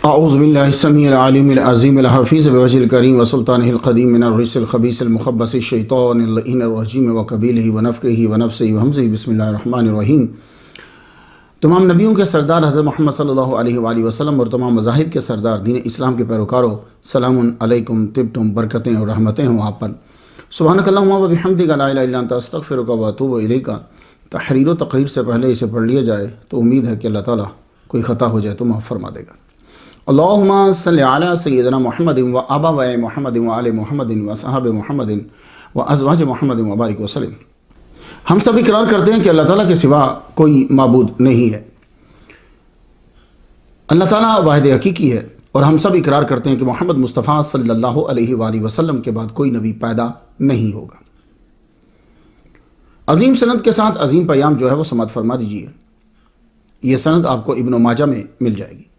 اعوذ باللہ السمیع العلیم العظیم الحفیظ بوجہ الکریم وسلطانہ القدیم من الرجس الخبیث المخبث الشیطان اللعین الرجیم وقبیلہ ونفخہ ونفثہ وہمزہ بسم اللہ الرحمن الرحیم۔ تمام نبیوں کے سردار حضرت محمد صلی اللہ علیہ وآلہ وسلم اور تمام مذاہب کے سردار دین اسلام کے پیروکاروں، سلام علیکم، طبتم، برکتیں اور رحمتیں ہوں آپ پر۔ سبحانک اللہم وبحمدک لا الہ الا انت استغفرک واتوب الیک۔ تحریر و تقریر سے پہلے اسے پڑھ لیا جائے تو امید ہے کہ اللہ تعالیٰ کوئی خطا ہو جائے تو معاف فرما دے گا۔ اللہم صلی علی سیدنا محمد و آباء محمد و آل محمد و صحاب محمد و ازواج محمد وبارک وسلم۔ ہم سب اقرار کرتے ہیں کہ اللہ تعالیٰ کے سوا کوئی معبود نہیں ہے، اللہ تعالیٰ واحد حقیقی ہے، اور ہم سب اقرار کرتے ہیں کہ محمد مصطفیٰ صلی اللہ علیہ وآلہ وسلم کے بعد کوئی نبی پیدا نہیں ہوگا۔ عظیم سند کے ساتھ عظیم پیام جو ہے وہ سماعت فرما دیجیے۔ یہ سند آپ کو ابن ماجہ میں مل جائے گی۔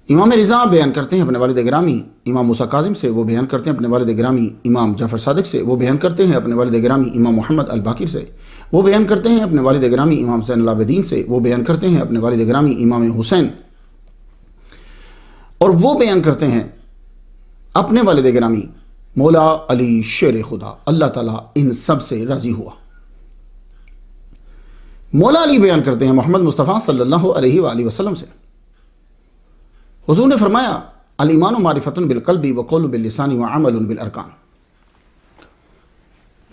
امام رضا بیان کرتے ہیں اپنے والد گرامی امام موسیٰ کاظم سے، وہ بیان کرتے ہیں اپنے والد گرامی امام جعفر صادق سے، وہ بیان کرتے ہیں اپنے والد گرامی امام محمد الباقر سے، وہ بیان کرتے ہیں اپنے والد گرامی امام زین العابدین سے، وہ بیان کرتے ہیں اپنے والد گرامی امام حسین، اور وہ بیان کرتے ہیں اپنے والد گرامی مولا علی شیر خدا، اللہ تعالیٰ ان سب سے راضی ہوا۔ مولا علی بیان کرتے ہیں محمد مصطفیٰ صلی اللہ علیہ وآلہ وسلم سے، حضور نے فرمایا الایمان معرفۃ بالقلب وقول باللسان وعمل بالارکان۔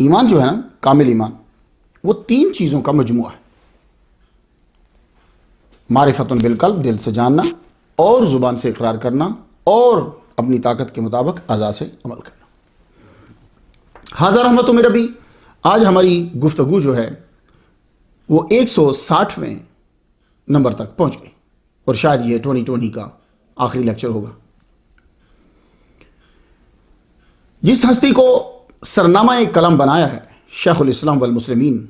ایمان جو ہے نا، کامل ایمان، وہ تین چیزوں کا مجموعہ ہے: معرفۃ بالقلب، دل سے جاننا، اور زبان سے اقرار کرنا، اور اپنی طاقت کے مطابق اعضاء سے عمل کرنا۔ ہاذا رحمت من ربی۔ آج ہماری گفتگو جو ہے وہ 160ویں نمبر تک پہنچ گئی، اور شاید یہ 2020 کا آخری لیکچر ہوگا۔ جس ہستی کو سرنامہ کلام بنایا ہے شیخ الاسلام والمسلمین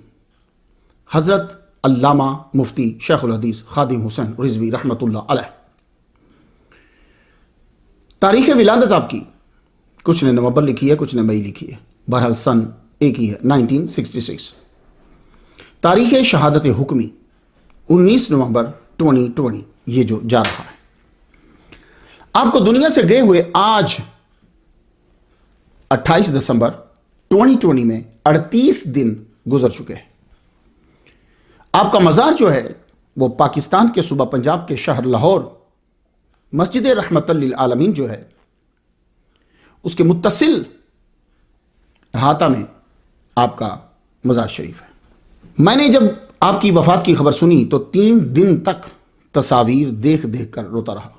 حضرت علامہ مفتی شیخ الحدیث خادم حسین رضوی رحمۃ اللہ علیہ۔ تاریخ ولادت آپ کی کچھ نے نومبر لکھی ہے، کچھ نے مئی لکھی ہے، بہرحال سن ایک ہی ہے، 1966۔ تاریخ شہادت حکمی 19 نومبر 2020، یہ جو جا رہا ہے۔ آپ کو دنیا سے گئے ہوئے آج 28 دسمبر 2020 میں 38 دن گزر چکے ہیں۔ آپ کا مزار جو ہے وہ پاکستان کے صوبہ پنجاب کے شہر لاہور مسجد رحمت للعالمین جو ہے اس کے متصل احاطہ میں آپ کا مزار شریف ہے۔ میں نے جب آپ کی وفات کی خبر سنی تو 3 دن تک تصاویر دیکھ دیکھ کر روتا رہا،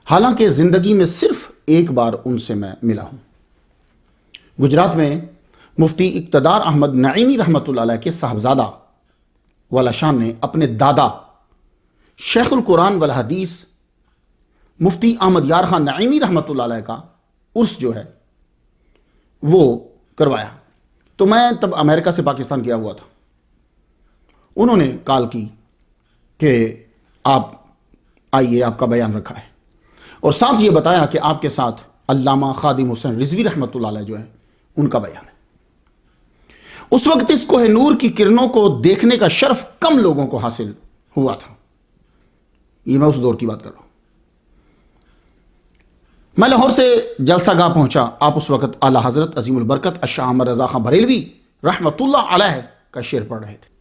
حالانکہ زندگی میں صرف ایک بار ان سے میں ملا ہوں۔ گجرات میں مفتی اقتدار احمد نعیمی رحمۃ اللہ علیہ کے صاحبزادہ والا شان نے اپنے دادا شیخ القرآن والحدیث مفتی احمد یار خان نعیمی رحمۃ اللہ علیہ کا عرس جو ہے وہ کروایا۔ تو میں تب امریکہ سے پاکستان گیا ہوا تھا۔ انہوں نے کال کی کہ آپ آئیے، آپ کا بیان رکھا ہے، اور ساتھ یہ بتایا کہ آپ کے ساتھ علامہ خادم حسین رضوی رحمۃ اللہ علیہ جو ہے ان کا بیان ہے۔ اس وقت اس کوہ نور کی کرنوں کو دیکھنے کا شرف کم لوگوں کو حاصل ہوا تھا۔ یہ میں اس دور کی بات کر رہا ہوں۔ میں لاہور سے جلسہ گاہ پہنچا۔ آپ اس وقت اعلیٰ حضرت عظیم البرکت الشاہ احمد رضا خان بریلوی رحمۃ اللہ علیہ کا شعر پڑھ رہے تھے۔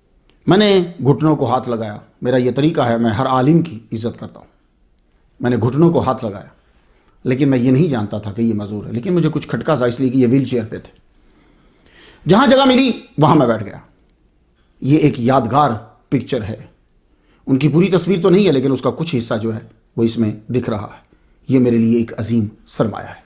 میں نے گھٹنوں کو ہاتھ لگایا۔ میرا یہ طریقہ ہے، میں ہر عالم کی عزت کرتا ہوں۔ میں نے گھٹنوں کو ہاتھ لگایا، لیکن میں یہ نہیں جانتا تھا کہ یہ معذور ہے، لیکن مجھے کچھ کھٹکا سا اس لیے کہ یہ ویل چیئر پہ تھے۔ جہاں جگہ ملی وہاں میں بیٹھ گیا۔ یہ ایک یادگار پکچر ہے، ان کی پوری تصویر تو نہیں ہے، لیکن اس کا کچھ حصہ جو ہے وہ اس میں دکھ رہا ہے۔ یہ میرے لیے ایک عظیم سرمایہ ہے۔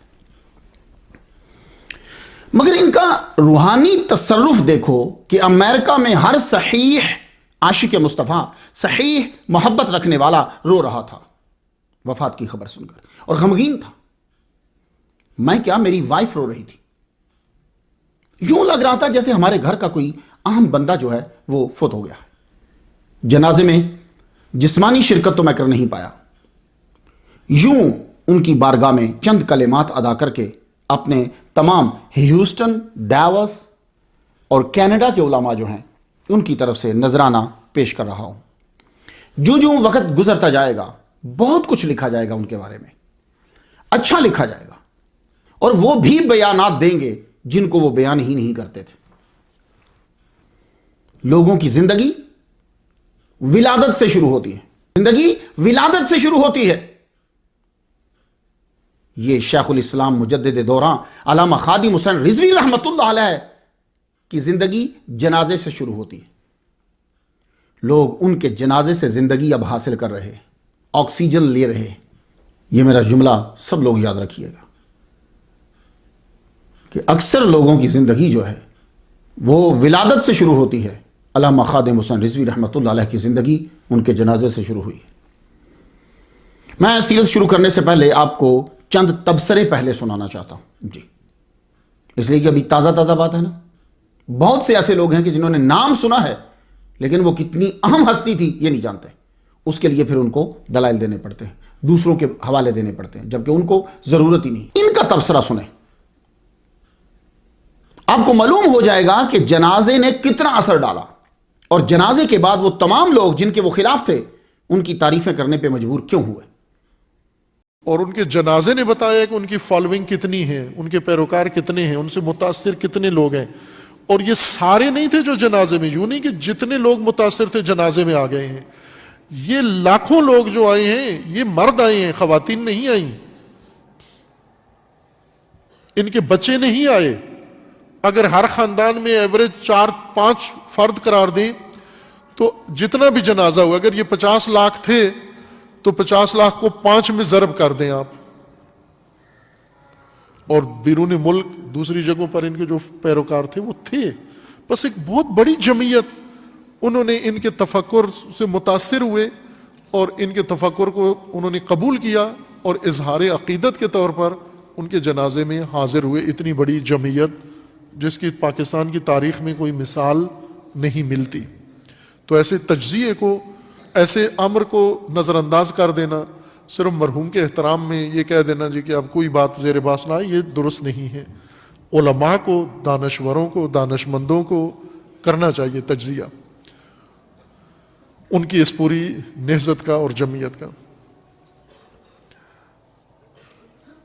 مگر ان کا روحانی تصرف دیکھو کہ امریکہ میں ہر صحیح عاشق مصطفیٰ، صحیح محبت رکھنے والا رو رہا تھا وفات کی خبر سن کر، اور غمگین تھا۔ میں کیا، میری وائف رو رہی تھی۔ یوں لگ رہا تھا جیسے ہمارے گھر کا کوئی اہم بندہ جو ہے وہ فوت ہو گیا ہے۔ جنازے میں جسمانی شرکت تو میں کر نہیں پایا، یوں ان کی بارگاہ میں چند کلمات ادا کر کے اپنے تمام ہیوسٹن، ڈیوس اور کینیڈا کے علماء جو ہیں ان کی طرف سے نذرانہ پیش کر رہا ہوں۔ جو وقت گزرتا جائے گا بہت کچھ لکھا جائے گا ان کے بارے میں، اچھا لکھا جائے گا، اور وہ بھی بیانات دیں گے جن کو وہ بیان ہی نہیں کرتے تھے۔ لوگوں کی زندگی ولادت سے شروع ہوتی ہے، زندگی ولادت سے شروع ہوتی ہے۔ یہ شیخ الاسلام مجدد دوران علامہ خادم حسین رضوی رحمت اللہ علیہ کی زندگی جنازے سے شروع ہوتی ہے۔ لوگ ان کے جنازے سے زندگی اب حاصل کر رہے ہیں، آکسیجن لے رہے ہیں۔ یہ میرا جملہ سب لوگ یاد رکھیے گا کہ اکثر لوگوں کی زندگی جو ہے وہ ولادت سے شروع ہوتی ہے۔ علامہ خادم حسین رضوی رحمت اللہ علیہ کی زندگی ان کے جنازے سے شروع ہوئی۔ میں سیرت شروع کرنے سے پہلے آپ کو چند تبصرے پہلے سنانا چاہتا ہوں جی، اس لیے کہ ابھی تازہ تازہ بات ہے نا۔ بہت سے ایسے لوگ ہیں کہ جنہوں نے نام سنا ہے لیکن وہ کتنی اہم ہستی تھی یہ نہیں جانتے، اس کے لیے پھر ان کو دلائل دینے پڑتے ہیں، دوسروں کے حوالے دینے پڑتے ہیں، جبکہ ان کو ضرورت ہی نہیں۔ ان کا تبصرہ سنیں، آپ کو معلوم ہو جائے گا کہ جنازے نے کتنا اثر ڈالا، اور جنازے کے بعد وہ تمام لوگ جن کے وہ خلاف تھے ان کی تعریفیں کرنے پہ مجبور کیوں ہوئے۔ اور ان کے جنازے نے بتایا کہ ان کی فالوئنگ کتنی ہے، ان کے پیروکار کتنے ہیں، ان سے متاثر کتنے لوگ ہیں۔ اور یہ سارے نہیں تھے جو جنازے میں، یوں نہیں کہ جتنے لوگ متاثر تھے جنازے میں آ گئے ہیں، یہ لاکھوں لوگ جو آئے ہیں یہ مرد آئے ہیں، خواتین نہیں آئیں، ان کے بچے نہیں آئے۔ اگر ہر خاندان میں ایوریج 4-5 فرد قرار دیں تو جتنا بھی جنازہ ہوا، اگر یہ 50 لاکھ تھے تو 50 لاکھ کو 5 میں ضرب کر دیں آپ، اور بیرون ملک دوسری جگہوں پر ان کے جو پیروکار تھے وہ تھے، بس ایک بہت بڑی جمعیت، انہوں نے ان کے تفکر سے متاثر ہوئے اور ان کے تفکر کو انہوں نے قبول کیا اور اظہار عقیدت کے طور پر ان کے جنازے میں حاضر ہوئے۔ اتنی بڑی جمعیت جس کی پاکستان کی تاریخ میں کوئی مثال نہیں ملتی۔ تو ایسے تجزیے کو، ایسے امر کو نظر انداز کر دینا، صرف مرحوم کے احترام میں یہ کہہ دینا جی کہ اب کوئی بات زیر باس نہ آئے، یہ درست نہیں ہے۔ علماء کو، دانشوروں کو، دانشمندوں کو کرنا چاہیے تجزیہ ان کی اس پوری نہضت کا اور جمعیت کا۔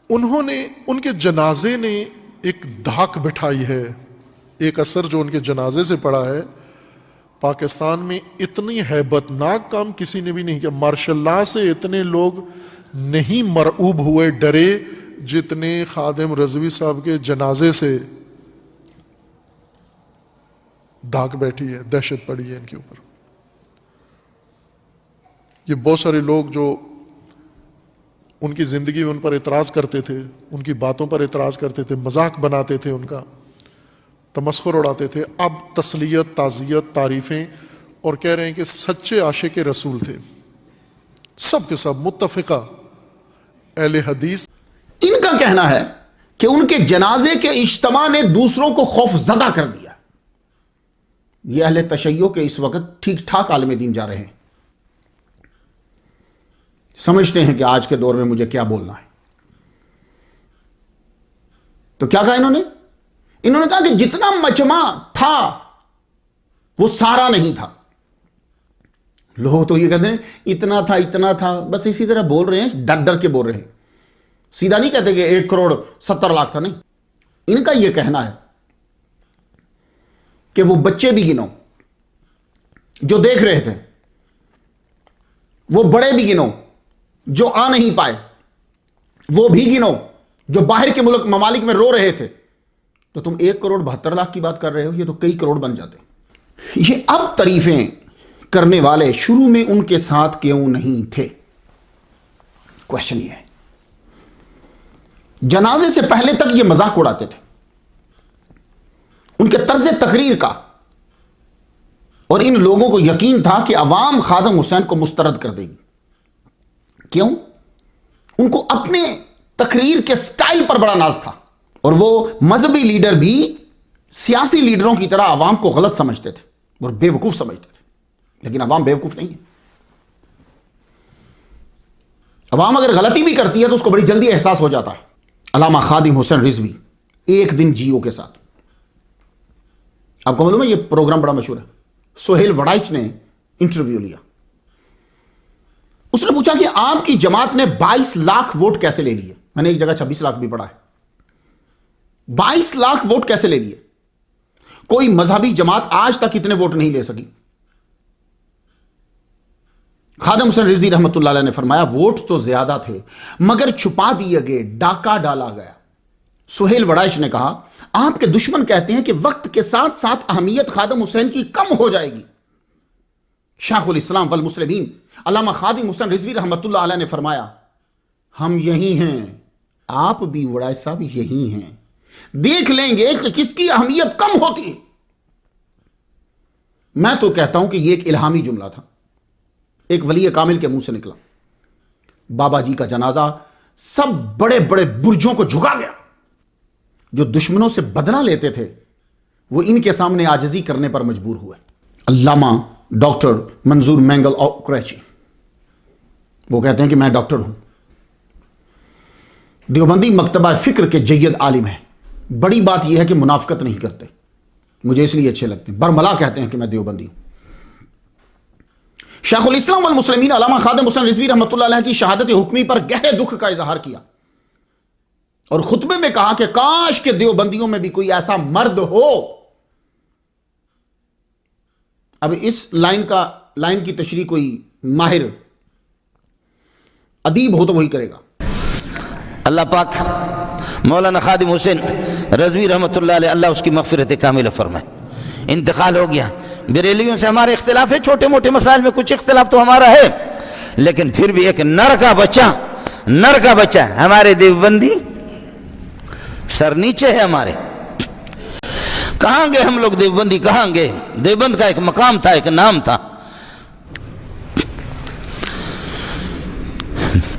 انہوں نے، ان کے جنازے نے ایک دھاک بٹھائی ہے، ایک اثر جو ان کے جنازے سے پڑا ہے۔ پاکستان میں اتنی ہیبت ناک کام کسی نے بھی نہیں کیا، مارشل لا سے اتنے لوگ نہیں مرعوب ہوئے، ڈرے، جتنے خادم رضوی صاحب کے جنازے سے دھاک بیٹھی ہے، دہشت پڑی ہے ان کے اوپر۔ یہ بہت سارے لوگ جو ان کی زندگی میں ان پر اعتراض کرتے تھے، ان کی باتوں پر اعتراض کرتے تھے، مذاق بناتے تھے، ان کا تمسخر اڑاتے تھے، اب تسلیت، تعزیت، تعریفیں، اور کہہ رہے ہیں کہ سچے عاشق رسول تھے، سب کے سب متفقہ اہل حدیث۔ ان کا کہنا ہے کہ ان کے جنازے کے اجتماع نے دوسروں کو خوف زدہ کر دیا۔ یہ اہل تشیع کے اس وقت ٹھیک ٹھاک عالم دین جا رہے ہیں، سمجھتے ہیں کہ آج کے دور میں مجھے کیا بولنا ہے۔ تو کیا کہا انہوں نے کہا کہ جتنا مجمع تھا وہ سارا نہیں تھا۔ لوگ تو یہ کہتے ہیں اتنا تھا، بس اسی طرح بول رہے ہیں، ڈر ڈر کے بول رہے ہیں، سیدھا نہیں کہتے کہ 1,70,00,000 تھا، نہیں۔ ان کا یہ کہنا ہے کہ وہ بچے بھی گنو جو دیکھ رہے تھے، وہ بڑے بھی گنو جو آ نہیں پائے، وہ بھی گنو جو باہر کے ممالک میں رو رہے تھے، تو تم 1,72,00,000 کی بات کر رہے ہو، یہ تو کئی کروڑ بن جاتے۔ یہ اب تعریفیں کرنے والے شروع میں ان کے ساتھ کیوں نہیں تھے؟ کوشچن یہ ہے۔ جنازے سے پہلے تک یہ مذاق اڑاتے تھے ان کے طرز تقریر کا، اور ان لوگوں کو یقین تھا کہ عوام خادم حسین کو مسترد کر دے گی۔ کیوں؟ ان کو اپنے تقریر کے سٹائل پر بڑا ناز تھا، اور وہ مذہبی لیڈر بھی سیاسی لیڈروں کی طرح عوام کو غلط سمجھتے تھے اور بے وقوف سمجھتے تھے، لیکن عوام بے وقوف نہیں ہے۔ عوام اگر غلطی بھی کرتی ہے تو اس کو بڑی جلدی احساس ہو جاتا ہے۔ علامہ خادم حسین رضوی ایک دن جیو کے ساتھ، آپ کو معلوم ہے یہ پروگرام بڑا مشہور ہے، سہیل وڑائچ نے انٹرویو لیا، اس نے پوچھا کہ آپ کی جماعت نے 22 لاکھ ووٹ کیسے لے لیے؟ میں نے ایک جگہ 26 لاکھ بھی پڑھا ہے۔ 22 لاکھ ووٹ کیسے لے لیے؟ کوئی مذہبی جماعت آج تک اتنے ووٹ نہیں لے سکی۔ خادم حسین رضوی رحمت اللہ علیہ نے فرمایا ووٹ تو زیادہ تھے مگر چھپا دیے گئے، ڈاکہ ڈالا گیا۔ سہیل وڑائش نے کہا آپ کے دشمن کہتے ہیں کہ وقت کے ساتھ ساتھ اہمیت خادم حسین کی کم ہو جائے گی۔ شیخ الاسلام والمسلمین علامہ خادم حسین رضوی رحمت اللہ علیہ نے فرمایا ہم یہی ہیں، آپ بھی وڑائش صاحب یہی ہیں، دیکھ لیں گے کہ کس کی اہمیت کم ہوتی ہے۔ میں تو کہتا ہوں کہ یہ ایک الہامی جملہ تھا، ایک ولی کامل کے منہ سے نکلا۔ بابا جی کا جنازہ سب بڑے بڑے برجوں کو جھکا گیا۔ جو دشمنوں سے بدلہ لیتے تھے وہ ان کے سامنے عاجزی کرنے پر مجبور ہوئے۔ علامہ ڈاکٹر منظور مینگل کریچی وہ کہتے ہیں کہ میں ڈاکٹر ہوں، دیوبندی مکتبہ فکر کے جید عالم ہیں، بڑی بات یہ ہے کہ منافقت نہیں کرتے، مجھے اس لیے اچھے لگتے ہیں، برملا کہتے ہیں کہ میں دیوبندی ہوں۔ شیخ الاسلام والمسلمین علامہ خادم حسین رضوی رحمۃ اللہ علیہ کی شہادت حکمی پر گہرے دکھ کا اظہار کیا اور خطبے میں کہا کہ کاش کے دیوبندیوں میں بھی کوئی ایسا مرد ہو۔ اب اس لائن کی تشریح کوئی ماہر ادیب ہو تو وہی کرے گا۔ اللہ پاک مولانا خادم حسین رضوی رحمۃ اللہ علیہ اللہ اس کی مغفرت کاملہ فرمائے۔ انتقال ہو گیا، بریلیوں سے ہمارے اختلاف ہے، چھوٹے موٹے مسائل میں کچھ اختلاف تو ہمارا ہے، لیکن پھر بھی ایک نر کا بچہ ہمارے دیوبندی سر نیچے ہے ہمارے۔ کہاں گئے ہم لوگ دیوبندی، کہاں گئے؟ دیوبند کا ایک مقام تھا، ایک نام تھا۔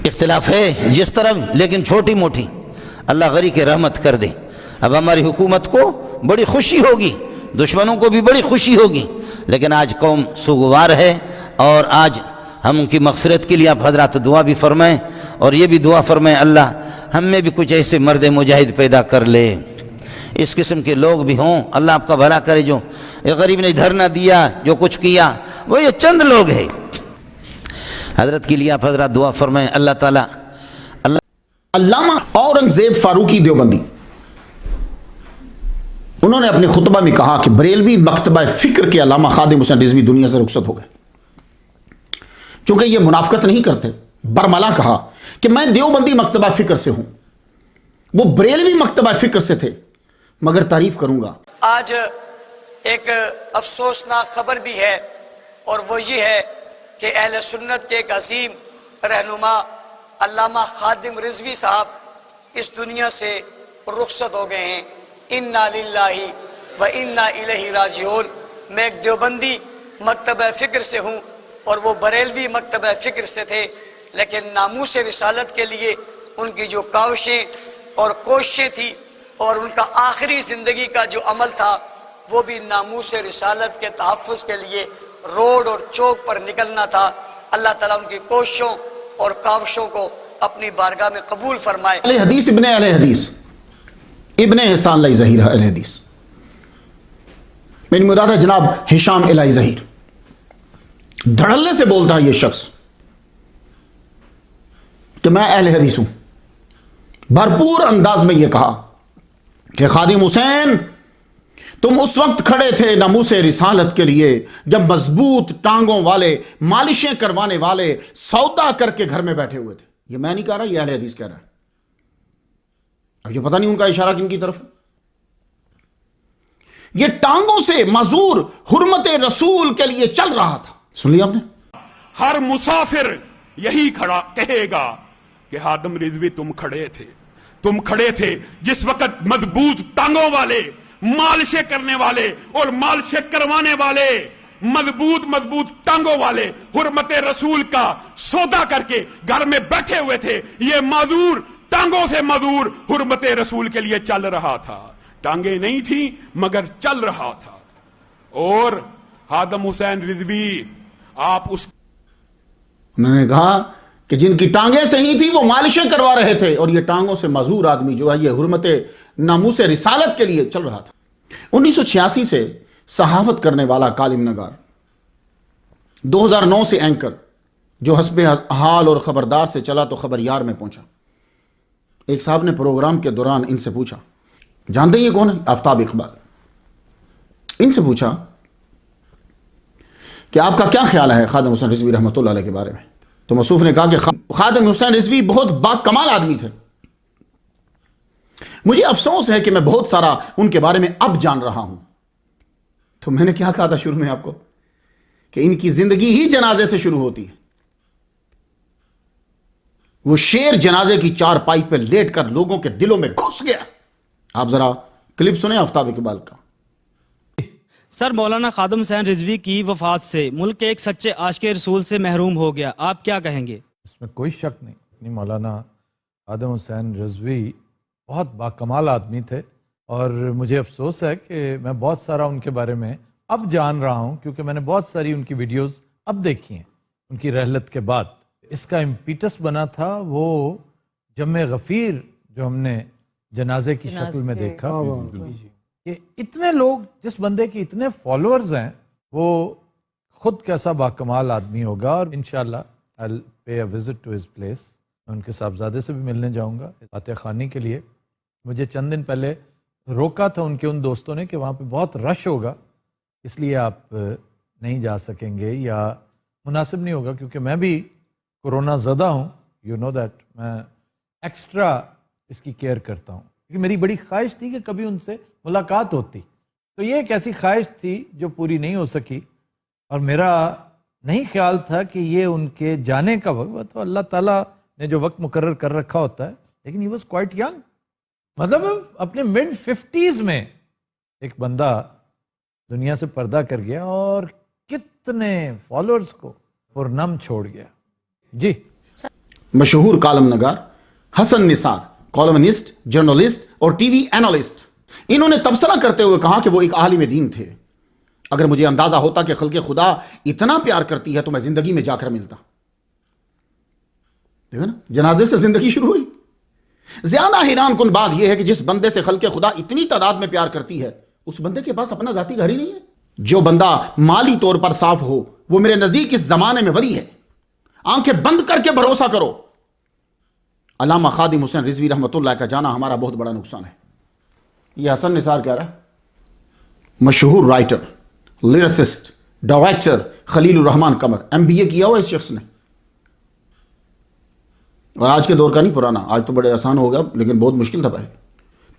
اختلاف ہے جس طرح، لیکن چھوٹی موٹی اللہ غری کے رحمت کر دے۔ اب ہماری حکومت کو بڑی خوشی ہوگی، دشمنوں کو بھی بڑی خوشی ہوگی، لیکن آج قوم سوگوار ہے، اور آج ہم ان کی مغفرت کے لیے آپ حضرات دعا بھی فرمائیں، اور یہ بھی دعا فرمائیں اللہ ہم میں بھی کچھ ایسے مرد مجاہد پیدا کر لے، اس قسم کے لوگ بھی ہوں، اللہ آپ کا بھلا کرے۔ جو غریب نے دھرنا دیا، جو کچھ کیا، وہ یہ چند لوگ ہیں۔ حضرت کے لیے آپ حضرات دعا فرمائیں، اللہ تعالیٰ علامہ اورنگزیب فاروقی دیوبندی انہوں نے اپنے خطبہ میں کہا کہ بریلوی مکتبہ فکر کے علامہ خادم حسین رضوی دنیا سے رخصت ہو گئے۔ چونکہ یہ منافقت نہیں کرتے، برملا کہا کہ میں دیوبندی مکتبہ فکر سے ہوں، وہ بریلوی مکتبہ فکر سے تھے، مگر تعریف کروں گا۔ آج ایک افسوسناک خبر بھی ہے، اور وہ یہ ہے کہ اہل سنت کے ایک عظیم رہنما علامہ خادم رضوی صاحب اس دنیا سے رخصت ہو گئے ہیں۔ انا للہ و انا الیہ راجعون۔ میں ایک دیوبندی مکتبہ فکر سے ہوں اور وہ بریلوی مکتبہ فکر سے تھے، لیکن ناموس رسالت کے لیے ان کی جو کاوشیں اور کوششیں تھی اور ان کا آخری زندگی کا جو عمل تھا وہ بھی ناموس رسالت کے تحفظ کے لیے روڈ اور چوک پر نکلنا تھا۔ اللہ تعالیٰ ان کی کوششوں اور کاوشوں کو اپنی بارگاہ میں قبول فرمائے۔ اہل حدیث ابن اہل حدیث ابن احسان الہی ظہیر اہل حدیث، میری مراد ہے جناب ہشام الہی ظہیر۔ دھڑلے سے بولتا ہے یہ شخص کہ میں اہل حدیث ہوں، بھرپور انداز میں یہ کہا کہ خادم حسین تم اس وقت کھڑے تھے ناموس رسالت کے لیے جب مضبوط ٹانگوں والے، مالشیں کروانے والے سودا کر کے گھر میں بیٹھے ہوئے تھے۔ یہ میں نہیں کہہ رہا، یہ اہل حدیث کہہ رہا ہے۔ اب یہ پتہ نہیں ان کا اشارہ کن کی طرف ہے۔ یہ ٹانگوں سے معذور حرمت رسول کے لیے چل رہا تھا۔ سن لیا آپ نے؟ ہر مسافر یہی کھڑا کہے گا کہ خادم رضوی تم کھڑے تھے جس وقت مضبوط ٹانگوں والے، مالشیں کرنے والے اور مالشیں کروانے والے، مضبوط ٹانگوں والے حرمت رسول کا سودا کر کے گھر میں بیٹھے ہوئے تھے۔ یہ معذور ٹانگوں سے معذور حرمت رسول کے لیے چل رہا تھا، ٹانگیں نہیں تھیں مگر چل رہا تھا۔ اور خادم حسین رضوی آپ اس انہوں نے کہا کہ جن کی ٹانگیں صحیح تھی وہ مالشیں کروا رہے تھے، اور یہ ٹانگوں سے معذور آدمی جو ہے یہ حرمت ناموس رسالت کے لیے چل رہا تھا۔ 1986 سے صحافت کرنے والا کالم نگار، 2009 سے اینکر، جو حسب حال اور خبردار سے چلا تو خبر یار میں پہنچا. ایک صاحب نے پروگرام کے دوران ان سے پوچھا, جانتے ہیں یہ کون ہے؟ آفتاب اقبال. ان سے پوچھا کہ آپ کا کیا خیال ہے خادم حسین رضوی رحمۃ اللہ علیہ کے بارے میں؟ تو مصروف نے کہا کہ خادم حسین رضوی بہت باکمال آدمی تھے. مجھے افسوس ہے کہ میں بہت سارا ان کے بارے میں اب جان رہا ہوں. تو میں نے کیا کہا تھا شروع میں آپ کو کہ ان کی زندگی ہی جنازے سے شروع ہوتی ہے. وہ شیر جنازے کی چار پائی پہ لیٹ کر لوگوں کے دلوں میں گھس گیا. آپ ذرا کلپ سنیں آفتاب اقبال کا. سر مولانا خادم حسین رضوی کی وفات سے ملک ایک سچے عاشق رسول سے محروم ہو گیا, آپ کیا کہیں گے؟ اس میں کوئی شک نہیں. مولانا خادم حسین رضوی بہت باکمال آدمی تھے اور مجھے افسوس ہے کہ میں بہت سارا ان کے بارے میں اب جان رہا ہوں کیونکہ میں نے بہت ساری ان کی ویڈیوز اب دیکھی ہیں ان کی رحلت کے بعد. اس کا امپیٹس بنا تھا وہ جمع غفیر جو ہم نے جنازے کی شکل میں دیکھا کہ اتنے لوگ, جس بندے کی اتنے فالوورز ہیں, وہ خود کیسا باکمال آدمی ہوگا. اور انشاءاللہ I'll pay a visit to his place. میں ان کے صاحبزادے سے بھی ملنے جاؤں گا فاتح خانی کے لیے. مجھے چند دن پہلے روکا تھا ان کے ان دوستوں نے کہ وہاں پہ بہت رش ہوگا, اس لیے آپ نہیں جا سکیں گے یا مناسب نہیں ہوگا, کیونکہ میں بھی کورونا زدہ ہوں. یو نو دیٹ میں ایکسٹرا اس کی کیئر کرتا ہوں کیونکہ میری بڑی خواہش تھی کہ کبھی ان سے ملاقات ہوتی. تو یہ ایک ایسی خواہش تھی جو پوری نہیں ہو سکی, اور میرا نہیں خیال تھا کہ یہ ان کے جانے کا وقت, تو اللہ تعالیٰ نے جو وقت مقرر کر رکھا ہوتا ہے. لیکن ہی واز کوائٹ ینگ, مطلب اپنے مڈ 50s میں ایک بندہ دنیا سے پردہ کر گیا اور کتنے فالوورز کو پرنم چھوڑ گیا. جی. مشہور کالم نگار حسن نثار, کالمنسٹ, جرنلسٹ اور ٹی وی اینالسٹ, انہوں نے تبصرہ کرتے ہوئے کہا کہ وہ ایک عالم دین تھے. اگر مجھے اندازہ ہوتا کہ خلق خدا اتنا پیار کرتی ہے تو میں زندگی میں جا کر ملتا. دیکھو نا, جنازے سے زندگی شروع ہوئی. زیادہ حیران کن بات یہ ہے کہ جس بندے سے خلق خدا اتنی تعداد میں پیار کرتی ہے اس بندے کے پاس اپنا ذاتی گھر ہی نہیں ہے. جو بندہ مالی طور پر صاف ہو وہ میرے نزدیک اس زمانے میں ولی ہے. آنکھیں بند کر کے بھروسہ کرو, علامہ خادم حسین رضوی رحمۃ اللہ کا جانا ہمارا بہت بڑا نقصان ہے. یہ حسن نثار کہہ رہا ہے. مشہور رائٹر, لیرسسٹ, ڈائریکٹر خلیل الرحمان قمر, MBA کیا ہوا اس شخص نے, اور آج کے دور کا نہیں, پرانا. آج تو بڑے آسان ہو گیا لیکن بہت مشکل تھا پہلے.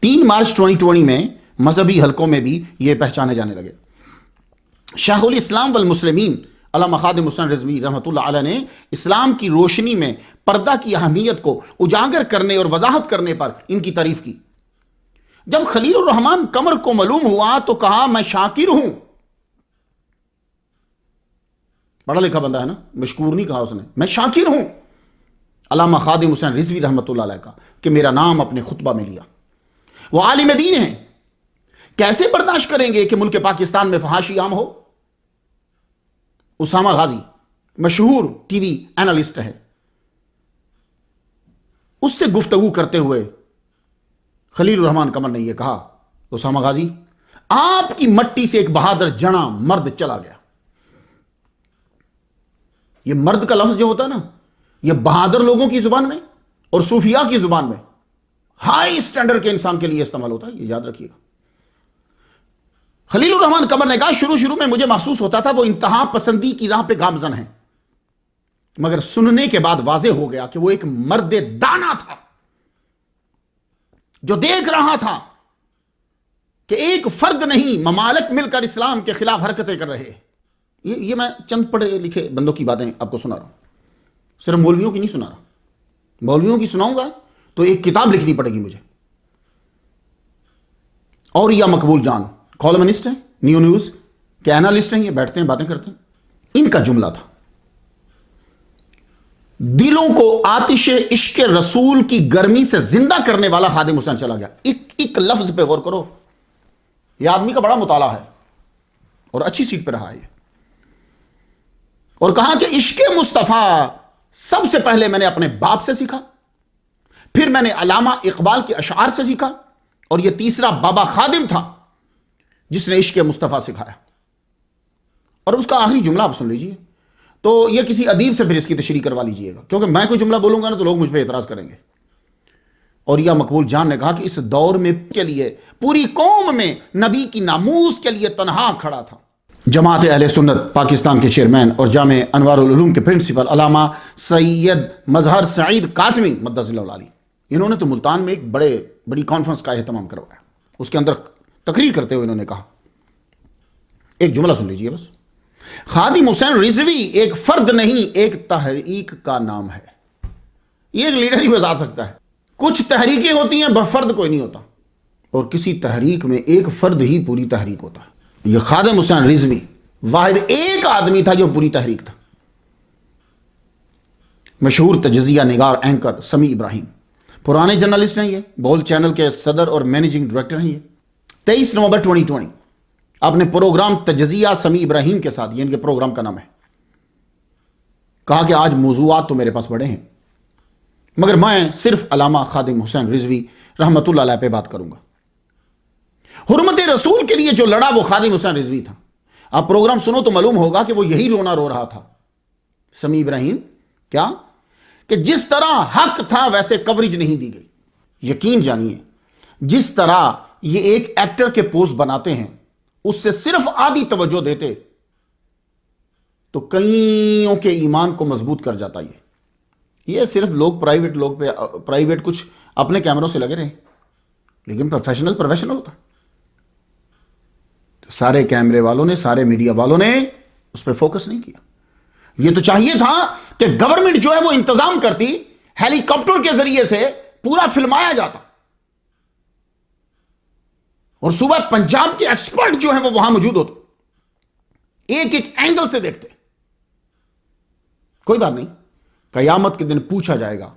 3 مارچ 2020 میں مذہبی حلقوں میں بھی یہ پہچانے جانے لگے. شیخ الاسلام والمسلمین علامہ خادم حسین رضوی رحمۃ اللہ علیہ نے اسلام کی روشنی میں پردہ کی اہمیت کو اجاگر کرنے اور وضاحت کرنے پر ان کی تعریف کی. جب خلیل الرحمان قمر کو معلوم ہوا تو کہا میں شاکر ہوں. پڑھا لکھا بندہ ہے نا, مشکور نہیں کہا اس نے, میں شاکر ہوں علامہ خادم حسین رضوی رحمۃ اللہ علیہ کا کہ میرا نام اپنے خطبہ میں لیا. وہ عالم دین ہیں, کیسے برداشت کریں گے کہ ملک پاکستان میں فحاشی عام ہو. اسامہ غازی مشہور ٹی وی اینالسٹ ہے, اس سے گفتگو کرتے ہوئے خلیل الرحمان قمر نے یہ کہا, اسامہ غازی آپ کی مٹی سے ایک بہادر جنا مرد چلا گیا. یہ مرد کا لفظ جو ہوتا ہے نا, یہ بہادر لوگوں کی زبان میں اور صوفیاء کی زبان میں ہائی اسٹینڈرڈ کے انسان کے لیے استعمال ہوتا ہے, یہ یاد رکھیے گا. خلیل الرحمان قمر نے کہا شروع میں مجھے محسوس ہوتا تھا وہ انتہا پسندی کی راہ پہ گامزن ہے, مگر سننے کے بعد واضح ہو گیا کہ وہ ایک مرد دانا تھا جو دیکھ رہا تھا کہ ایک فرد نہیں ممالک مل کر اسلام کے خلاف حرکتیں کر رہے. یہ میں چند پڑھے لکھے بندوں کی باتیں آپ کو سنا رہا ہوں, صرف مولویوں کی نہیں سنا رہا. مولویوں کی سناؤں گا تو ایک کتاب لکھنی پڑے گی مجھے. اور یا مقبول جان کالمنسٹ ہیں, نیو نیوز کے اینالسٹ ہیں, یہ بیٹھتے ہیں باتیں کرتے ہیں. ان کا جملہ تھا دلوں کو آتش عشق رسول کی گرمی سے زندہ کرنے والا خادم حسین چلا گیا. ایک لفظ پہ غور کرو, یہ آدمی کا بڑا مطالعہ ہے اور اچھی سیٹ پہ رہا ہے. اور کہا کہ عشق مصطفیٰ سب سے پہلے میں نے اپنے باپ سے سیکھا, پھر میں نے علامہ اقبال کے اشعار سے سیکھا, اور یہ تیسرا بابا خادم تھا جس نے عشق مصطفیٰ سکھایا. اور اس کا آخری جملہ آپ سن لیجئے. تو یہ کسی ادیب سے پھر اس کی تشریح کروا لیجئے گا، کیونکہ میں کوئی جملہ بولوں گا نا تو لوگ مجھ پہ اعتراض کریں گے۔ اور یہ مقبول جان نے کہا کہ اس دور میں کے لیے پوری قوم میں نبی کی ناموس کے لیے تنہا کھڑا تھا۔ جماعت اہل سنت پاکستان کے چیئرمین اور جامع انوار العلوم کے پرنسپل علامہ سید مظہر سعید قاسمی مدثر اللہ علیہ، انہوں نے تو ملتان میں ایک بڑی کانفرنس کا اہتمام کروایا۔ اس کے اندر تقریر کرتے ہوئے انہوں نے کہا، ایک جملہ سن لیجئے بس، خادم حسین رضوی ایک فرد نہیں، ایک تحریک کا نام ہے۔ یہ ایک لیڈر ہی بتا سکتا ہے۔ کچھ تحریکیں ہوتی ہیں فرد کوئی نہیں ہوتا، اور کسی تحریک میں ایک فرد ہی پوری تحریک ہوتا ہے۔ یہ خادم حسین رضوی واحد ایک آدمی تھا جو پوری تحریک تھا۔ مشہور تجزیہ نگار اینکر سمیع ابراہیم، پرانے جرنلسٹ ہیں، یہ بول چینل کے صدر اور مینیجنگ ڈائریکٹر ہیں۔ یہ 23 نومبر 2020 اپنے پروگرام تجزیہ سمیع ابراہیم کے ساتھ، یہ ان کے پروگرام کا نام ہے، کہا کہ آج موضوعات تو میرے پاس بڑے ہیں، مگر میں صرف علامہ خادم حسین رضوی رحمۃ اللہ علیہ پہ بات کروں گا۔ حرمت رسول کے لیے جو لڑا وہ خادم حسین رضوی تھا۔ آپ پروگرام سنو تو معلوم ہوگا کہ وہ یہی رونا رو رہا تھا سمیع ابراہیم، کیا کہ جس طرح حق تھا ویسے کوریج نہیں دی گئی۔ یقین جانیے، جس طرح یہ ایک ایکٹر کے پوسٹ بناتے ہیں، اس سے صرف آدھی توجہ دیتے تو کئیوں کے ایمان کو مضبوط کر جاتا۔ یہ صرف لوگ پرائیویٹ کچھ اپنے کیمروں سے لگے رہے، لیکن پروفیشنل ہوتا۔ سارے کیمرے والوں نے، سارے میڈیا والوں نے اس پہ فوکس نہیں کیا۔ یہ تو چاہیے تھا کہ گورنمنٹ جو ہے وہ انتظام کرتی، ہیلی کاپٹر کے ذریعے سے پورا فلمایا جاتا، اور صوبہ پنجاب کے ایکسپرٹ جو ہیں وہ وہاں موجود ہوتے، ایک ایک اینگل سے دیکھتے۔ کوئی بات نہیں، قیامت کے دن پوچھا جائے گا،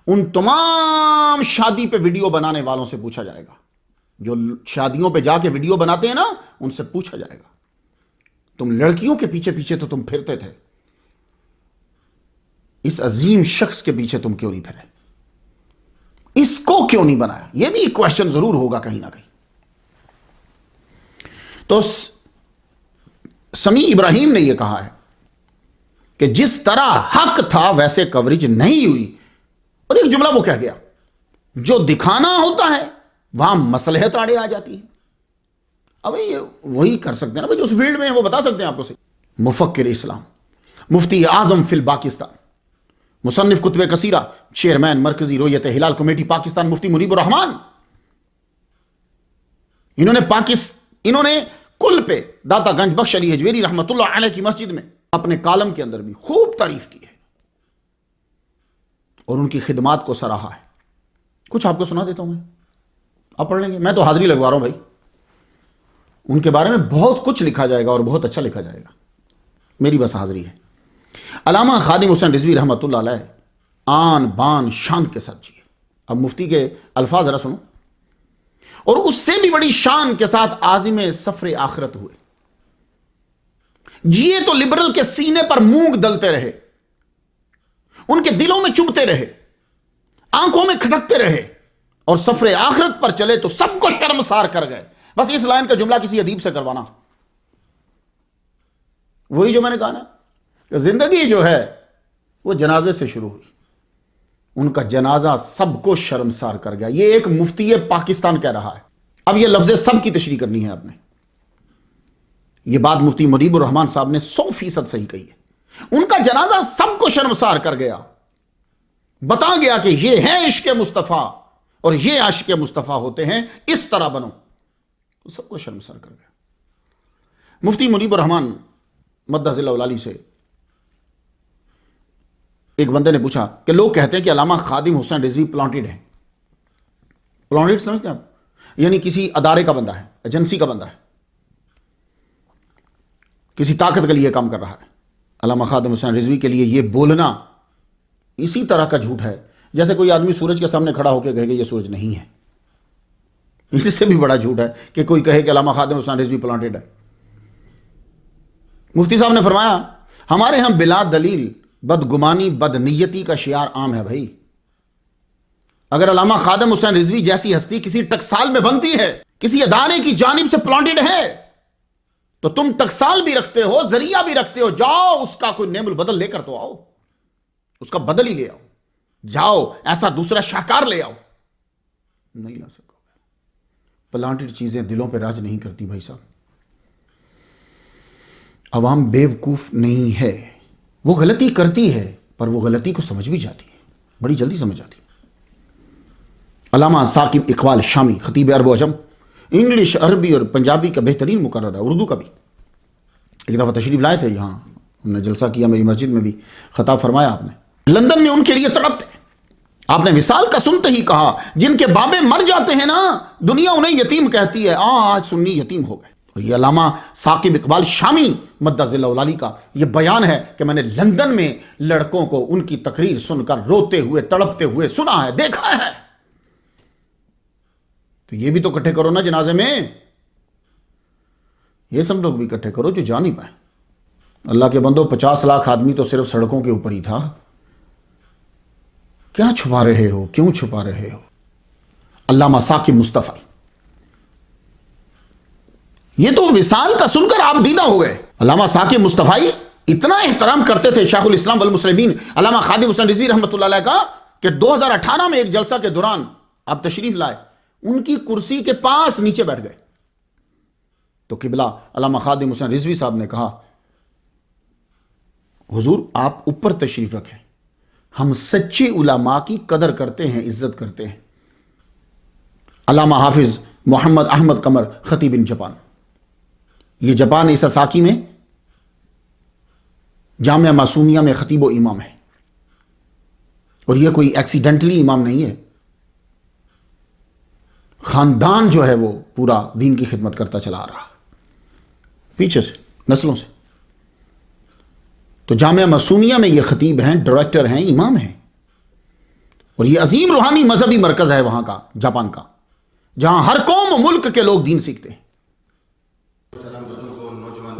ان تمام شادی پہ ویڈیو بنانے والوں سے پوچھا جائے گا، جو شادیوں پہ جا کے ویڈیو بناتے ہیں نا، ان سے پوچھا جائے گا، تم لڑکیوں کے پیچھے پیچھے تو تم پھرتے تھے، اس عظیم شخص کے پیچھے تم کیوں نہیں پھرے؟ اس کو کیوں نہیں بنایا؟ یہ بھی ایک کویشچن ضرور ہوگا کہیں نہ کہیں۔ تو سمیع ابراہیم نے یہ کہا ہے کہ جس طرح حق تھا ویسے کوریج نہیں ہوئی، اور ایک جملہ وہ کہہ گیا، جو دکھانا ہوتا ہے وہاں مصلحت آڑے آ جاتی ہے۔ اب یہ وہی کر سکتے ہیں نا جو اس فیلڈ میں ہیں، وہ بتا سکتے ہیں آپ کو۔ سے مفکر اسلام، مفتی اعظم فی الپاکستان، مصنف کتب کثیرہ، چیئرمین مرکزی رویت ہلال کمیٹی پاکستان مفتی منیب الرحمان، انہوں نے کل پہ داتا گنج بخش علی حجویری رحمۃ اللہ علیہ کی مسجد میں اپنے کالم کے اندر بھی خوب تعریف کی ہے اور ان کی خدمات کو سراہا ہے۔ کچھ آپ کو سنا دیتا ہوں، میں آپ پڑھ لیں گے، میں تو حاضری لگوا رہا ہوں بھائی۔ ان کے بارے میں بہت کچھ لکھا جائے گا اور بہت اچھا لکھا جائے گا، میری بس حاضری ہے۔ علامہ خادم حسین رضوی رحمۃ اللہ علیہ آن بان شان کے ساتھ جیے۔ اب مفتی کے الفاظ ذرا سنو، اور اس سے بھی بڑی شان کے ساتھ عازم سفر آخرت ہوئے۔ جیے تو لبرل کے سینے پر مونگ دلتے رہے، ان کے دلوں میں چبھتے رہے، آنکھوں میں کھٹکتے رہے، اور سفر آخرت پر چلے تو سب کو شرمسار کر گئے۔ بس اس لائن کا جملہ کسی ادیب سے کروانا، وہی جو میں نے کہا نا کہ زندگی جو ہے وہ جنازے سے شروع ہوئی، ان کا جنازہ سب کو شرمسار کر گیا۔ یہ ایک مفتی پاکستان کہہ رہا ہے۔ اب یہ لفظ سب کی تشریح کرنی ہے آپ نے۔ یہ بات مفتی منیب الرحمان صاحب نے 100% صحیح کہی ہے۔ ان کا جنازہ سب کو شرمسار کر گیا، بتا گیا کہ یہ ہے عشق مصطفیٰ اور یہ عاشق مصطفیٰ ہوتے ہیں، اس طرح بنو، تو سب کو شرمسار کر گیا۔ مفتی منیب الرحمان مدثر اللہ علیہ سے ایک بندے نے پوچھا کہ لوگ کہتے ہیں کہ علامہ خادم حسین رضوی پلانٹڈ ہیں۔ پلانٹڈ سمجھتے ہیں آپ؟ یعنی کسی ادارے کا بندہ ہے، ایجنسی کا بندہ ہے، کسی طاقت کے لیے کام کر رہا ہے۔ علامہ خادم حسین رضوی کے لیے یہ بولنا اسی طرح کا جھوٹ ہے جیسے کوئی آدمی سورج کے سامنے کھڑا ہو کے کہے کہ یہ سورج نہیں ہے۔ اس سے بھی بڑا جھوٹ ہے کہ کوئی کہے کہ علامہ خادم حسین رضوی پلانٹڈ ہے۔ مفتی صاحب نے فرمایا ہمارے ہاں بلا دلیل بدگمانی بد نیتی کا شعار عام ہے بھائی۔ اگر علامہ خادم حسین رضوی جیسی ہستی کسی ٹکسال میں بنتی ہے، کسی ادارے کی جانب سے پلانٹڈ ہے، تو تم ٹکسال بھی رکھتے ہو، ذریعہ بھی رکھتے ہو، جاؤ اس کا کوئی نعم البدل لے کر تو آؤ، اس کا بدل ہی لے آؤ، جاؤ ایسا دوسرا شاہکار لے آؤ، نہیں لا سکو گے۔ پلانٹڈ چیزیں دلوں پہ راج نہیں کرتی بھائی صاحب۔ عوام بیوقوف نہیں ہے، وہ غلطی کرتی ہے پر وہ غلطی کو سمجھ بھی جاتی ہے، بڑی جلدی سمجھ جاتی ہے۔ علامہ ثاقب اقبال شامی، خطیب عرب و عجم، انگلش، عربی اور پنجابی کا بہترین مقرر ہے، اردو کا بھی۔ ایک دفعہ تشریف لائے تھے یہاں، ہم نے جلسہ کیا، میری مسجد میں بھی خطاب فرمایا آپ نے۔ لندن میں ان کے لیے تڑپتے، آپ نے وصال کا سنتے ہی کہا جن کے بابے مر جاتے ہیں نا دنیا انہیں یتیم کہتی ہے، آج سنی یتیم ہو گئے۔ اور یہ علامہ ثاقب اقبال شامی مدہ ذلہ العالی کا یہ بیان ہے کہ میں نے لندن میں لڑکوں کو ان کی تقریر سن کر روتے ہوئے تڑپتے ہوئے سنا ہے، دیکھا ہے۔ تو یہ بھی تو اکٹھے کرو نا جنازے میں، یہ سب لوگ بھی اکٹھے کرو جو جا نہیں پائے۔ اللہ کے بندو، 50 لاکھ آدمی تو صرف سڑکوں کے اوپر ہی تھا، کیا چھپا رہے ہو، کیوں چھپا رہے ہو؟ علامہ ثاقب مصطفی، یہ تو وصال کا سن کر آپ دیدہ ہو گئے۔ علامہ ثاقب مصطفی اتنا احترام کرتے تھے شیخ الاسلام والمسلمین علامہ خادم حسین رضوی رحمۃ اللہ علیہ کا کہ 2018 میں ایک جلسہ کے دوران آپ تشریف لائے، ان کی کرسی کے پاس نیچے بیٹھ گئے تو قبلہ علامہ خادم حسین رضوی صاحب نے کہا حضور آپ اوپر تشریف رکھیں، ہم سچے علماء کی قدر کرتے ہیں، عزت کرتے ہیں۔ علامہ حافظ محمد احمد قمر، خطیب ان جاپان، یہ جاپان ایساساکی میں جامعہ معصومیہ میں خطیب و امام ہے، اور یہ کوئی ایکسیڈنٹلی امام نہیں ہے، خاندان جو ہے وہ پورا دین کی خدمت کرتا چلا آ رہا پیچھے سے، نسلوں سے۔ تو جامعہ معصومیہ میں یہ خطیب ہیں، ڈائریکٹر ہیں، امام ہیں، اور یہ عظیم روحانی مذہبی مرکز ہے وہاں کا، جاپان کا، جہاں ہر قوم و ملک کے لوگ دین سیکھتے ہیں۔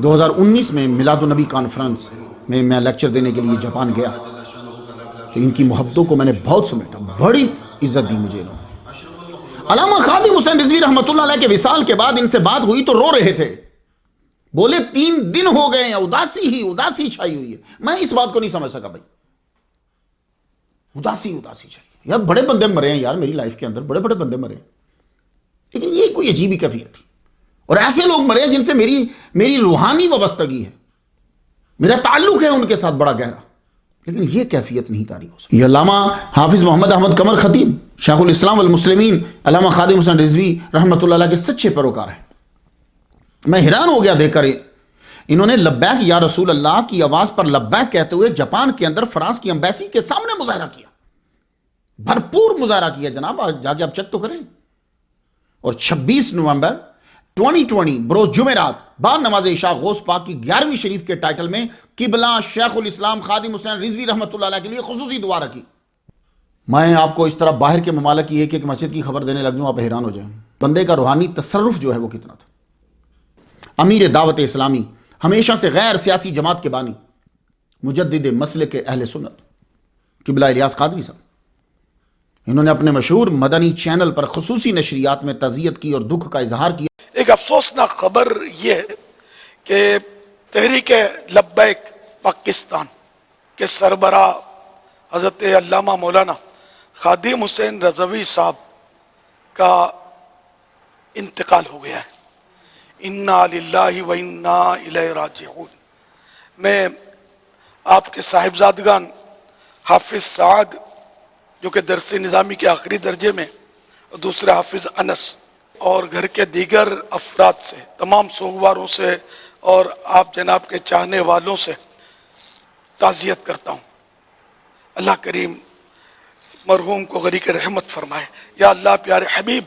2019 میں میلاد النبی کانفرنس میں میں لیکچر دینے کے لیے جاپان گیا تو ان کی محبتوں کو میں نے بہت سمیٹا، بڑی عزت دی مجھے انہوں نے۔ علامہ خادم حسین رضوی رحمۃ اللہ علیہ کے وصال کے بعد ان سے بات ہوئی تو رو رہے تھے، بولے 3 دن ہو گئے ہیں، اداسی چھائی ہوئی ہے۔ میں اس بات کو نہیں سمجھ سکا بھائی، اداسی چھائی، یار بڑے بندے مرے ہیں یار میری لائف کے اندر، بڑے بندے مرے ہیں، لیکن یہ کوئی عجیب ہی کیفیت تھی، اور ایسے لوگ مرے جن سے میری روحانی وابستگی ہے، میرا تعلق ہے ان کے ساتھ بڑا گہرا، لیکن یہ کیفیت نہیں طاری ہو سکتی۔ یہ علامہ حافظ محمد احمد قمر خطیب، شیخ الاسلام والمسلمین علامہ خادم حسین رضوی رحمۃ اللہ علیہ کے سچے پیروکار ہیں۔ میں حیران ہو گیا دیکھ کر، انہوں نے لبیک یا رسول اللہ کی آواز پر لبیک کہتے ہوئے جاپان کے اندر فرانس کی ایمبیسی کے سامنے مظاہرہ کیا، بھرپور مظاہرہ کیا جناب، جا کے آپ چیک تو کریں۔ اور 26 نومبر 2020 بروز جمعرات بعد نماز عشاء غوث پاک کی 11ویں شریف کے ٹائٹل میں قبلہ شیخ الاسلام خادم حسین رضوی رحمۃ اللہ علیہ کے لیے خصوصی دعا رکھی۔ میں آپ کو اس طرح باہر کے ممالک کی ایک مسجد کی خبر دینے لگ جاؤں، آپ حیران ہو جائیں بندے کا روحانی تصرف جو ہے وہ کتنا تھا۔ امیر دعوت اسلامی، ہمیشہ سے غیر سیاسی جماعت کے بانی، مجدد مسلک اہل سنت، قبلہ الیاس قادری صاحب، انہوں نے اپنے مشہور مدنی چینل پر خصوصی نشریات میں تعزیت کی اور دکھ کا اظہار کیا۔ ایک افسوسناک خبر یہ ہے کہ تحریک لبیک پاکستان کے سربراہ حضرت علامہ مولانا خادم حسین رضوی صاحب کا انتقال ہو گیا ہے۔ انا للہ و انا الیہ راجعون۔ میں آپ کے صاحبزادگان حافظ سعد جو کہ درس نظامی کے آخری درجے میں، اور دوسرے حافظ انس، اور گھر کے دیگر افراد سے، تمام سوگواروں سے اور آپ جناب کے چاہنے والوں سے تعزیت کرتا ہوں۔ اللہ کریم مرحوم کو غریق رحمت فرمائے۔ یا اللہ پیارے حبیب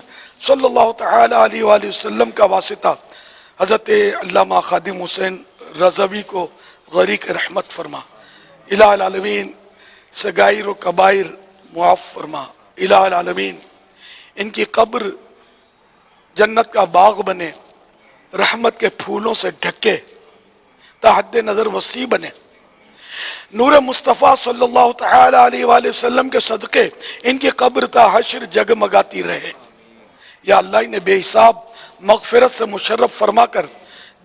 صلی اللہ تعالی علیہ وآلہ وسلم کا واسطہ حضرت علامہ خادم حسین رضوی کو غریق رحمت فرما۔ الہ العالمین صغائر و کبائر معاف فرما۔ الہ العالمین ان کی قبر جنت کا باغ بنے، رحمت کے پھولوں سے ڈھکے، تا حد نظر وسیع بنے۔ نور مصطفیٰ صلی اللہ تعالی علیہ وآلہ وسلم کے صدقے ان کی قبر تا حشر جگمگاتی رہے۔ یا اللہ انہیں بے حساب مغفرت سے مشرف فرما کر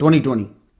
2020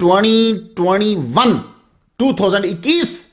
2021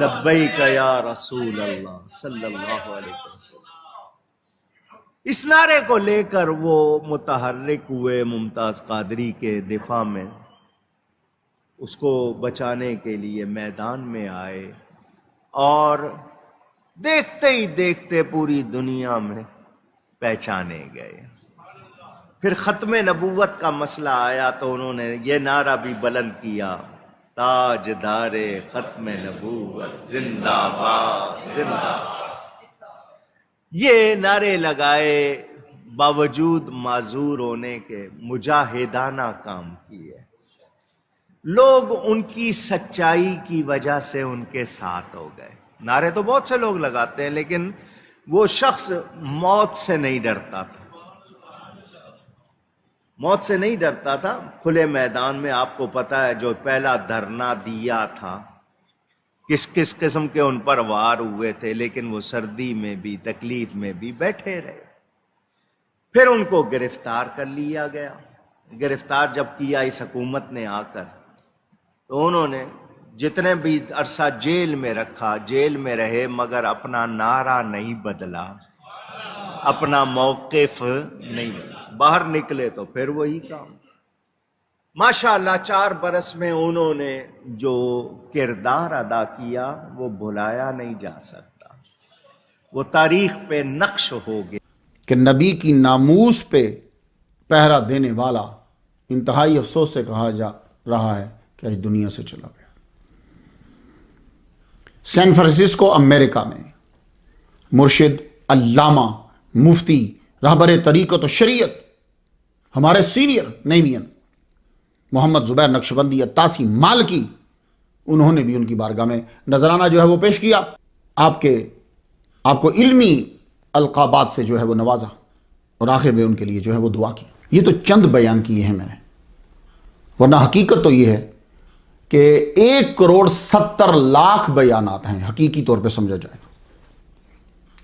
لبیک یا رسول اللہ صلی اللہ علیہ وسلم. اس نعرے کو لے کر وہ متحرک ہوئے ممتاز قادری کے دفاع میں، اس کو بچانے کے لیے میدان میں آئے، اور دیکھتے ہی دیکھتے پوری دنیا میں پہچانے گئے. پھر ختم نبوت کا مسئلہ آیا تو انہوں نے یہ نعرہ بھی بلند کیا، تاجدار ختم نبوت زندہ باد زندہ باد. یہ نعرے لگائے، باوجود معذور ہونے کے مجاہدانہ کام کیے. لوگ ان کی سچائی کی وجہ سے ان کے ساتھ ہو گئے. نعرے تو بہت سے لوگ لگاتے ہیں، لیکن وہ شخص موت سے نہیں ڈرتا تھا، موت سے نہیں ڈرتا تھا. کھلے میدان میں آپ کو پتا ہے جو پہلا دھرنا دیا تھا، کس کس قسم کے ان پر وار ہوئے تھے، لیکن وہ سردی میں بھی تکلیف میں بھی بیٹھے رہے. پھر ان کو گرفتار کر لیا گیا. گرفتار جب کیا اس حکومت نے آ کر، تو انہوں نے جتنے بھی عرصہ جیل میں رکھا، جیل میں رہے، مگر اپنا نعرہ نہیں بدلا، اپنا موقف نہیں بدلا. باہر نکلے تو پھر وہی کام. ماشاءاللہ 4 برس میں انہوں نے جو کردار ادا کیا وہ بھلایا نہیں جا سکتا، وہ تاریخ پہ نقش ہو گیا. کہ نبی کی ناموس پہ پہرا دینے والا انتہائی افسوس سے کہا جا رہا ہے کہ آج دنیا سے چلا گیا. سین فرانسسکو امریکہ میں مرشد، علامہ، مفتی، رہبر طریقت و شریعت، ہمارے سینئر نیمین محمد زبیر نقشبندی 88 مالکی، انہوں نے بھی ان کی بارگاہ میں نذرانہ جو ہے وہ پیش کیا. آپ کو علمی القابات سے جو ہے وہ نوازا، اور آخر میں ان کے لیے جو ہے وہ دعا کی. یہ تو چند بیان کیے ہیں میں نے، ورنہ حقیقت تو یہ ہے کہ 1,70,00,000 بیانات ہیں حقیقی طور پہ سمجھا جائے،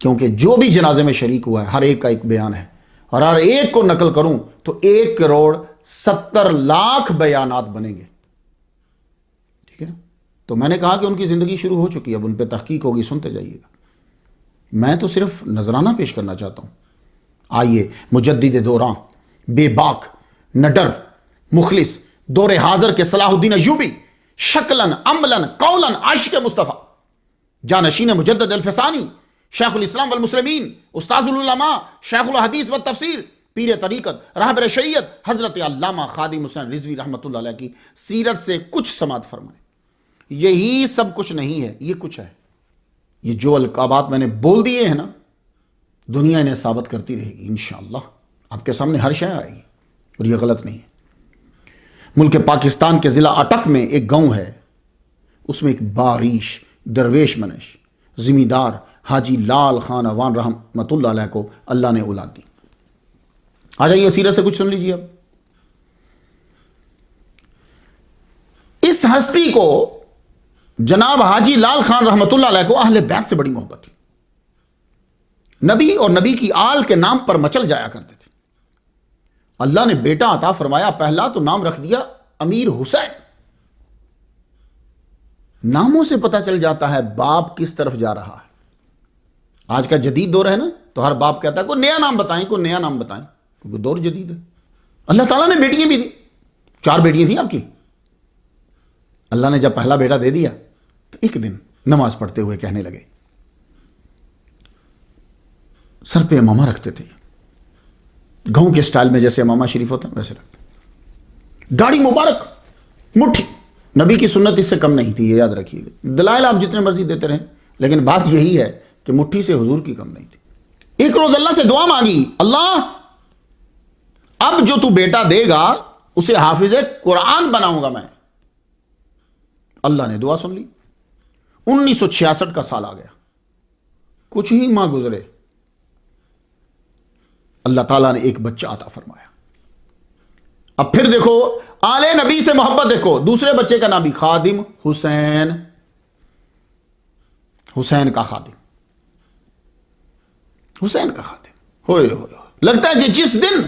کیونکہ جو بھی جنازے میں شریک ہوا ہے ہر ایک کا ایک بیان ہے، اور ہر ایک کو نقل کروں تو 1,70,00,000 بیانات بنیں گے. ٹھیک ہے، تو میں نے کہا کہ ان کی زندگی شروع ہو چکی ہے، اب ان پہ تحقیق ہوگی، سنتے جائیے گا. میں تو صرف نذرانہ پیش کرنا چاہتا ہوں. آئیے مجدد دوراں، بے باک، نڈر، مخلص، دور حاضر کے صلاح الدین ایوبی، شکلاً عملاً قولاً عاشق مصطفیٰ، جانشین مجدد الفسانی، شیخ الاسلام والمسلمین، استاذ العلماء، شیخ الحدیث والتفسیر، پیر طریقت، رہبر شریعت حضرت علامہ خادم حسین رضوی رحمۃ اللہ علیہ کی سیرت سے کچھ سماعت فرمائیں. یہی سب کچھ نہیں ہے، یہ کچھ ہے. یہ جو القابات میں نے بول دیے ہیں نا، دنیا انہیں ثابت کرتی رہے گی انشاءاللہ. آپ کے سامنے ہر شے آئے گی، اور یہ غلط نہیں ہے. ملک پاکستان کے ضلع اٹک میں ایک گاؤں ہے، اس میں ایک باریش درویش منش زمیندار حاجی لال خان اوان رحمۃ اللہ علیہ کو اللہ نے اولاد دی. آ جائیے سیرت سے کچھ سن لیجیے. اب اس ہستی کو جناب حاجی لال خان رحمۃ اللہ علیہ کو اہل بیت سے بڑی محبت تھی. نبی اور نبی کی آل کے نام پر مچل جایا کرتے تھے. اللہ نے بیٹا عطا فرمایا، پہلا تو نام رکھ دیا امیر حسین. ناموں سے پتہ چل جاتا ہے باپ کس طرف جا رہا ہے. آج کا جدید دور ہے نا، تو ہر باپ کہتا ہے کوئی نیا نام بتائیں، کوئی نیا نام بتائیں، کیونکہ دور جدید ہے. اللہ تعالیٰ نے بیٹیاں بھی دی، 4 بیٹیاں تھیں آپ کی. اللہ نے جب پہلا بیٹا دے دیا تو ایک دن نماز پڑھتے ہوئے کہنے لگے، سر پہ امامہ رکھتے تھے، گاؤں کے سٹائل میں جیسے امامہ شریف ہوتا ہے ویسے رکھتے، داڑھی مبارک، مٹھی. نبی کی سنت اس سے کم نہیں تھی، یہ یاد رکھیے گا. دلائل آپ جتنے مرضی دیتے رہیں، لیکن بات یہی ہے کہ مٹھی سے حضور کی کم نہیں تھی. ایک روز اللہ سے دعا مانگی، اللہ اب جو تو بیٹا دے گا اسے حافظ قرآن بناؤں گا میں. اللہ نے دعا سن لی. 1966 کا سال آ گیا، کچھ ہی ماہ گزرے، اللہ تعالیٰ نے ایک بچہ عطا فرمایا. اب پھر دیکھو آل نبی سے محبت دیکھو. دوسرے بچے کا نام بھی خادم حسین، حسین کا خادم، حسین کا خادم. ہوئے لگتا ہے کہ جس دن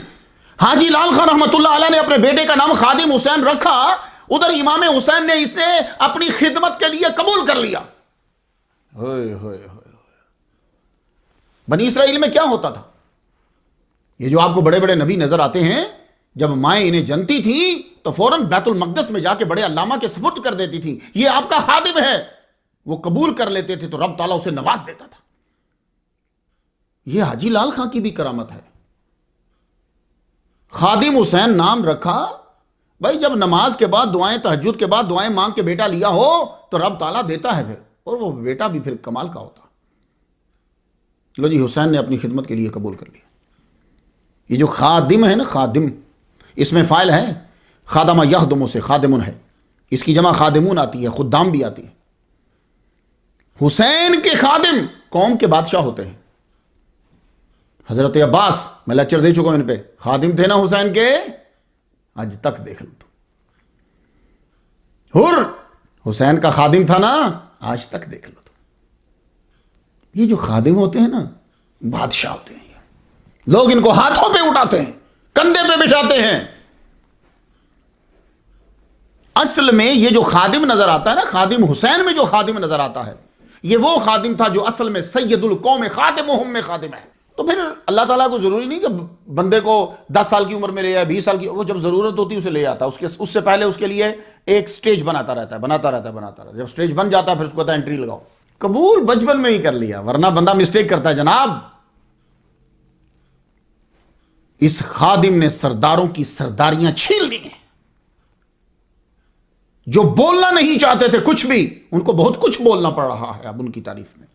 حاجی لال خان رحمۃ اللہ علیہ نے اپنے بیٹے کا نام خادم حسین رکھا، ادھر امام حسین نے اسے اپنی خدمت کے لیے قبول کر لیا. ہوئے ہوئے ہوئے بنی اسرائیل میں کیا ہوتا تھا؟ یہ جو آپ کو بڑے بڑے نبی نظر آتے ہیں، جب مائیں انہیں جنتی تھیں تو فوراً بیت المقدس میں جا کے بڑے علامہ کے سپرد کر دیتی تھی، یہ آپ کا خادم ہے. وہ قبول کر لیتے تھے تو رب تعالیٰ اسے نواز دیتا تھا. یہ حاجی لال خان کی بھی کرامت ہے. خادم حسین نام رکھا، بھائی جب نماز کے بعد دعائیں، تہجد کے بعد دعائیں مانگ کے بیٹا لیا ہو تو رب تعالیٰ دیتا ہے پھر، اور وہ بیٹا بھی پھر کمال کا ہوتا. لو جی، حسین نے اپنی خدمت کے لیے قبول کر لیا. یہ جو خادم ہے نا، خادم، اس میں فاعل ہے، خادمہ یخدموں سے خادمن ہے، اس کی جمع خادمون آتی ہے، خدام بھی آتی ہے. حسین کے خادم قوم کے بادشاہ ہوتے ہیں. حضرت عباس، میں لیکچر دے چکا ہوں ان پہ، خادم تھے نا حسین کے، آج تک دیکھ لو تو. حر حسین کا خادم تھا نا، آج تک دیکھ لو تو. یہ جو خادم ہوتے ہیں نا، بادشاہ ہوتے ہیں. لوگ ان کو ہاتھوں پہ اٹھاتے ہیں، کندھے پہ بٹھاتے ہیں. اصل میں یہ جو خادم نظر آتا ہے نا، خادم حسین میں جو خادم نظر آتا ہے، یہ وہ خادم تھا جو اصل میں سید القوم خادمہم میں خادم ہے. تو پھر اللہ تعالیٰ کو ضروری نہیں کہ بندے کو 10 سال کی عمر میں لے آئے، 20 سال کی، وہ جب ضرورت ہوتی ہے اسے لے آتا ہے. اس سے پہلے اس کے لیے ایک سٹیج بناتا رہتا ہے. جب سٹیج بن جاتا ہے پھر اس کو کہتا ہے انٹری لگاؤ. قبول بچپن میں ہی کر لیا، ورنہ بندہ مسٹیک کرتا ہے جناب. اس خادم نے سرداروں کی سرداریاں چھین لی ہیں. جو بولنا نہیں چاہتے تھے کچھ بھی، ان کو بہت کچھ بولنا پڑ رہا ہے اب ان کی تعریف میں.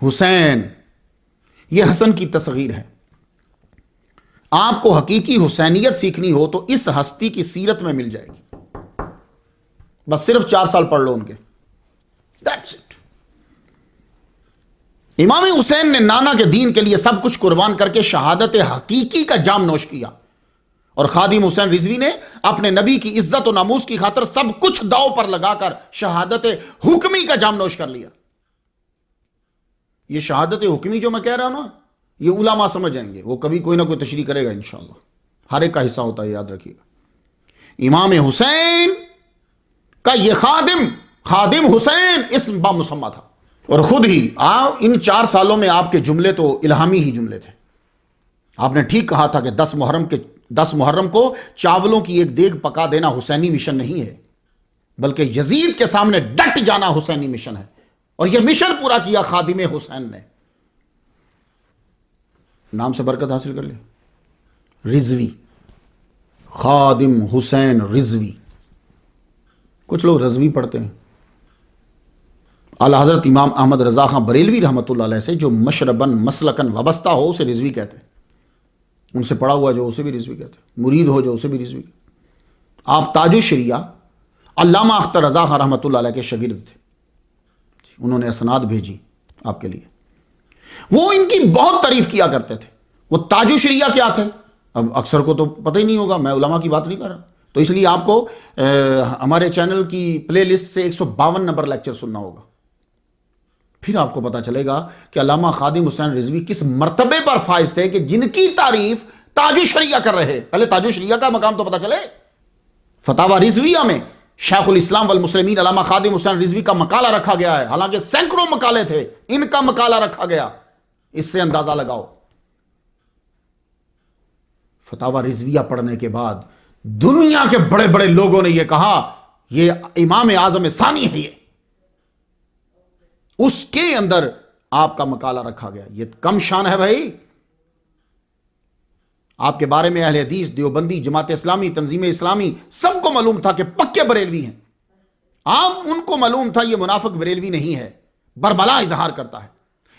حسین، یہ حسن کی تصغیر ہے. آپ کو حقیقی حسینیت سیکھنی ہو تو اس ہستی کی سیرت میں مل جائے گی. بس صرف 4 سال پڑھ لو ان کے، That's it. امام حسین نے نانا کے دین کے لیے سب کچھ قربان کر کے شہادت حقیقی کا جام نوش کیا، اور خادم حسین رضوی نے اپنے نبی کی عزت و ناموس کی خاطر سب کچھ داؤ پر لگا کر شہادت حکمی کا جام نوش کر لیا. یہ شہادت حکمی جو میں کہہ رہا ہوں نا، یہ علماء سمجھ جائیں گے، وہ کبھی کوئی نہ کوئی تشریح کرے گا انشاءاللہ. ہر ایک کا حصہ ہوتا ہے، یاد رکھیے گا. امام حسین کا یہ خادم حسین اسم بامسمہ تھا. اور خود ہی ان 4 سالوں میں آپ کے جملے تو الہامی ہی جملے تھے. آپ نے ٹھیک کہا تھا کہ 10 محرم کو چاولوں کی ایک دیگ پکا دینا حسینی مشن نہیں ہے، بلکہ یزید کے سامنے ڈٹ جانا حسینی مشن ہے. اور یہ مشن پورا کیا خادم حسین نے. نام سے برکت حاصل کر لے، رضوی، خادم حسین رضوی. کچھ لوگ رضوی پڑھتے ہیں. اعلیٰ حضرت امام احمد رضا خان بریلوی رحمۃ اللہ علیہ سے جو مشرباً مسلکاً وابستہ ہو اسے رضوی کہتے ہیں. ان سے پڑھا ہوا جو اسے بھی رضوی کہتے ہیں، مرید ہو جو اسے بھی رضوی کہتے ہیں. آپ تاج الشریعہ علامہ اختر رضا خان رحمۃ اللہ علیہ کے شاگرد تھے. انہوں نے اسناد بھیجی آپ کے لیے. وہ ان کی بہت تعریف کیا کرتے تھے. وہ تاج الشریعہ کیا تھے اب اکثر کو تو پتہ ہی نہیں ہوگا، میں علماء کی بات نہیں کر رہا، تو اس لیے آپ کو ہمارے چینل کی پلے لسٹ سے 152 نمبر لیکچر سننا ہوگا. پھر آپ کو پتا چلے گا کہ علامہ خادم حسین رضوی کس مرتبے پر فائز تھے کہ جن کی تعریف تاج الشریعہ کر رہے. پہلے تاج الشریعہ کا مقام تو پتا چلے. فتاوی رضویہ میں شیخ الاسلام والمسلمین علامہ خادم حسین رضوی کا مقالہ رکھا گیا ہے. حالانکہ سینکڑوں مقالے تھے، ان کا مقالہ رکھا گیا. اس سے اندازہ لگاؤ. فتاوی رضویہ پڑھنے کے بعد دنیا کے بڑے بڑے لوگوں نے یہ کہا یہ امام اعظم ثانی ہے. یہ اس کے اندر آپ کا مقالہ رکھا گیا. یہ کم شان ہے بھائی. آپ کے بارے میں اہل حدیث، دیوبندی، جماعت اسلامی، تنظیم اسلامی سب کو معلوم تھا کہ پکے بریلوی ہیں. آپ ان کو معلوم تھا یہ منافق بریلوی نہیں ہے، بربلا اظہار کرتا ہے.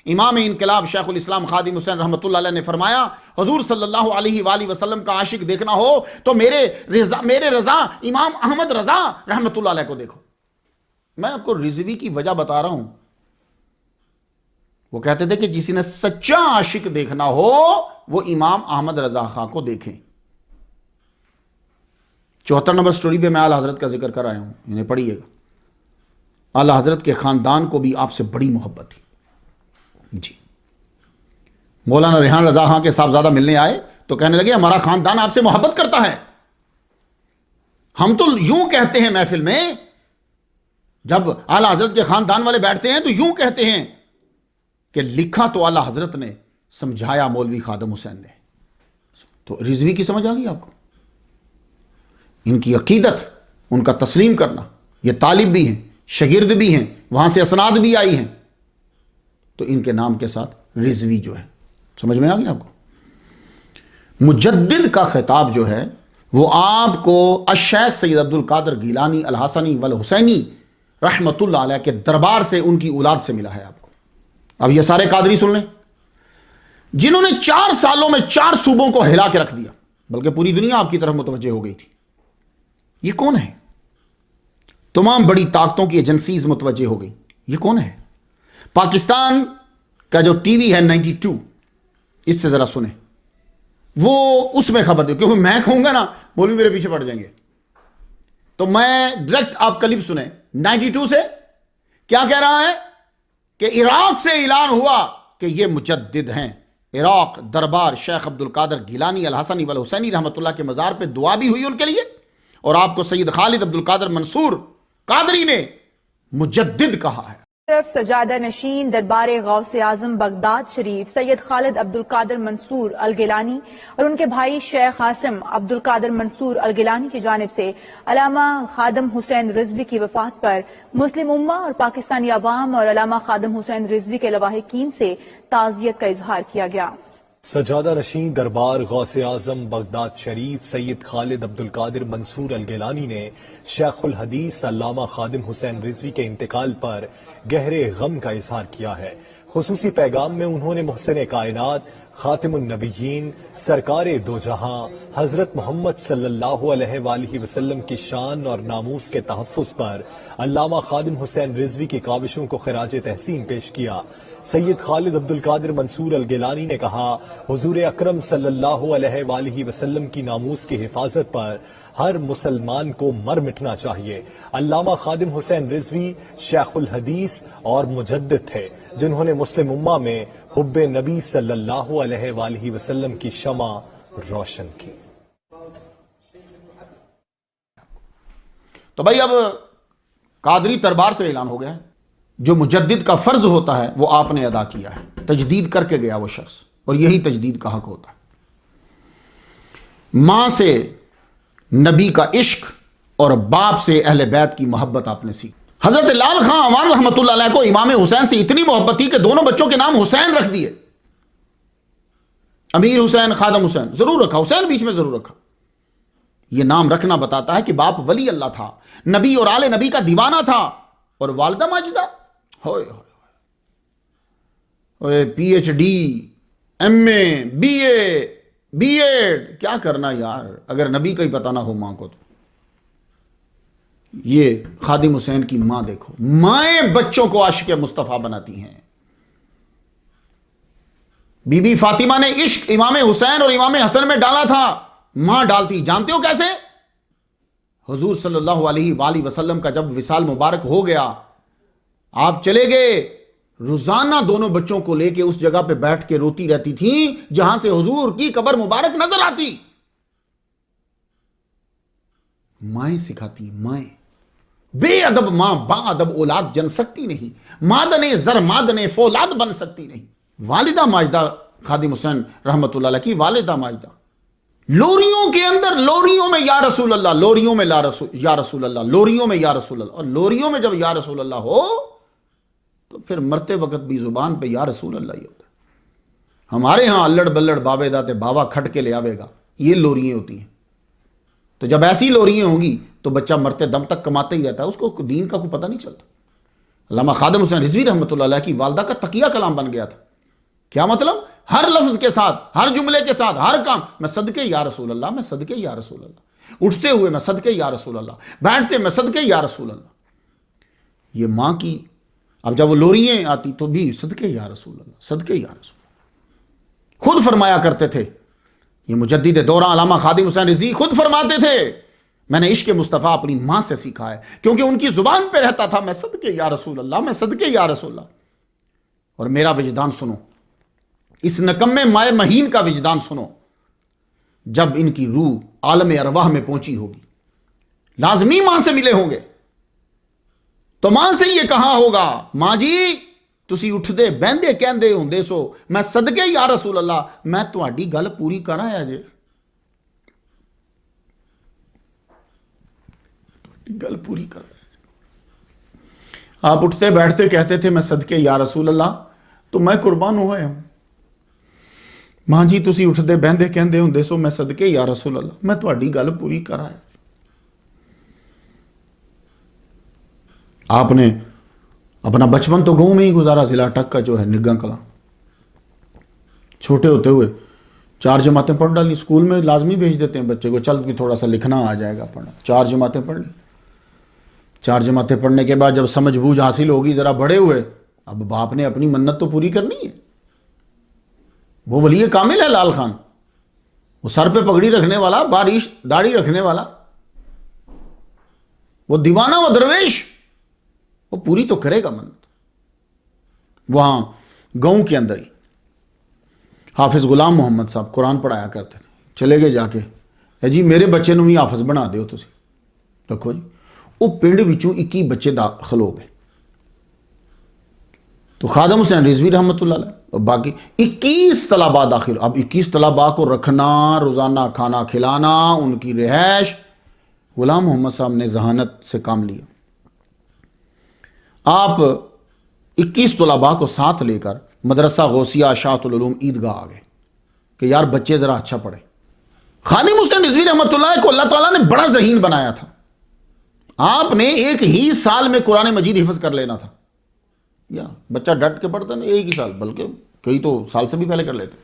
امام انقلاب شیخ الاسلام خادم حسین رحمۃ اللہ علیہ نے فرمایا حضور صلی اللہ علیہ وآلہ وسلم کا عاشق دیکھنا ہو تو میرے رضا امام احمد رضا رحمۃ اللہ علیہ کو دیکھو. میں آپ کو رضوی کی وجہ بتا رہا ہوں. وہ کہتے تھے کہ جسی نے سچا عاشق دیکھنا ہو وہ امام احمد رضا خان کو دیکھیں. 74 نمبر سٹوری پہ میں اعلیٰ حضرت کا ذکر کر آیا ہوں، انہیں پڑھیے گا. اعلیٰ حضرت کے خاندان کو بھی آپ سے بڑی محبت تھی. جی مولانا ریحان رضا خان کے صاحبزادہ ملنے آئے تو کہنے لگے ہمارا خاندان آپ سے محبت کرتا ہے. ہم تو یوں کہتے ہیں محفل میں جب اعلیٰ حضرت کے خاندان والے بیٹھتے ہیں تو یوں کہتے ہیں کہ لکھا تو اعلیٰ حضرت نے، سمجھایا مولوی خادم حسین نے. تو رضوی کی سمجھ آ گئی آپ کو؟ ان کی عقیدت، ان کا تسلیم کرنا، یہ طالب بھی ہیں، شاگرد بھی ہیں، وہاں سے اسناد بھی آئی ہیں، تو ان کے نام کے ساتھ رضوی جو ہے، سمجھ میں آ گئی آپ کو؟ مجدد کا خطاب جو ہے وہ آپ کو الشیخ سید عبد القادر گیلانی الحسنی والحسینی رحمت اللہ علیہ کے دربار سے، ان کی اولاد سے ملا ہے آپ کو. اب یہ سارے قادری سن لیں، جنہوں نے 4 سالوں میں 4 صوبوں کو ہلا کے رکھ دیا، بلکہ پوری دنیا آپ کی طرف متوجہ ہو گئی تھی. یہ کون ہے؟ تمام بڑی طاقتوں کی ایجنسیز متوجہ ہو گئی. یہ کون ہے؟ پاکستان کا جو ٹی وی ہے 92، اس سے ذرا سنیں، وہ اس میں خبر دے، کیونکہ میں کہوں گا نا مولوی میرے پیچھے پڑ جائیں گے، تو میں ڈائریکٹ آپ کلپ سنیں 92 سے. کیا کہہ رہا ہے کہ عراق سے اعلان ہوا کہ یہ مجدد ہیں. عراق دربار شیخ عبد القادر گیلانی الحسنی والحسینی رحمۃ اللہ کے مزار پہ دعا بھی ہوئی ان کے لیے، اور آپ کو سید خالد عبد القادر منصور قادری نے مجدد کہا ہے. طرف سجادہ نشین دربار غوث اعظم بغداد شریف سید خالد عبد القادر منصور الگیلانی اور ان کے بھائی شیخ قاسم عبد القادر منصور الگیلانی کی جانب سے علامہ خادم حسین رضوی کی وفات پر مسلم امہ اور پاکستانی عوام اور علامہ خادم حسین رضوی کے لواحقین سے تعزیت کا اظہار کیا گیا. سجادہ نشین دربار غوث اعظم بغداد شریف سید خالد عبد القادر منصور الگیلانی نے شیخ الحدیث علامہ خادم حسین رضوی کے انتقال پر گہرے غم کا اظہار کیا ہے. خصوصی پیغام میں انہوں نے محسن کائنات خاتم النبیین سرکار دو جہاں حضرت محمد صلی اللہ علیہ وآلہ وسلم کی شان اور ناموس کے تحفظ پر علامہ خادم حسین رضوی کی کاوشوں کو خراج تحسین پیش کیا. سید خالد عبد القادر منصور الگیلانی نے کہا، حضور اکرم صلی اللہ علیہ وآلہ وسلم کی ناموس کی حفاظت پر ہر مسلمان کو مر مٹنا چاہیے. علامہ خادم حسین رضوی شیخ الحدیث اور مجدد تھے جنہوں نے مسلم امہ میں حب نبی صلی اللہ علیہ وآلہ وسلم کی شمع روشن کی. تو بھائی اب قادری دربار سے اعلان ہو گیا ہے، جو مجدد کا فرض ہوتا ہے وہ آپ نے ادا کیا ہے، تجدید کر کے گیا وہ شخص، اور یہی تجدید کا حق ہوتا ہے. ماں سے نبی کا عشق اور باپ سے اہل بیت کی محبت آپ نے سیکھی. حضرت لال خان عوان رحمۃ اللہ علیہ کو امام حسین سے اتنی محبت تھی کہ دونوں بچوں کے نام حسین رکھ دیے. امیر حسین، خادم حسین ضرور رکھا، حسین بیچ میں ضرور رکھا. یہ نام رکھنا بتاتا ہے کہ باپ ولی اللہ تھا، نبی اور آل نبی کا دیوانہ تھا، اور والدہ ماجدہ ہوئے P H D, M A, B A, B Ed, کیا کرنا یار اگر نبی کا ہی پتہ نہ ہو ماں کو. تو یہ خادم حسین کی ماں دیکھو، مائیں بچوں کو عاشق مصطفیٰ بناتی ہیں. بی بی فاطمہ نے عشق امام حسین اور امام حسن میں ڈالا تھا، ماں ڈالتی. جانتے ہو کیسے؟ حضور صلی اللہ علیہ وآلہ وسلم کا جب وصال مبارک ہو گیا، آپ چلے گئے، روزانہ دونوں بچوں کو لے کے اس جگہ پہ بیٹھ کے روتی رہتی تھیں جہاں سے حضور کی قبر مبارک نظر آتی. مائیں سکھاتی، مائیں. بے ادب ماں با ادب اولاد جن سکتی نہیں، مادن زر مادن فولاد بن سکتی نہیں. والدہ ماجدہ خادم حسین رحمت اللہ علیہ کی والدہ ماجدہ لوریوں کے اندر، لوریوں میں یا رسول اللہ، لوریوں میں یا رسول اللہ، لوریوں میں یا رسول اللہ. اور لوریوں میں جب یا رسول اللہ ہو تو پھر مرتے وقت بھی زبان پہ یا رسول اللہ ہی ہوتا ہے. ہمارے ہاں الڑ بلڑ باوے داتے باوا کھٹ کے لے آوے گا، یہ لوریاں ہوتی ہیں. تو جب ایسی لوریاں ہوں گی تو بچہ مرتے دم تک کماتا ہی رہتا ہے، اس کو دین کا کوئی پتہ نہیں چلتا. علامہ خادم حسین رضوی رحمۃ اللہ علیہ کی والدہ کا تقیہ کلام بن گیا تھا. کیا مطلب؟ ہر لفظ کے ساتھ، ہر جملے کے ساتھ، ہر کام میں صدقے یا رسول اللہ، میں صدقے یا رسول اللہ. اٹھتے ہوئے میں صدقے یا رسول اللہ، بیٹھتے میں صدقے یا رسول اللہ. یہ ماں کی، اب جب وہ لوریاں آتی تو بھی صدقے یا رسول اللہ، صدقے یا رسول اللہ. خود فرمایا کرتے تھے، یہ مجدد دورہ علامہ خادم حسین رضوی خود فرماتے تھے، میں نے عشق مصطفیٰ اپنی ماں سے سیکھا ہے، کیونکہ ان کی زبان پہ رہتا تھا میں صدقے یا رسول اللہ، میں صدقے یا رسول اللہ. اور میرا وجدان سنو، اس نکمے مائے مہین کا وجدان سنو. جب ان کی روح عالم ارواح میں پہنچی ہوگی، لازمی ماں سے ملے ہوں گے، تو ماں سے یہ کہا ہوگا ماں جی تسی اٹھدے بہندے کہندے ہوندے سو میں صدقے یا رسول اللہ میں تہاڈی گل پوری کر آیا جے، گل پوری کر آیا جے۔ آپ اٹھتے بیٹھتے کہتے تھے میں صدقے یا رسول اللہ تو میں قربان ہوا ہوں۔ ماں جی تسی اٹھدے بہندے کہندے ہوندے سو میں صدقے یا رسول اللہ میں تہاڈی گل پوری کر آیا۔ آپ نے اپنا بچپن تو گاؤں میں ہی گزارا، ضلع ٹک کا جو ہے نگاں کلاں، چھوٹے ہوتے ہوئے 4 جماعتیں پڑھ ڈالی، اسکول میں لازمی بھیج دیتے ہیں بچے کو، چل کہ تھوڑا سا لکھنا آ جائے گا پڑھنا، 4 جماعتیں پڑھ لی، 4 جماعتیں پڑھنے کے بعد جب سمجھ بوجھ حاصل ہوگی، ذرا بڑے ہوئے، اب باپ نے اپنی منت تو پوری کرنی ہے۔ وہ ولی کامل ہے لال خان، وہ سر پہ پگڑی رکھنے والا، باریش داڑھی رکھنے والا، وہ دیوانہ و درویش، وہ پوری تو کرے گا منت۔ وہاں گاؤں کے اندر ہی حافظ غلام محمد صاحب قرآن پڑھایا کرتے تھے، چلے گئے جا کے اے جی میرے بچے نو بھی حافظ بنا دیو تسی، رکھو جی، وہ پنڈ وچوں 21 بچے داخل ہو گئے۔ تو خادم حسین رضوی رحمۃ اللہ علیہ اور باقی 21 طلباء داخل، اب 21 طلباء کو رکھنا، روزانہ کھانا کھلانا، ان کی رہائش، غلام محمد صاحب نے ذہانت سے کام لیا۔ آپ 21 طلباء کو ساتھ لے کر مدرسہ غوثیہ اشاعت العلوم عیدگاہ آ گئے کہ یار بچے ذرا اچھا پڑھے۔ خادم حسین رضوی رحمۃ اللہ کو اللہ تعالیٰ نے بڑا ذہین بنایا تھا۔ آپ نے ایک ہی سال میں قرآن مجید حفظ کر لینا تھا، یا بچہ ڈٹ کے پڑھتا نہیں ایک ہی سال، بلکہ کئی تو سال سے بھی پہلے کر لیتے،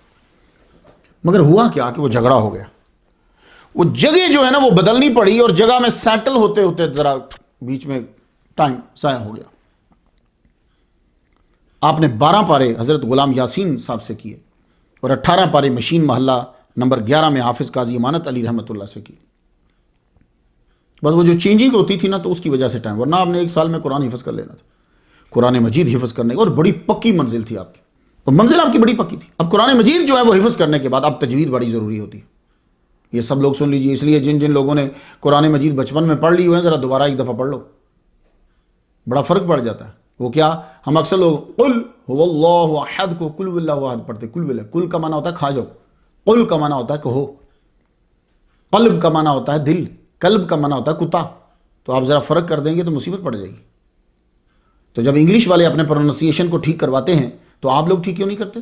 مگر ہوا کیا کہ وہ جھگڑا ہو گیا، وہ جگہ جو ہے نا وہ بدلنی پڑی، اور جگہ میں سیٹل ہوتے ہوتے ذرا بیچ میں ٹائم ضائع ہو گیا۔ آپ نے 12 پارے حضرت غلام یاسین صاحب سے کیے اور 18 پارے مشین محلہ نمبر 11 میں حافظ قاضی امانت علی رحمۃ اللہ سے کی۔ بس وہ جو چینجنگ ہوتی تھی نا تو اس کی وجہ سے ٹائم، ورنہ آپ نے ایک سال میں قرآن حفظ کر لینا تھا، قرآن مجید حفظ کرنے کی، اور بڑی پکی منزل تھی آپ کی، اور منزل آپ کی بڑی پکی تھی۔ اب قرآن مجید جو ہے وہ حفظ کرنے کے بعد اب تجوید بڑی ضروری ہوتی ہے، یہ سب لوگ سن لیجیے، اس لیے جن جن لوگوں نے قرآن مجید بچپن میں پڑھ لی ہوئے ہیں ذرا دوبارہ ایک دفعہ پڑھ لو، بڑا فرق پڑ جاتا ہے۔ وہ کیا، ہم اکثر لوگ قل هو اللہ احد کو قل واللہ احد پڑھتے، قل واللہ، قل کا معنی ہوتا ہے کھا جاؤ، قل کا معنی ہوتا ہے کہو، قلب کا معنی ہوتا ہے دل، قلب کا معنی ہوتا ہے کتا، تو آپ ذرا فرق کر دیں گے تو مصیبت پڑ جائے گی۔ تو جب انگلش والے اپنے پروننسیشن کو ٹھیک کرواتے ہیں تو آپ لوگ ٹھیک کیوں نہیں کرتے؟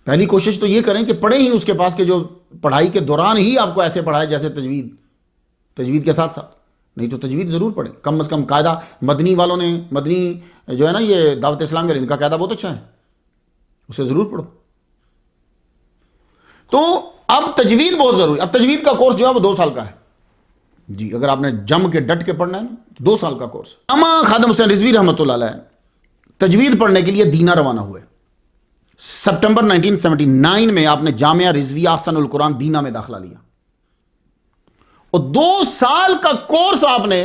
پہلی کوشش تو یہ کریں کہ پڑھیں ہی اس کے پاس کہ جو پڑھائی کے دوران ہی آپ کو ایسے پڑھائے جیسے تجوید کے ساتھ ساتھ، نہیں تو تجوید ضرور پڑھیں، کم از کم قاعدہ مدنی والوں نے، مدنی جو ہے نا یہ دعوت اسلامی والے، ان کا قاعدہ بہت اچھا ہے، اسے ضرور پڑھو۔ تو اب تجوید بہت ضروری، اب تجوید کا کورس جو ہے وہ 2 سال کا ہے جی، اگر آپ نے جم کے ڈٹ کے پڑھنا ہے تو 2 سال کا کورس۔ اما خادم حسین رضوی رحمۃ اللہ علیہ تجوید پڑھنے کے لیے دینا روانہ ہوئے، سپٹمبر 1979 میں آپ نے جامعہ رضویہ احسن القرآن دینا میں داخلہ لیا، اور 2 سال کا کورس آپ نے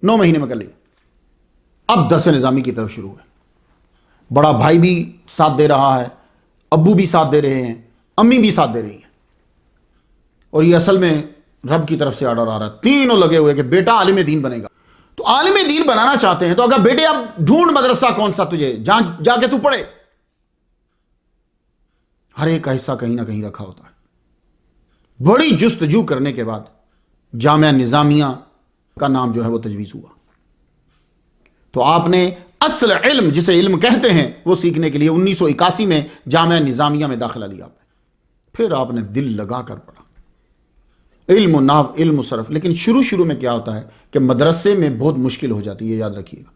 9 مہینے میں کر لیا۔ اب درس نظامی کی طرف شروع ہے، بڑا بھائی بھی ساتھ دے رہا ہے، ابو بھی ساتھ دے رہے ہیں، امی بھی ساتھ دے رہی ہیں، اور یہ اصل میں رب کی طرف سے آرڈر آ رہا ہے، تینوں لگے ہوئے کہ بیٹا عالم دین بنے گا۔ تو عالم دین بنانا چاہتے ہیں تو اگر بیٹے اب ڈھونڈ مدرسہ کون سا تجھے جا کے تو پڑھے، ہر ایک کا حصہ کہیں نہ کہیں رکھا ہوتا ہے۔ بڑی جستجو کرنے کے بعد جامعہ نظامیہ کا نام جو ہے وہ تجویز ہوا، تو آپ نے اصل علم جسے علم کہتے ہیں وہ سیکھنے کے لیے 1981 میں جامعہ نظامیہ میں داخلہ لیا، پھر آپ نے دل لگا کر پڑھا، علم و نحو، علم و صرف۔ لیکن شروع میں کیا ہوتا ہے کہ مدرسے میں بہت مشکل ہو جاتی ہے، یاد رکھیے گا۔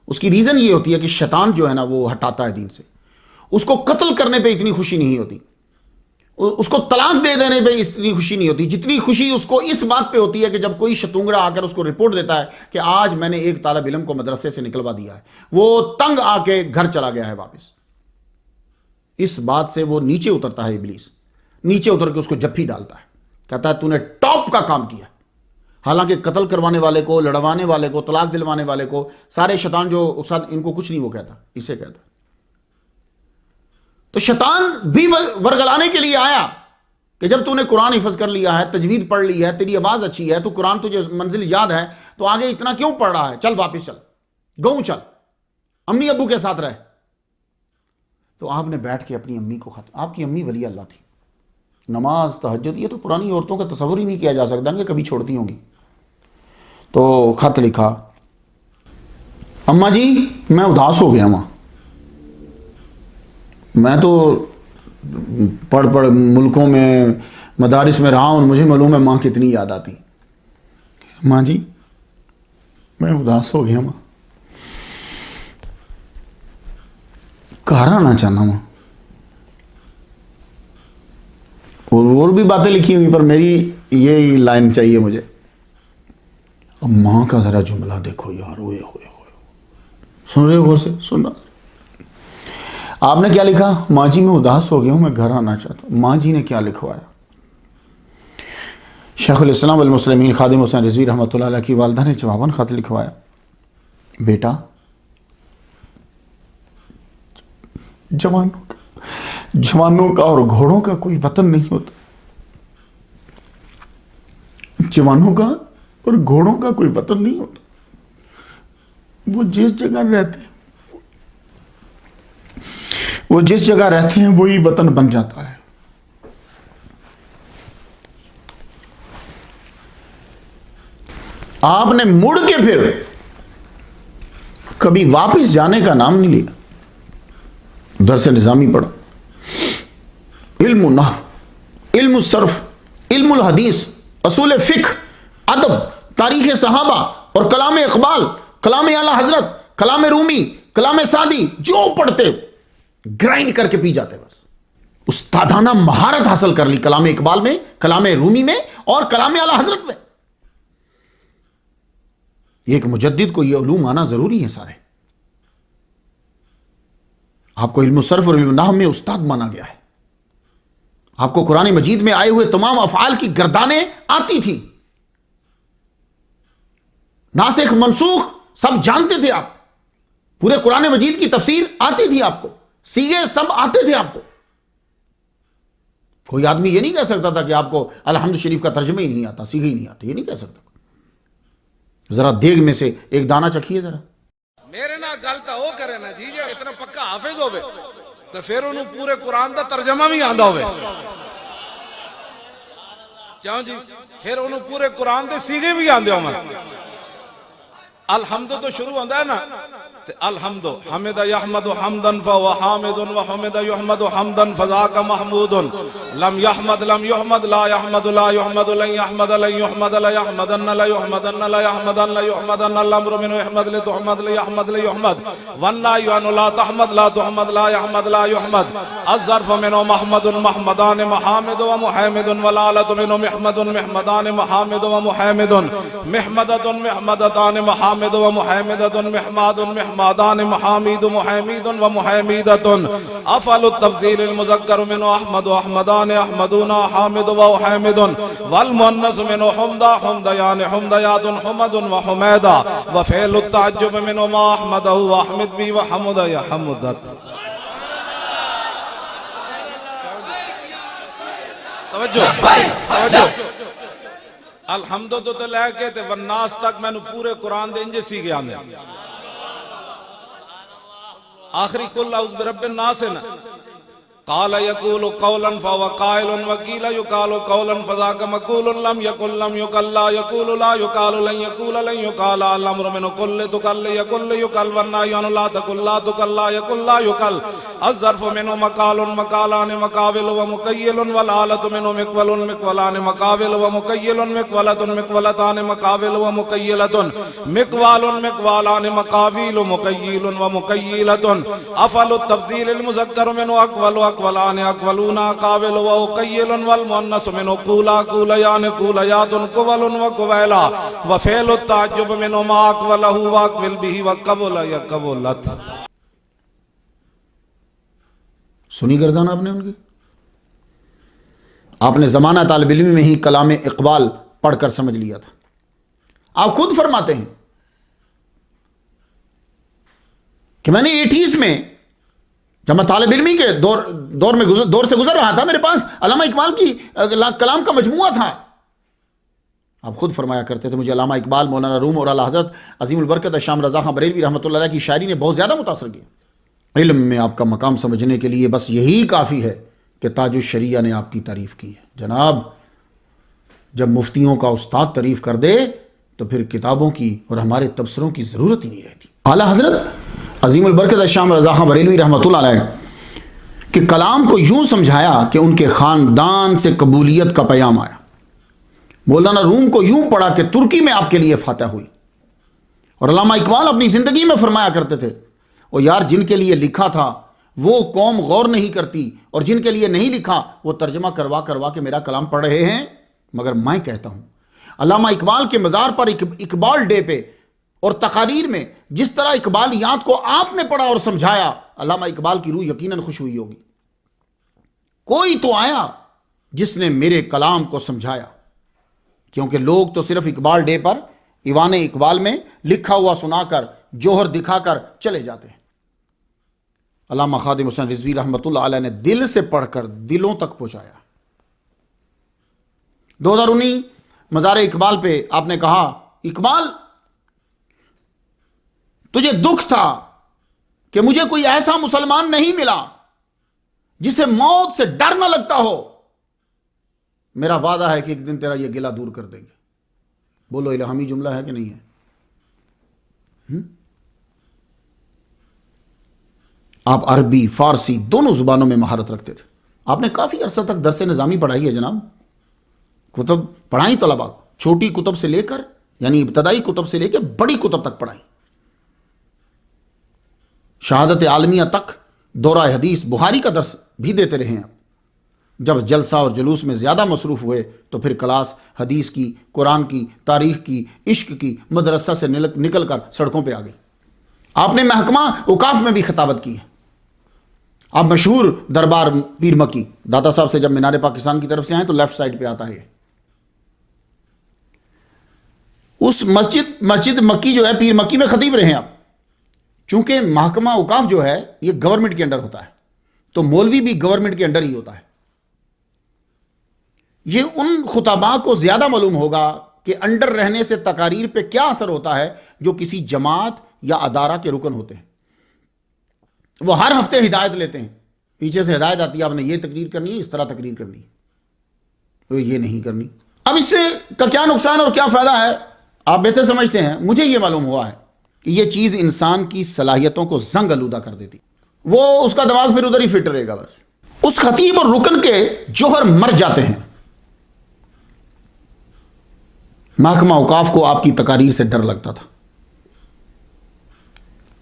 اس کی ریزن یہ ہوتی ہے کہ شیطان جو ہے نا وہ ہٹاتا ہے دین سے، اس کو قتل کرنے پہ اتنی خوشی نہیں ہوتی، اس کو طلاق دے دینے پہ اتنی خوشی نہیں ہوتی، جتنی خوشی اس کو اس بات پہ ہوتی ہے کہ جب کوئی شتونگڑا آ کر اس کو رپورٹ دیتا ہے کہ آج میں نے ایک طالب علم کو مدرسے سے نکلوا دیا ہے، وہ تنگ آ کے گھر چلا گیا ہے واپس۔ اس بات سے وہ نیچے اترتا ہے، ابلیس نیچے اتر کے اس کو جپھی ڈالتا ہے، کہتا ہے تو نے ٹاپ کا کام کیا۔ حالانکہ قتل کروانے والے کو، لڑوانے والے کو، طلاق دلوانے والے کو، سارے شیطان جو اکساد، ان کو کچھ نہیں وہ کہتا، اسے کہتا۔ تو شیطان بھی ورگلانے کے لیے آیا کہ جب تو نے قرآن حفظ کر لیا ہے، تجوید پڑھ لی ہے، تیری آواز اچھی ہے، تو قرآن تجھے منزل یاد ہے، تو آگے اتنا کیوں پڑھ رہا ہے، چل واپس چل، گاؤں چل، امی ابو کے ساتھ رہ۔ تو آپ نے بیٹھ کے اپنی امی کو خط، آپ کی امی ولی اللہ تھی، نماز تہجد یہ تو پرانی عورتوں کا تصور ہی نہیں کیا جا سکتا کہ کبھی چھوڑتی ہوں گی۔ تو خط لکھا، اماں جی میں اداس ہو گیا ماں، میں تو پڑھ ملکوں میں مدارس میں رہا ہوں، مجھے معلوم ہے ماں کتنی یاد آتی۔ ماں جی میں اداس ہو گیا ماں، گھر آنا چاہنا ماں۔ اور بھی باتیں لکھی ہوئی پر میری یہی لائن چاہیے مجھے۔ اب ماں کا ذرا جملہ دیکھو یار، ہوئے سن رہے ہو غور سے، سن رہا۔ آپ نے کیا لکھا، ماں جی میں اداس ہو گیا ہوں، میں گھر آنا چاہتا ہوں۔ ماں جی نے کیا لکھوایا، شیخ الاسلام والمسلمین خادم حسین رضوی رحمۃ اللہ علیہ کی والدہ نے جواباً خط لکھوایا، بیٹا جوانوں کا اور گھوڑوں کا کوئی وطن نہیں ہوتا، جوانوں کا اور گھوڑوں کا کوئی وطن نہیں ہوتا، وہ جس جگہ رہتے ہیں وہی وطن بن جاتا ہے۔ آپ نے مڑ کے پھر کبھی واپس جانے کا نام نہیں لیا، درس نظامی پڑھا، علم النحو، علم الصرف، علم الحدیث، اصول فقہ، ادب، تاریخ صحابہ اور کلام اقبال، کلام اعلی حضرت، کلام رومی، کلام سعدی، جو پڑھتے گرائنڈ کر کے پی جاتے، بس استادانہ مہارت حاصل کر لی کلام اقبال میں، کلام رومی میں اور کلام اعلی حضرت میں۔ ایک مجدد کو یہ علوم آنا ضروری ہے سارے۔ آپ کو علم الصرف اور علم النحو میں استاد مانا گیا ہے، آپ کو قرآن مجید میں آئے ہوئے تمام افعال کی گردانیں آتی تھی، ناسخ منسوخ سب جانتے تھے آپ، پورے قرآن مجید کی تفسیر آتی تھی آپ کو، سیغے سب آتے تھے آپ کو۔ کوئی آدمی یہ نہیں کہہ سکتا تھا کہ آپ کو الحمد شریف کا ترجمہ ہی نہیں آتا، سیغے ہی نہیں آتے، یہ نہیں کہہ سکتا۔ ذرا دیگ میں سے ایک دانہ چکھیے ذرا۔ میرے نہ گل تو وہ کرے نا جی جو اتنا پکا حافظ ہوئے تو پھر انہوں پورے قرآن دا ترجمہ بھی آندا ہوئے، کیوں جی پھر انہوں پورے قرآن دے سیغے بھی آندے ہوئے۔ الحمد تو شروع آندا ہے نا، الحمد حمد یحمد حمدن فهو حامد وحمد یحمد حمدن فذاک محمود لم یحمد لم یحمد لا یحمد لا یحمد لن یحمد لن یحمد لا یحمدن لا یحمدن لا یحمدن لا یحمدن الامر من یحمد لتحمد لیحمد لیحمد والنهی عن لا تحمد لا تحمد لا یحمد لا یحمد الظرف منه محمد محمدان محامد ومحامد والآلة منه محمد محمدان محامد ومحامد محمدة محمدتان محامد ومحامدة محماد محمدان محامد محامد ومحامدة افعل التفضيل المذكر منه احمد واحمدان احمدون حامد وحامد والمؤنث منه حمدا حمديان حمديات حمد وحميدا وفعل التعجب منه ما احمده واحمد بي وحمد يا حمدت۔ توجہ الحمد تو لے کے تے والناس تک میں نے پورے قرآن دے انجے سی گیا میں آخری کل اعوذ برب الناس ہے نا، قال یقول قولا فهو قائل وقیل یقال قولا فذاک مقول لم یقل لم یقل لا یقول لا یقال لن یقول لن یقال الامر من کل تقل یقل یقل والنهی عن لا تقل لا تقل لا یقل لا یقل الظرف منه مقال مقالان مقابل ومقیل والآلة منه مقول مقولان مقابل ومقیل مقولة مقولتان مقابل ومقیلة مقوال مقوالان مقابل مقیل ومقیلة افعل التفضیل المذکر منه اقول اقولان اقولون قابل وقیل والمؤنث منه قولا قولیان قولیات قول وقویلا وفعل التعجب منه ما اقوله واقبل به وقبل یقبلت۔ سنی گردان آپ نے ان کی، آپ نے زمانہ طالب علم میں ہی کلام اقبال پڑھ کر سمجھ لیا تھا۔ آپ خود فرماتے ہیں کہ میں نے 80s میں جب میں طالب علمی کے دور سے گزر رہا تھا، میرے پاس علامہ اقبال کی کلام کا مجموعہ تھا۔ آپ خود فرمایا کرتے تھے مجھے علامہ اقبال، مولانا روم اور اعلیٰ حضرت عظیم البرکت شام رضا خان بریلوی رحمۃ اللہ علیہ کی شاعری نے بہت زیادہ متاثر کیا۔ علم میں آپ کا مقام سمجھنے کے لیے بس یہی کافی ہے کہ تاج الشریعہ نے آپ کی تعریف کی ہے۔ جناب جب مفتیوں کا استاد تعریف کر دے تو پھر کتابوں کی اور ہمارے تبصروں کی ضرورت ہی نہیں رہتی۔ اعلیٰ حضرت عظیم البرکت شام رضا خان بریلوی رحمۃ اللہ علیہ کہ کلام کو یوں سمجھایا کہ ان کے خاندان سے قبولیت کا پیام آیا۔ مولانا روم کو یوں پڑھا کہ ترکی میں آپ کے لیے فاتح ہوئی۔ اور علامہ اقبال اپنی زندگی میں فرمایا کرتے تھے وہ یار جن کے لیے لکھا تھا وہ قوم غور نہیں کرتی، اور جن کے لیے نہیں لکھا وہ ترجمہ کروا کروا کے میرا کلام پڑھ رہے ہیں، مگر میں کہتا ہوں علامہ اقبال کے مزار پر اقبال ڈے پہ اور تقاریر میں جس طرح اقبالیات کو آپ نے پڑھا اور سمجھایا، علامہ اقبال کی روح یقیناً خوش ہوئی ہوگی۔ کوئی تو آیا جس نے میرے کلام کو سمجھایا، کیونکہ لوگ تو صرف اقبال ڈے پر ایوان اقبال میں لکھا ہوا سنا کر جوہر دکھا کر چلے جاتے ہیں۔ علامہ خادم حسین رضوی رحمۃ اللہ علیہ نے دل سے پڑھ کر دلوں تک پہنچایا۔ 2019 مزار اقبال پہ آپ نے کہا اقبال تجھے دکھ تھا کہ مجھے کوئی ایسا مسلمان نہیں ملا جسے موت سے ڈر نہ لگتا ہو، میرا وعدہ ہے کہ ایک دن تیرا یہ گلہ دور کر دیں گے۔ بولو الہامی جملہ ہے کہ نہیں ہے؟ آپ عربی فارسی دونوں زبانوں میں مہارت رکھتے تھے۔ آپ نے کافی عرصہ تک درس نظامی پڑھائی ہے جناب، کتب پڑھائی طلباء کو، چھوٹی کتب سے لے کر یعنی ابتدائی کتب سے لے کے بڑی کتب تک پڑھائی، شہادت عالمیہ تک دورہ حدیث بخاری کا درس بھی دیتے رہے ہیں۔ آپ جب جلسہ اور جلوس میں زیادہ مصروف ہوئے تو پھر کلاس حدیث کی، قرآن کی، تاریخ کی، عشق کی، مدرسہ سے نکل کر سڑکوں پہ آ گئی۔ آپ نے محکمہ اوقاف میں بھی خطابت کی ہے۔ آپ مشہور دربار پیر مکی داتا صاحب سے جب مینار پاکستان کی طرف سے آئیں تو لیفٹ سائڈ پہ آتا ہے اس مسجد مکی جو ہے پیر مکی میں خطیب رہے ہیں آپ۔ چونکہ محکمہ اوقاف جو ہے یہ گورنمنٹ کے انڈر ہوتا ہے تو مولوی بھی گورنمنٹ کے انڈر ہی ہوتا ہے۔ یہ ان خطباء کو زیادہ معلوم ہوگا کہ انڈر رہنے سے تقاریر پہ کیا اثر ہوتا ہے جو کسی جماعت یا ادارہ کے رکن ہوتے ہیں۔ وہ ہر ہفتے ہدایت لیتے ہیں، پیچھے سے ہدایت آتی ہے آپ نے یہ تقریر کرنی ہے، اس طرح تقریر کرنی ہے، یہ نہیں کرنی۔ اب اس سے کا کیا نقصان اور کیا فائدہ ہے آپ بہتر سمجھتے ہیں۔ مجھے یہ معلوم ہوا ہے کہ یہ چیز انسان کی صلاحیتوں کو زنگ آلودہ کر دیتی، وہ اس کا دماغ پھر ادھر ہی فٹ رہے گا بس۔ اس خطیب اور رکن کے جوہر مر جاتے ہیں۔ محکمہ اوقاف کو آپ کی تقاریر سے ڈر لگتا تھا،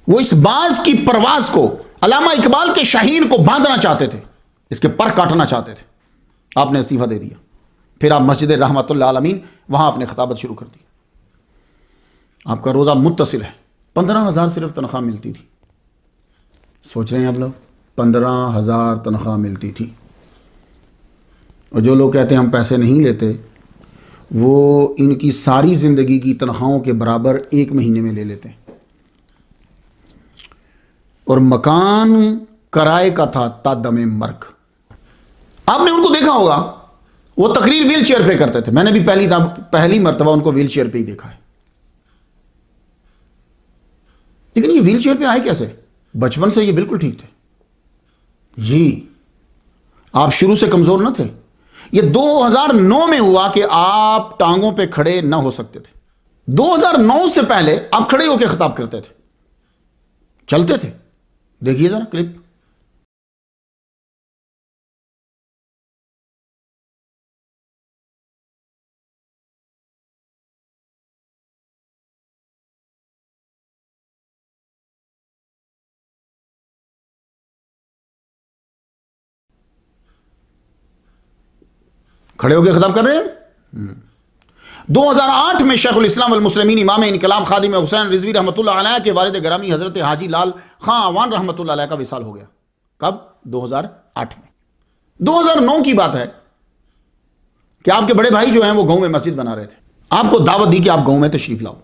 وہ اس باز کی پرواز کو علامہ اقبال کے شاہین کو باندھنا چاہتے تھے، اس کے پر کاٹنا چاہتے تھے۔ آپ نے استعفیٰ دے دیا، پھر آپ مسجد رحمت اللہ عالمین وہاں آپ نے خطابت شروع کر دی۔ آپ کا روزہ متصل ہے، 15,000 صرف تنخواہ ملتی تھی۔ سوچ رہے ہیں آپ لوگ 15,000 تنخواہ ملتی تھی، اور جو لوگ کہتے ہیں ہم پیسے نہیں لیتے وہ ان کی ساری زندگی کی تنخواہوں کے برابر ایک مہینے میں لے لیتے ہیں۔ اور مکان کرائے کا تھا تا دم مرگ۔ آپ نے ان کو دیکھا ہوگا وہ تقریر ویل چیئر پہ کرتے تھے، میں نے بھی پہلی مرتبہ ان کو ویل چیئر پہ ہی دیکھا ہے۔ لیکن یہ ویل چیئر پہ آئے کیسے؟ بچپن سے یہ بالکل ٹھیک تھے جی، آپ شروع سے کمزور نہ تھے۔ یہ 2009 میں ہوا کہ آپ ٹانگوں پہ کھڑے نہ ہو سکتے تھے۔ 2009 سے پہلے آپ کھڑے ہو کے خطاب کرتے تھے، چلتے تھے۔ دیکھیے ذرا کلپ۔ کھڑے ہو کے خطاب کر رہے ہیں۔ 2008 میں شیخ الاسلام والمسلمین امام انقلاب خادم حسین رضوی رحمۃ اللہ علیہ کے والد گرامی حضرت حاجی لال خان عوان رحمۃ اللہ علیہ کا وصال ہو گیا۔ کب؟ 2008 میں۔ 2009 کی بات ہے کہ آپ کے بڑے بھائی جو ہیں وہ گاؤں میں مسجد بنا رہے تھے، آپ کو دعوت دی کہ آپ گاؤں میں تشریف لاؤ۔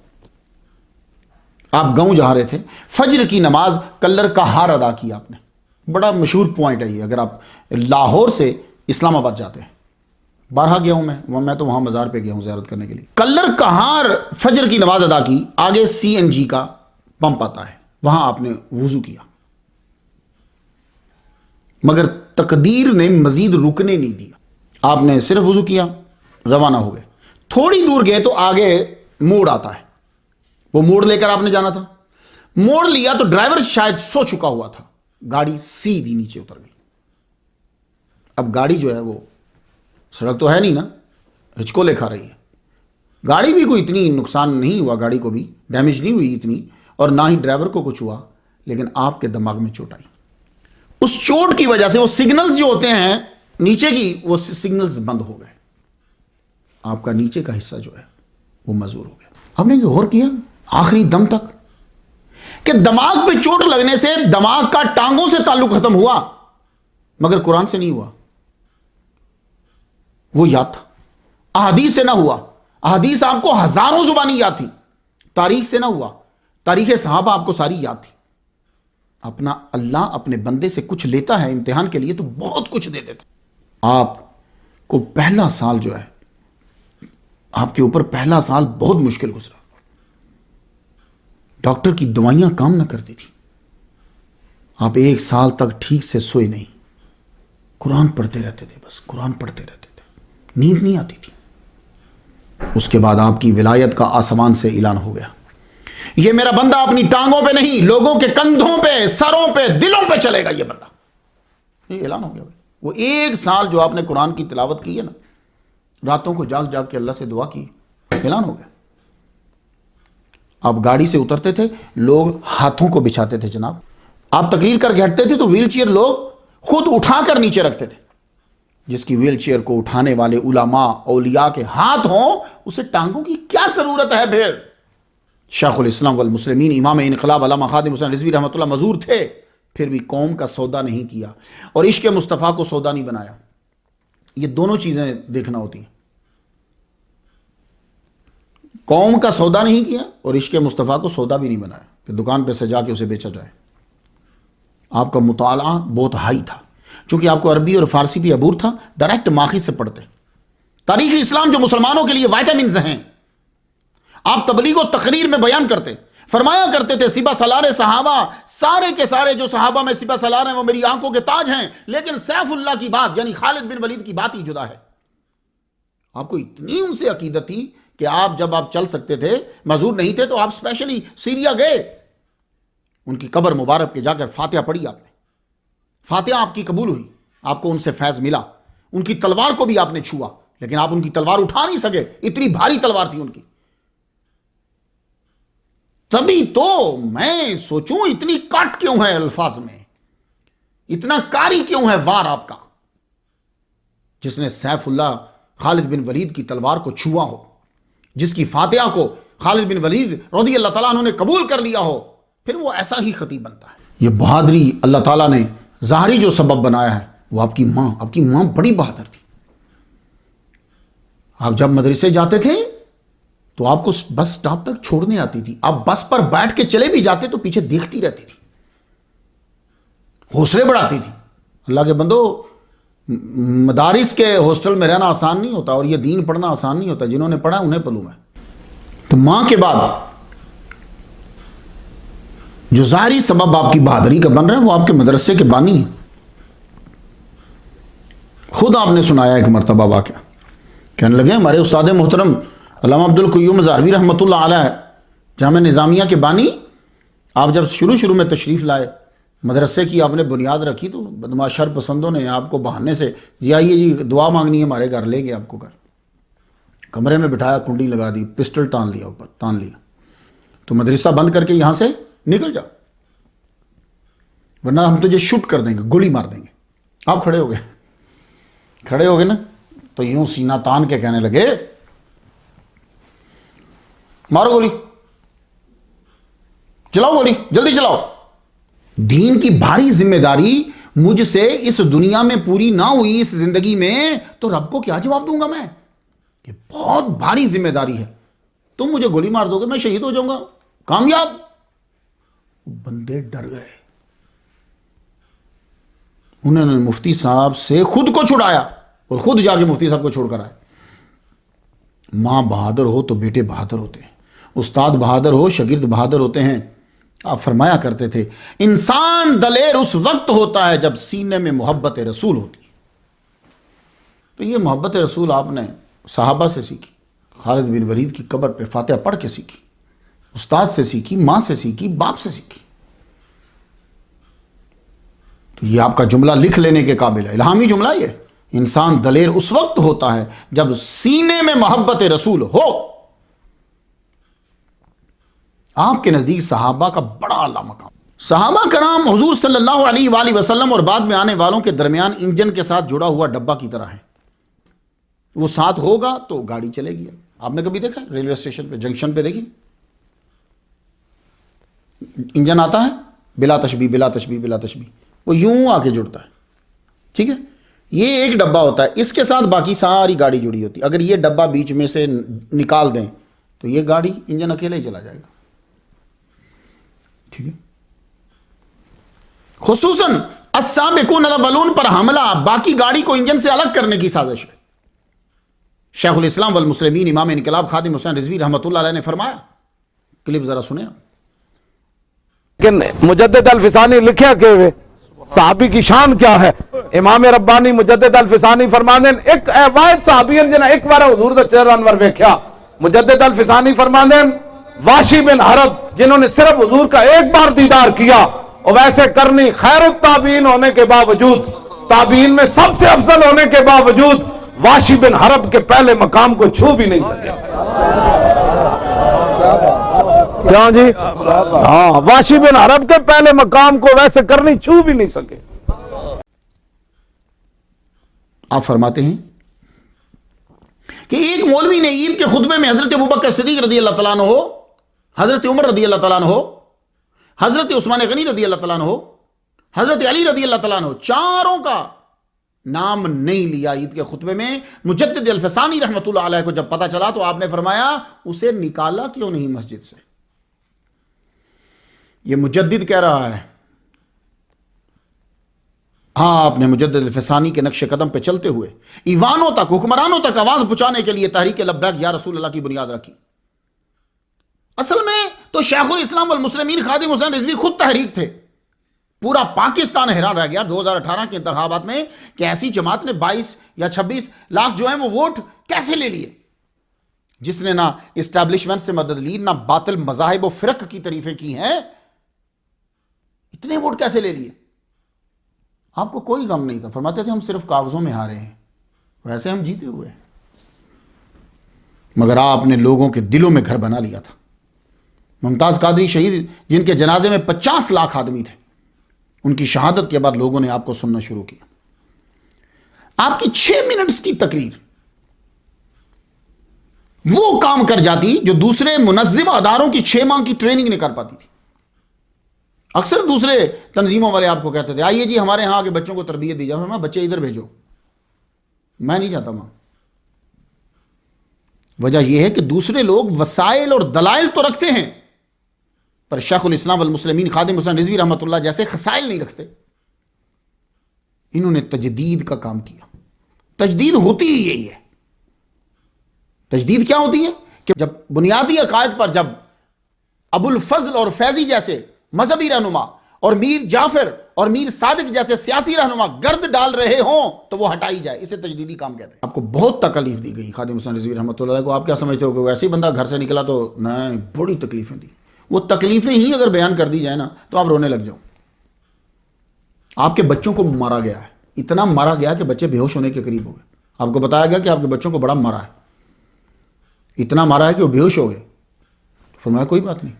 آپ گاؤں جا رہے تھے، فجر کی نماز کلر کا ہار ادا کیا آپ نے۔ بڑا مشہور پوائنٹ ہے یہ، اگر آپ لاہور سے اسلام آباد جاتے ہیں بارہا گیا ہوں میں تو وہاں مزار پہ گیا ہوں زیارت کرنے کے لیے. کلر کہار فجر کی نماز ادا کی, آگے CNG کا پمپ آتا ہے, وہاں آپ نے وضو کیا, مگر تقدیر نے مزید رکنے نہیں دیا. آپ نے صرف وضو کیا, روانہ ہو گئے. تھوڑی دور گئے تو آگے موڑ آتا ہے, وہ موڑ لے کر آپ نے جانا تھا. موڑ لیا تو ڈرائیور شاید سو چکا ہوا تھا, گاڑی سیدھی نیچے اتر گئی. اب گاڑی جو ہے وہ سڑک تو ہے نہیں نا, ہچکولے کھا رہی ہے. گاڑی بھی کوئی اتنی نقصان نہیں ہوا, گاڑی کو بھی ڈیمیج نہیں ہوئی اتنی, اور نہ ہی ڈرائیور کو کچھ ہوا, لیکن آپ کے دماغ میں چوٹ آئی. اس چوٹ کی وجہ سے وہ سگنلز جو ہوتے ہیں نیچے کی, وہ سگنلز بند ہو گئے. آپ کا نیچے کا حصہ جو ہے وہ معذور ہو گیا. آپ نے غور کیا آخری دم تک کہ دماغ پہ چوٹ لگنے سے دماغ کا ٹانگوں سے تعلق ختم ہوا, مگر قرآن سے نہیں ہوا. وہ یاد تھا, احادیث سے نہ ہوا. احادیث آپ کو ہزاروں زبانی یاد تھی, تاریخ سے نہ ہوا. تاریخ صحابہ آپ کو ساری یاد تھی. اپنا اللہ اپنے بندے سے کچھ لیتا ہے امتحان کے لیے تو بہت کچھ دے دیتا. آپ کو پہلا سال جو ہے, آپ کے اوپر پہلا سال بہت مشکل گزرا. ڈاکٹر کی دوائیاں کام نہ کرتی تھی. آپ 1 سال تک ٹھیک سے سوئے نہیں, قرآن پڑھتے رہتے تھے, بس قرآن پڑھتے رہتے تھے, نیند نہیں آتی تھی. اس کے بعد آپ کی ولایت کا آسمان سے اعلان ہو گیا, یہ میرا بندہ اپنی ٹانگوں پہ نہیں, لوگوں کے کندھوں پہ, سروں پہ, دلوں پہ چلے گا یہ بندہ. یہ اعلان ہو گیا. وہ 1 سال جو آپ نے قرآن کی تلاوت کی ہے نا, راتوں کو جاگ جاگ کے اللہ سے دعا کی, اعلان ہو گیا. آپ گاڑی سے اترتے تھے, لوگ ہاتھوں کو بچھاتے تھے جناب. آپ تقریر کر کے ہٹتے تھے تو ویل چیئر لوگ خود اٹھا کر نیچے رکھتے تھے. جس کی ویل چیئر کو اٹھانے والے علماء اولیاء کے ہاتھ ہوں, اسے ٹانگوں کی کیا ضرورت ہے پھر. شیخ الاسلام والمسلمین امام انقلاب علامہ خادم حسین رضوی رحمۃ اللہ مزور تھے, پھر بھی قوم کا سودا نہیں کیا اور عشق مصطفیٰ کو سودا نہیں بنایا. یہ دونوں چیزیں دیکھنا ہوتی ہیں. قوم کا سودا نہیں کیا اور عشق مصطفیٰ کو سودا بھی نہیں بنایا کہ دکان پہ سجا کے اسے بیچا جائے. آپ کا مطالعہ بہت ہائی تھا, چونکہ آپ کو عربی اور فارسی بھی عبور تھا, ڈائریکٹ ماخی سے پڑھتے. تاریخ اسلام جو مسلمانوں کے لیے وائٹامنز ہیں, آپ تبلیغ و تقریر میں بیان کرتے, فرمایا کرتے تھے سپہ سالار صحابہ سارے کے سارے جو صحابہ میں سپہ سالار ہیں وہ میری آنکھوں کے تاج ہیں, لیکن سیف اللہ کی بات یعنی خالد بن ولید کی بات ہی جدا ہے. آپ کو اتنی ان سے عقیدت تھی کہ آپ جب آپ چل سکتے تھے, معذور نہیں تھے, تو آپ اسپیشلی سیریا گئے, ان کی قبر مبارک پہ جا کر فاتحہ پڑھی آپ نے. فاتحہ آپ کی قبول ہوئی, آپ کو ان سے فیض ملا. ان کی تلوار کو بھی آپ نے چھوا, لیکن آپ ان کی تلوار اٹھا نہیں سکے, اتنی بھاری تلوار تھی ان کی. تبھی تو میں سوچوں اتنی کٹ کیوں ہے الفاظ میں, اتنا کاری کیوں ہے وار آپ کا. جس نے سیف اللہ خالد بن ولید کی تلوار کو چھوا ہو, جس کی فاتحہ کو خالد بن ولید رضی اللہ تعالیٰ عنہ نے قبول کر لیا ہو, پھر وہ ایسا ہی خطیب بنتا ہے. یہ بہادری اللہ تعالیٰ نے ظاہری جو سبب بنایا ہے وہ آپ کی ماں بڑی بہادر تھی. آپ جب مدرسے جاتے تھے تو آپ کو بس سٹاپ تک چھوڑنے آتی تھی, آپ بس پر بیٹھ کے چلے بھی جاتے تو پیچھے دیکھتی رہتی تھی, حوصلے بڑھاتی تھی. اللہ کے بندو, مدارس کے ہاسٹل میں رہنا آسان نہیں ہوتا, اور یہ دین پڑھنا آسان نہیں ہوتا. جنہوں نے پڑھا انہیں پلوں ہے. تو ماں کے بعد جو ظاہری سبب آپ کی بہادری کا بن رہا ہے وہ آپ کے مدرسے کے بانی ہیں. خود آپ نے سنایا ایک مرتبہ واقعہ, کہنے لگے ہمارے استاد محترم علامہ عبدالقیوم ظاہروی رحمۃ اللہ علیہ جامعہ نظامیہ کے بانی, آپ جب شروع میں تشریف لائے, مدرسے کی آپ نے بنیاد رکھی, تو بدماش شر پسندوں نے آپ کو بہانے سے جی آئیے جی دعا مانگنی ہے ہمارے گھر, لے گئے آپ کو گھر, کمرے میں بٹھایا, کنڈی لگا دی, پسٹل تان لیا, تو مدرسہ بند کر کے یہاں سے نکل جا, ورنہ ہم تجھے شوٹ کر دیں گے, گولی مار دیں گے. آپ کھڑے ہو گئے نا, تو یوں سینہ تان کے کہنے لگے مارو گولی, چلاؤ گولی, جلدی چلاؤ. دین کی بھاری ذمہ داری مجھ سے اس دنیا میں پوری نہ ہوئی اس زندگی میں, تو رب کو کیا جواب دوں گا میں؟ یہ بہت بھاری ذمہ داری ہے. تم مجھے گولی مار دو گے, میں شہید ہو جاؤں گا, کامیاب. بندے ڈر گئے. انہوں نے مفتی صاحب سے خود کو چھڑایا, اور خود جا کے مفتی صاحب کو چھوڑ کر آئے. ماں بہادر ہو تو بیٹے بہادر ہوتے ہیں، استاد بہادر ہو شاگرد بہادر ہوتے ہیں. آپ فرمایا کرتے تھے انسان دلیر اس وقت ہوتا ہے جب سینے میں محبت رسول ہوتی ہے. تو یہ محبت رسول آپ نے صحابہ سے سیکھی، خالد بن ولید کی قبر پہ فاتحہ پڑھ کے سیکھی، استاد سے سیکھی، ماں سے سیکھی، باپ سے سیکھی. تو یہ آپ کا جملہ لکھ لینے کے قابل ہے، الہامی جملہ. یہ انسان دلیر اس وقت ہوتا ہے جب سینے میں محبت رسول ہو. آپ کے نزدیک صحابہ کا بڑا اعلیٰ مقام. صحابہ کرام حضور صلی اللہ علیہ وآلہ وسلم اور بعد میں آنے والوں کے درمیان انجن کے ساتھ جڑا ہوا ڈبہ کی طرح ہے. وہ ساتھ ہوگا تو گاڑی چلے گی. آپ نے کبھی دیکھا ریلوے اسٹیشن پہ جنکشن پہ دیکھی انجن آتا ہے بلا تشبیہ بلا تشبیہ بلا تشبیہ، وہ یوں آ کے جڑتا ہے. ٹھیک ہے، یہ ایک ڈبہ ہوتا ہے، اس کے ساتھ باقی ساری گاڑی جڑی ہوتی ہے. اگر یہ ڈبہ بیچ میں سے نکال دیں تو یہ گاڑی انجن اکیلے ہی چلا جائے گا. ٹھیک ہے، خصوصاً السابقون الاولون پر حملہ باقی گاڑی کو انجن سے الگ کرنے کی سازش ہے. شیخ الاسلام والمسلمین امام انقلاب خادم حسین رضوی رحمۃ اللہ علیہ نے فرمایا، کلپ ذرا سنیں آپ. لیکن مجدد الفسانی لکھیا کہ صحابی کی شان کیا ہے. امام ربانی مجدد الفسانی فرماندے ایک واحد صحابی جنہاں ایک بار حضور دا چہرہ انور ویکھیا. مجدد الفسانی فرماندے واشی بن حرب جنہوں نے صرف حضور کا ایک بار دیدار کیا اور ویسے کرنی خیر التابعین ہونے کے باوجود، تابعین میں سب سے افضل ہونے کے باوجود واشی بن حرب کے پہلے مقام کو چھو بھی نہیں سکے. کیا جی؟ ہاں، واشی بن حرب کے پہلے مقام کو ویسے کرنی چھو بھی نہیں سکے. آپ فرماتے ہیں کہ ایک مولوی نے عید کے خطبے میں حضرت ابوبکر صدیق رضی اللہ تعالیٰ عنہ، حضرت عمر رضی اللہ تعالیٰ عنہ، حضرت عثمان غنی رضی اللہ تعالیٰ عنہ، حضرت علی رضی اللہ تعالیٰ عنہ، چاروں کا نام نہیں لیا عید کے خطبے میں. مجدد الفسانی رحمۃ اللہ علیہ کو جب پتا چلا تو آپ نے فرمایا اسے نکالا کیوں نہیں مسجد سے. یہ مجدد کہہ رہا ہے. ہاں، آپ نے مجدد الفسانی کے نقش قدم پہ چلتے ہوئے ایوانوں تک، حکمرانوں تک آواز پہنچانے کے لیے تحریک لبیک یا رسول اللہ کی بنیاد رکھی. اصل میں تو شیخ الاسلام والمسلمین خادم حسین رضوی خود تحریک تھے. پورا پاکستان حیران رہ گیا 2018 کے انتخابات میں کہ ایسی جماعت نے 22 یا 26 لاکھ جو ہیں وہ ووٹ کیسے لے لیے، جس نے نہ اسٹیبلشمنٹ سے مدد لی، نہ باطل مذاہب و فرق کی تعریفیں کی ہیں. اتنے ووٹ کیسے لے لیے؟ آپ کو کوئی غم نہیں تھا. فرماتے تھے ہم صرف کاغذوں میں ہارے ہیں، ویسے ہم جیتے ہوئے ہیں. مگر آپ نے لوگوں کے دلوں میں گھر بنا لیا تھا. ممتاز قادری شہید جن کے جنازے میں 50 لاکھ آدمی تھے، ان کی شہادت کے بعد لوگوں نے آپ کو سننا شروع کیا. آپ کی 6 منٹس کی تقریر وہ کام کر جاتی جو دوسرے منظم اداروں کی 6 ماہ کی ٹریننگ نہیں کر پاتی تھی. اکثر دوسرے تنظیموں والے آپ کو کہتے تھے آئیے جی ہمارے ہاں کے بچوں کو تربیت دی جائے. بچے ادھر بھیجو، میں نہیں جاتا وہاں. وجہ یہ ہے کہ دوسرے لوگ وسائل اور دلائل تو رکھتے ہیں پر شیخ الاسلام والمسلمین خادم حسین رضوی رحمۃ اللہ جیسے خسائل نہیں رکھتے. انہوں نے تجدید کا کام کیا. تجدید ہوتی ہی یہی ہے. تجدید کیا ہوتی ہے کہ جب بنیادی عقائد پر جب ابو الفضل اور فیضی جیسے مذہبی رہنما اور میر جعفر اور میر صادق جیسے سیاسی رہنما گرد ڈال رہے ہوں تو وہ ہٹائی جائے. اسے تجدیدی کام کہتے ہیں. آپ کو بہت تکلیف دی گئی خادم حسین رضوی رحمۃ اللہ کو. آپ کیا سمجھتے ہو کہ ویسے ہی بندہ گھر سے نکلا تو نہیں، بڑی تکلیفیں دی. وہ تکلیفیں ہی اگر بیان کر دی جائے نا تو آپ رونے لگ جاؤ. آپ کے بچوں کو مارا گیا ہے، اتنا مارا گیا کہ بچے بے ہوش ہونے کے قریب ہو گئے. آپ کو بتایا گیا کہ آپ کے بچوں کو بڑا مارا ہے، اتنا مارا ہے کہ وہ بے ہوش ہو گئے. فرمایا کوئی بات نہیں،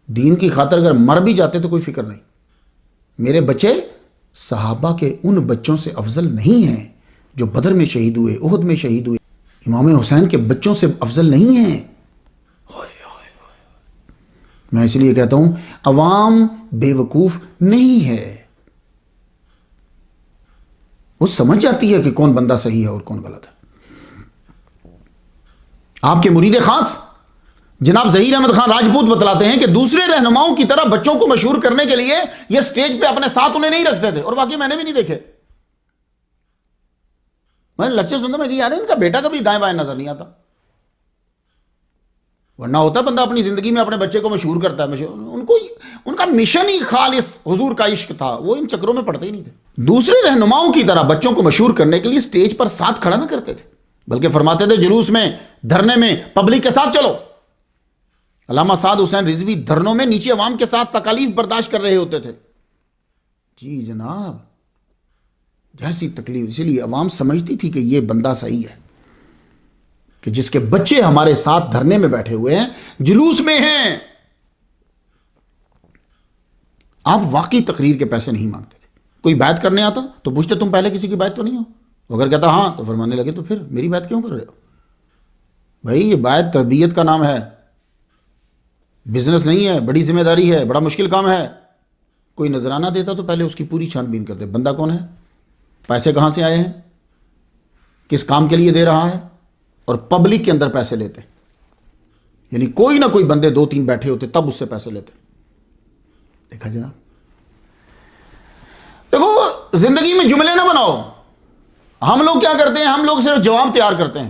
دین کی خاطر اگر مر بھی جاتے تو کوئی فکر نہیں. میرے بچے صحابہ کے ان بچوں سے افضل نہیں ہیں جو بدر میں شہید ہوئے، احد میں شہید ہوئے. امام حسین کے بچوں سے افضل نہیں ہیں. میں اس لیے کہتا ہوں عوام بے وقوف نہیں ہے، وہ سمجھ جاتی ہے کہ کون بندہ صحیح ہے اور کون غلط ہے. آپ کے مرید خاص جناب ظہیر احمد خان راجپوت بتلاتے ہیں کہ دوسرے رہنماؤں کی طرح بچوں کو مشہور کرنے کے لیے یہ سٹیج پہ اپنے ساتھ انہیں نہیں رکھتے تھے، اور واقعی میں نے بھی نہیں دیکھے. میں لیکچر سنتا میں یار ان کا بیٹا کبھی دائیں بائیں نظر نہیں آتا. ورنہ ہوتا بندہ اپنی زندگی میں اپنے بچے کو مشہور کرتا ہے. ان کا مشن ہی خالص حضور کا عشق تھا, وہ ان چکروں میں پڑتے ہی نہیں تھے. دوسرے رہنماؤں کی طرح بچوں کو مشہور کرنے کے لیے سٹیج پر ساتھ کھڑا نہ کرتے تھے, بلکہ فرماتے تھے جلوس میں, دھرنے میں, پبلک کے ساتھ چلو. علامہ سعد حسین رضوی دھرنوں میں نیچے عوام کے ساتھ تکالیف برداشت کر رہے ہوتے تھے. جی جناب, جیسی تکلیف, اس لیے عوام سمجھتی تھی کہ یہ بندہ صحیح ہے, کہ جس کے بچے ہمارے ساتھ دھرنے میں بیٹھے ہوئے ہیں, جلوس میں ہیں. آپ واقعی تقریر کے پیسے نہیں مانگتے تھے. کوئی بیعت کرنے آتا تو پوچھتے تم پہلے کسی کی بیعت تو نہیں ہو؟ اگر کہتا ہاں تو فرمانے لگے تو پھر میری بیعت کیوں کر رہے ہو؟ بھائی یہ بیعت تربیت کا نام ہے, بزنس نہیں ہے, بڑی ذمہ داری ہے, بڑا مشکل کام ہے. کوئی نذرانہ دیتا تو پہلے اس کی پوری چھان بین کرتے, بندہ کون ہے, پیسے کہاں سے آئے ہیں, کس کام کے لیے دے رہا ہے, اور پبلک کے اندر پیسے لیتے. یعنی کوئی نہ کوئی بندے 2-3 بیٹھے ہوتے تب اس سے پیسے لیتے. دیکھا جناب, دیکھو زندگی میں جملے نہ بناؤ. ہم لوگ کیا کرتے ہیں, ہم لوگ صرف جواب تیار کرتے ہیں,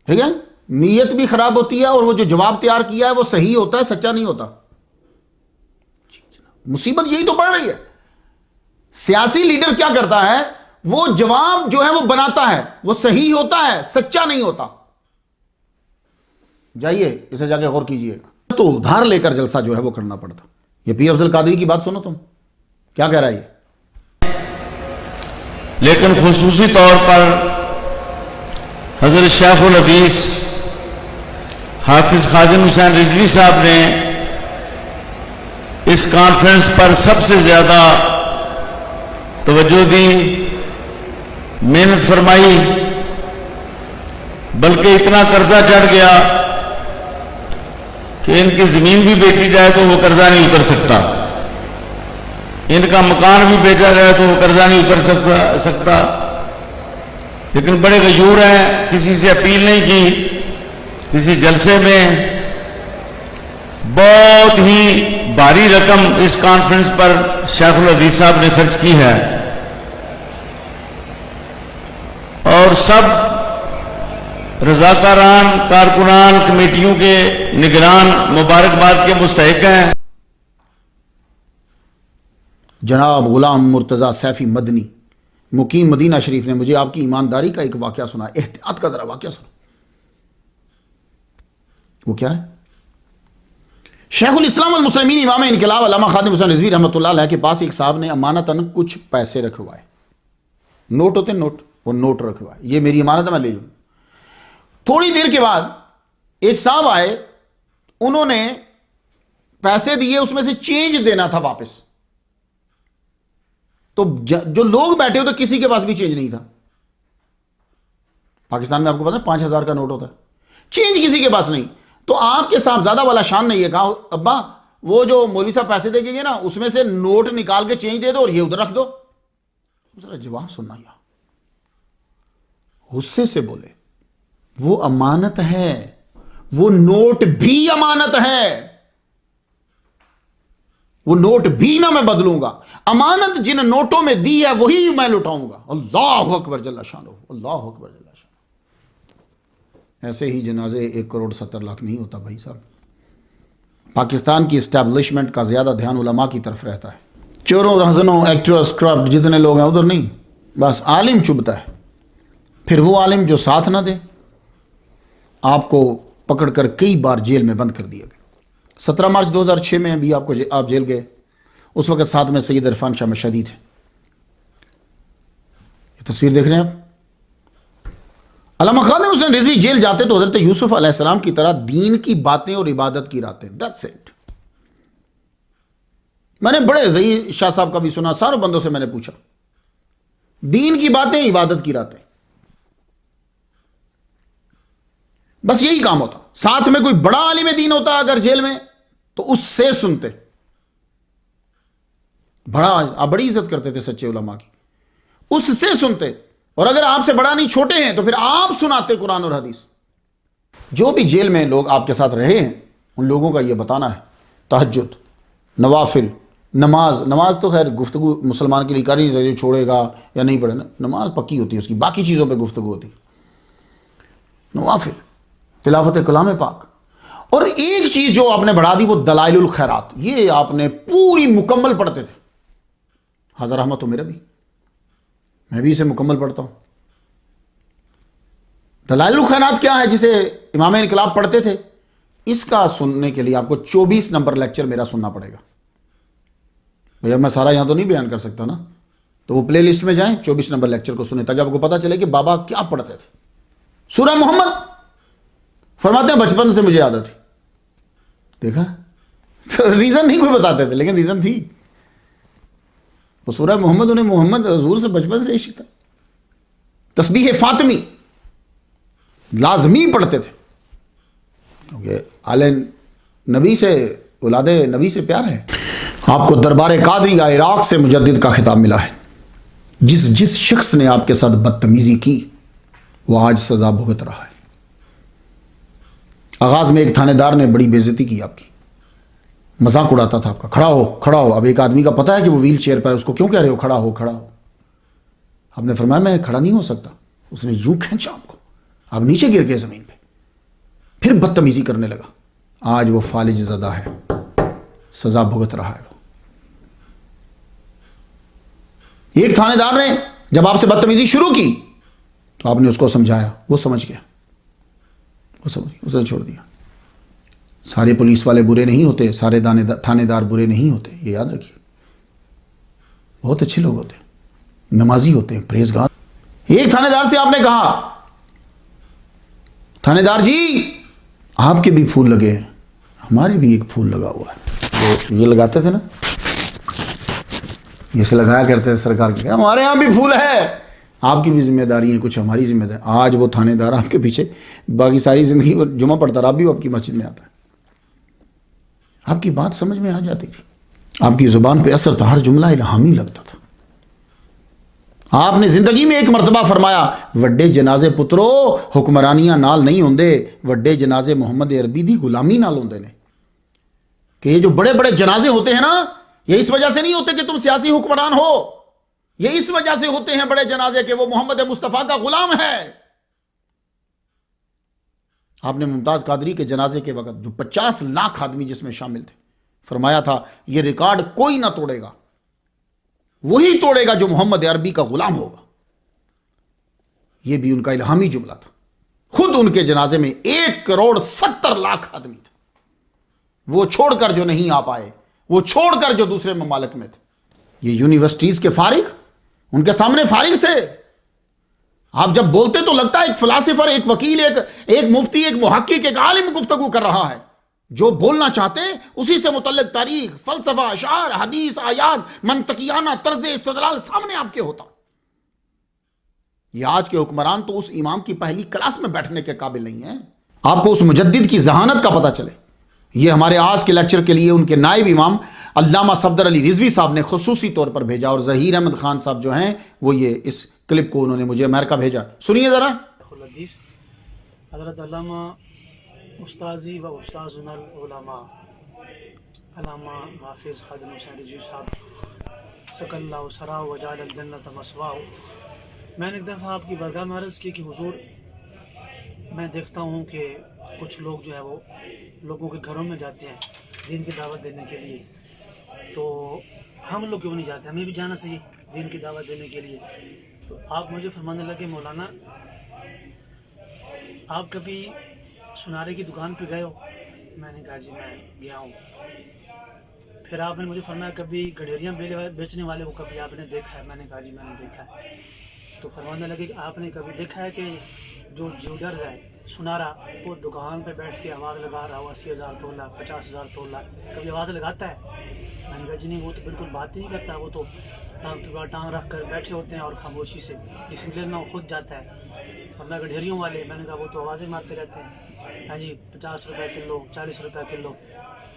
ٹھیک ہے, نیت بھی خراب ہوتی ہے, اور وہ جو جواب تیار کیا ہے وہ صحیح ہوتا ہے, سچا نہیں ہوتا. مصیبت یہی تو پڑ رہی ہے. سیاسی لیڈر کیا کرتا ہے, وہ جواب جو ہے وہ بناتا ہے, وہ صحیح ہوتا ہے, سچا نہیں ہوتا. جائیے اسے جا کے غور کیجئے گا. تو ادھار لے کر جلسہ جو ہے وہ کرنا پڑتا. یہ پیر افضل قادری کی بات سنو, تم کیا کہہ رہا ہے یہ. لیکن خصوصی طور پر حضرت شیخ الحدیث حافظ خادم حسین رضوی صاحب نے اس کانفرنس پر سب سے زیادہ توجہ دی, محنت فرمائی, بلکہ اتنا قرضہ چڑھ گیا کہ ان کی زمین بھی بیچی جائے تو وہ قرضہ نہیں اتر سکتا, ان کا مکان بھی بیچا جائے تو وہ قرضہ نہیں اتر سکتا. لیکن بڑے غیور ہیں, کسی سے اپیل نہیں کی. کسی جلسے میں بہت ہی بھاری رقم اس کانفرنس پر شیخ الحدیث صاحب نے خرچ کی ہے, اور سب رضاکاران, کارکنان, کمیٹیوں کے نگران مبارکباد کے مستحق ہیں. جناب غلام مرتضی سیفی مدنی مقیم مدینہ شریف نے مجھے آپ کی ایمانداری کا ایک واقعہ سنا. احتیاط کا ذرا واقعہ سنا. وہ کیا ہے؟ شیخ الاسلام والمسلمین امام انقلاب علامہ خادم حسین رضوی رحمۃ اللہ علیہ کے پاس ایک صاحب نے امانتاً کچھ پیسے رکھوائے. نوٹ ہوتے ہیں, نوٹ, وہ نوٹ رکھوائے, یہ میری امانت ہے, میں لے لوں. تھوڑی دیر کے بعد ایک صاحب آئے, انہوں نے پیسے دیے, اس میں سے چینج دینا تھا واپس. تو جو لوگ بیٹھے ہوتے کسی کے پاس بھی چینج نہیں تھا. پاکستان میں آپ کو پتا ہے 5,000 کا نوٹ ہوتا ہے, چینج کسی کے پاس نہیں. تو آپ کے صاحبزادہ والا شان نے یہ کہا, ابا وہ جو مولوی صاحب پیسے دے گئے نا اس میں سے نوٹ نکال کے چینج دے دو اور یہ ادھر رکھ دو. ذرا جواب سننا, یا غصے سے بولے وہ امانت ہے, وہ نوٹ بھی امانت ہے, وہ نوٹ بھی نہ میں بدلوں گا. امانت جن نوٹوں میں دی ہے وہی میں لٹاؤں گا. اللہ اکبر جل شانہ, اللہ اکبر جل شانہ. ایسے ہی جنازے 1,70,00,000 نہیں ہوتا بھائی صاحب. پاکستان کی اسٹیبلشمنٹ کا زیادہ دھیان علماء کی طرف رہتا ہے. چوروں, رہزنوں, ایکٹرس, کرپٹ جتنے لوگ ہیں ادھر نہیں, بس عالم چبھتا ہے. پھر وہ عالم جو ساتھ نہ دے, آپ کو پکڑ کر کئی بار جیل میں بند کر دیا گیا. 17 مارچ 2006 میں بھی آپ جیل گئے. اس وقت ساتھ میں سید عرفان شاہ مشہدی تھے. یہ تصویر دیکھ رہے ہیں آپ. علامہ خادم حسین رضوی جیل جاتے تو حضرت یوسف علیہ السلام کی طرح دین کی باتیں اور عبادت کی راتیں. That's it. میں نے بڑے ذہی شاہ صاحب کا بھی سنا, سارے بندوں سے میں نے پوچھا, دین کی باتیں, عبادت کی راتیں, بس یہی کام ہوتا. ساتھ میں کوئی بڑا عالم دین ہوتا اگر جیل میں تو اس سے سنتے. آپ بڑی عزت کرتے تھے سچے علماء کی, اس سے سنتے. اور اگر آپ سے بڑا نہیں چھوٹے ہیں تو پھر آپ سناتے قرآن اور حدیث. جو بھی جیل میں لوگ آپ کے ساتھ رہے ہیں ان لوگوں کا یہ بتانا ہے, تہجد, نوافل, نماز تو خیر گفتگو مسلمان کے لیے کر ہی نہیں سکتے، چھوڑے گا یا نہیں پڑھے نا، نماز پکی ہوتی ہے اس کی، باقی چیزوں پہ گفتگو ہوتی، نوافل، تلاوت کلام پاک. اور ایک چیز جو آپ نے بڑھا دی وہ دلائل الخیرات، یہ آپ نے پوری مکمل پڑھتے تھے. حضرت احمد تو میرا بھی، میں بھی اسے مکمل پڑھتا ہوں. دلائل الخیرات کیا ہے جسے امام انقلاب پڑھتے تھے؟ اس کا سننے کے لیے آپ کو 24 نمبر لیکچر میرا سننا پڑے گا. بھئی اب میں سارا یہاں تو نہیں بیان کر سکتا نا، تو وہ پلے لسٹ میں جائیں 24 نمبر لیکچر کو سنیں تاکہ آپ کو پتا چلے کہ بابا کیا پڑھتے تھے. سورہ محمد فرماتے ہیں بچپن سے مجھے عادت تھی. دیکھا، ریزن نہیں کوئی بتاتے تھے لیکن ریزن تھی. وہ سورہ محمد انہیں محمد حضور سے بچپن سے عشق تھا. تسبیح فاطمی لازمی پڑھتے تھے کیونکہ آل نبی سے، اولاد نبی سے پیار ہے. آپ کو دربار قادری یا عراق سے مجدد کا خطاب ملا ہے. جس شخص نے آپ کے ساتھ بدتمیزی کی وہ آج سزا بھگت رہا ہے. آغاز میں ایک تھانے دار نے بڑی بے عزتی کی آپ کی، مذاق اڑاتا تھا آپ کا، کھڑا ہو کھڑا ہو. اب ایک آدمی کا پتہ ہے کہ وہ ویل چیئر پر ہے، اس کو کیوں کہہ رہے ہو کھڑا ہو کھڑا ہو؟ آپ نے فرمایا میں کھڑا نہیں ہو سکتا. اس نے یوں کھینچا آپ کو، آپ نیچے گر گئے زمین پہ. پھر بدتمیزی کرنے لگا. آج وہ فالج زدہ ہے، سزا بھگت رہا ہے. ایک تھانے دار نے جب آپ سے بدتمیزی شروع کی تو آپ نے اس کو سمجھایا، وہ سمجھ گیا، اسے چھوڑ دیا. سارے پولیس والے برے نہیں ہوتے، سارے تھانے دار برے نہیں ہوتے، یہ یاد رکھیے. بہت اچھے لوگ ہوتے ہیں، نمازی ہوتے ہیں، پرہیزگار. ایک تھانے دار سے آپ نے کہا تھانے دار جی آپ کے بھی پھول لگے ہیں، ہمارے بھی ایک پھول لگا ہوا ہے. تو یہ لگاتے تھے نا، یہ سے لگایا کرتے تھے سرکار کے، ہمارے یہاں بھی پھول ہے، آپ کی بھی ذمہ داری ہیں کچھ، ہماری ذمہ داری. آج وہ تھانے دار آپ کے پیچھے باقی ساری زندگی جمعہ پڑھتا رہا، بھی وہ آپ کی مسجد میں آتا ہے. آپ کی بات سمجھ میں آ جاتی تھی، آپ کی زبان پہ اثر تھا، ہر جملہ الہامی لگتا تھا. آپ نے زندگی میں ایک مرتبہ فرمایا وڈے جنازے پترو حکمرانیاں نال نہیں ہوندے، وڈے جنازے محمد عربی دی غلامی نال ہوندے نے. کہ یہ جو بڑے بڑے جنازے ہوتے ہیں نا، یہ اس وجہ سے نہیں ہوتے کہ تم سیاسی حکمران ہو، یہ اس وجہ سے ہوتے ہیں بڑے جنازے کہ وہ محمد مصطفیٰ کا غلام ہے. آپ نے ممتاز قادری کے جنازے کے وقت جو 50 لاکھ آدمی جس میں شامل تھے فرمایا تھا یہ ریکارڈ کوئی نہ توڑے گا، وہی توڑے گا جو محمد عربی کا غلام ہوگا. یہ بھی ان کا الہامی جملہ تھا. خود ان کے جنازے میں 1,70,00,000 آدمی تھے، وہ چھوڑ کر جو نہیں آ پائے، وہ چھوڑ کر جو دوسرے ممالک میں تھے. یہ یونیورسٹیز کے فارغ ان کے سامنے فارغ تھے. آپ جب بولتے تو لگتا ہے ایک فلاسفر، ایک وکیل، ایک مفتی، ایک محقق، ایک عالم گفتگو کر رہا ہے. جو بولنا چاہتے اسی سے متعلق تاریخ، فلسفہ، اشعار، حدیث، آیات، منطقیانہ طرز استدلال سامنے آپ کے ہوتا. یہ آج کے حکمران تو اس امام کی پہلی کلاس میں بیٹھنے کے قابل نہیں ہیں. آپ کو اس مجدد کی ذہانت کا پتہ چلے. یہ ہمارے آج کے لیکچر کے لیے ان کے نائب امام علامہ صفدر علی رضوی صاحب نے خصوصی طور پر بھیجا، اور ظہیر احمد خان صاحب جو ہیں وہ یہ اس کلپ کو انہوں نے مجھے امریکہ بھیجا. سنیے ذرا. حضرت علامہ استاذی و استاذنا العلماء علامہ حافظ خادم حسین رضوی صاحب سک اللہ سرا و جعل الجنت مسواہ. میں نے ایک دفعہ آپ کی بارگاہ میں عرض کی کہ حضور میں دیکھتا ہوں کہ کچھ لوگ جو ہے وہ لوگوں کے گھروں میں جاتے ہیں دین کی دعوت دینے کے لیے، تو ہم لوگ کیوں نہیں جاتے؟ ہمیں بھی جانا چاہیے دین کی دعوت دینے کے لیے. تو آپ مجھے فرمانے لگے مولانا آپ کبھی سنارے کی دکان پہ گئے ہو؟ میں نے کہا جی میں گیا ہوں. پھر آپ نے مجھے فرمایا کبھی گڈھیریاں بیچنے والے کو کبھی آپ نے دیکھا ہے؟ میں نے کہا جی میں نے دیکھا ہے. تو فرمانے لگے کہ آپ نے کبھی دیکھا ہے کہ جو جیولرز ہے سنارا وہ دکان پہ بیٹھ کے آواز لگا رہا ہو 80,000 تولا 50,000 تولا، کبھی آواز لگاتا ہے؟ میں نے کہا جی نہیں، وہ تو بالکل بات ہی نہیں کرتا، وہ تو ٹانگ پہ ٹانگ رکھ کر بیٹھے ہوتے ہیں اور خاموشی سے، اس لیے نہ وہ خود جاتا ہے. فرمایا گڈھیریوں والے، میں نے کہا وہ تو آوازیں مارتے رہتے ہیں، ہاں جی 50 روپے کلو 40 روپے کلو.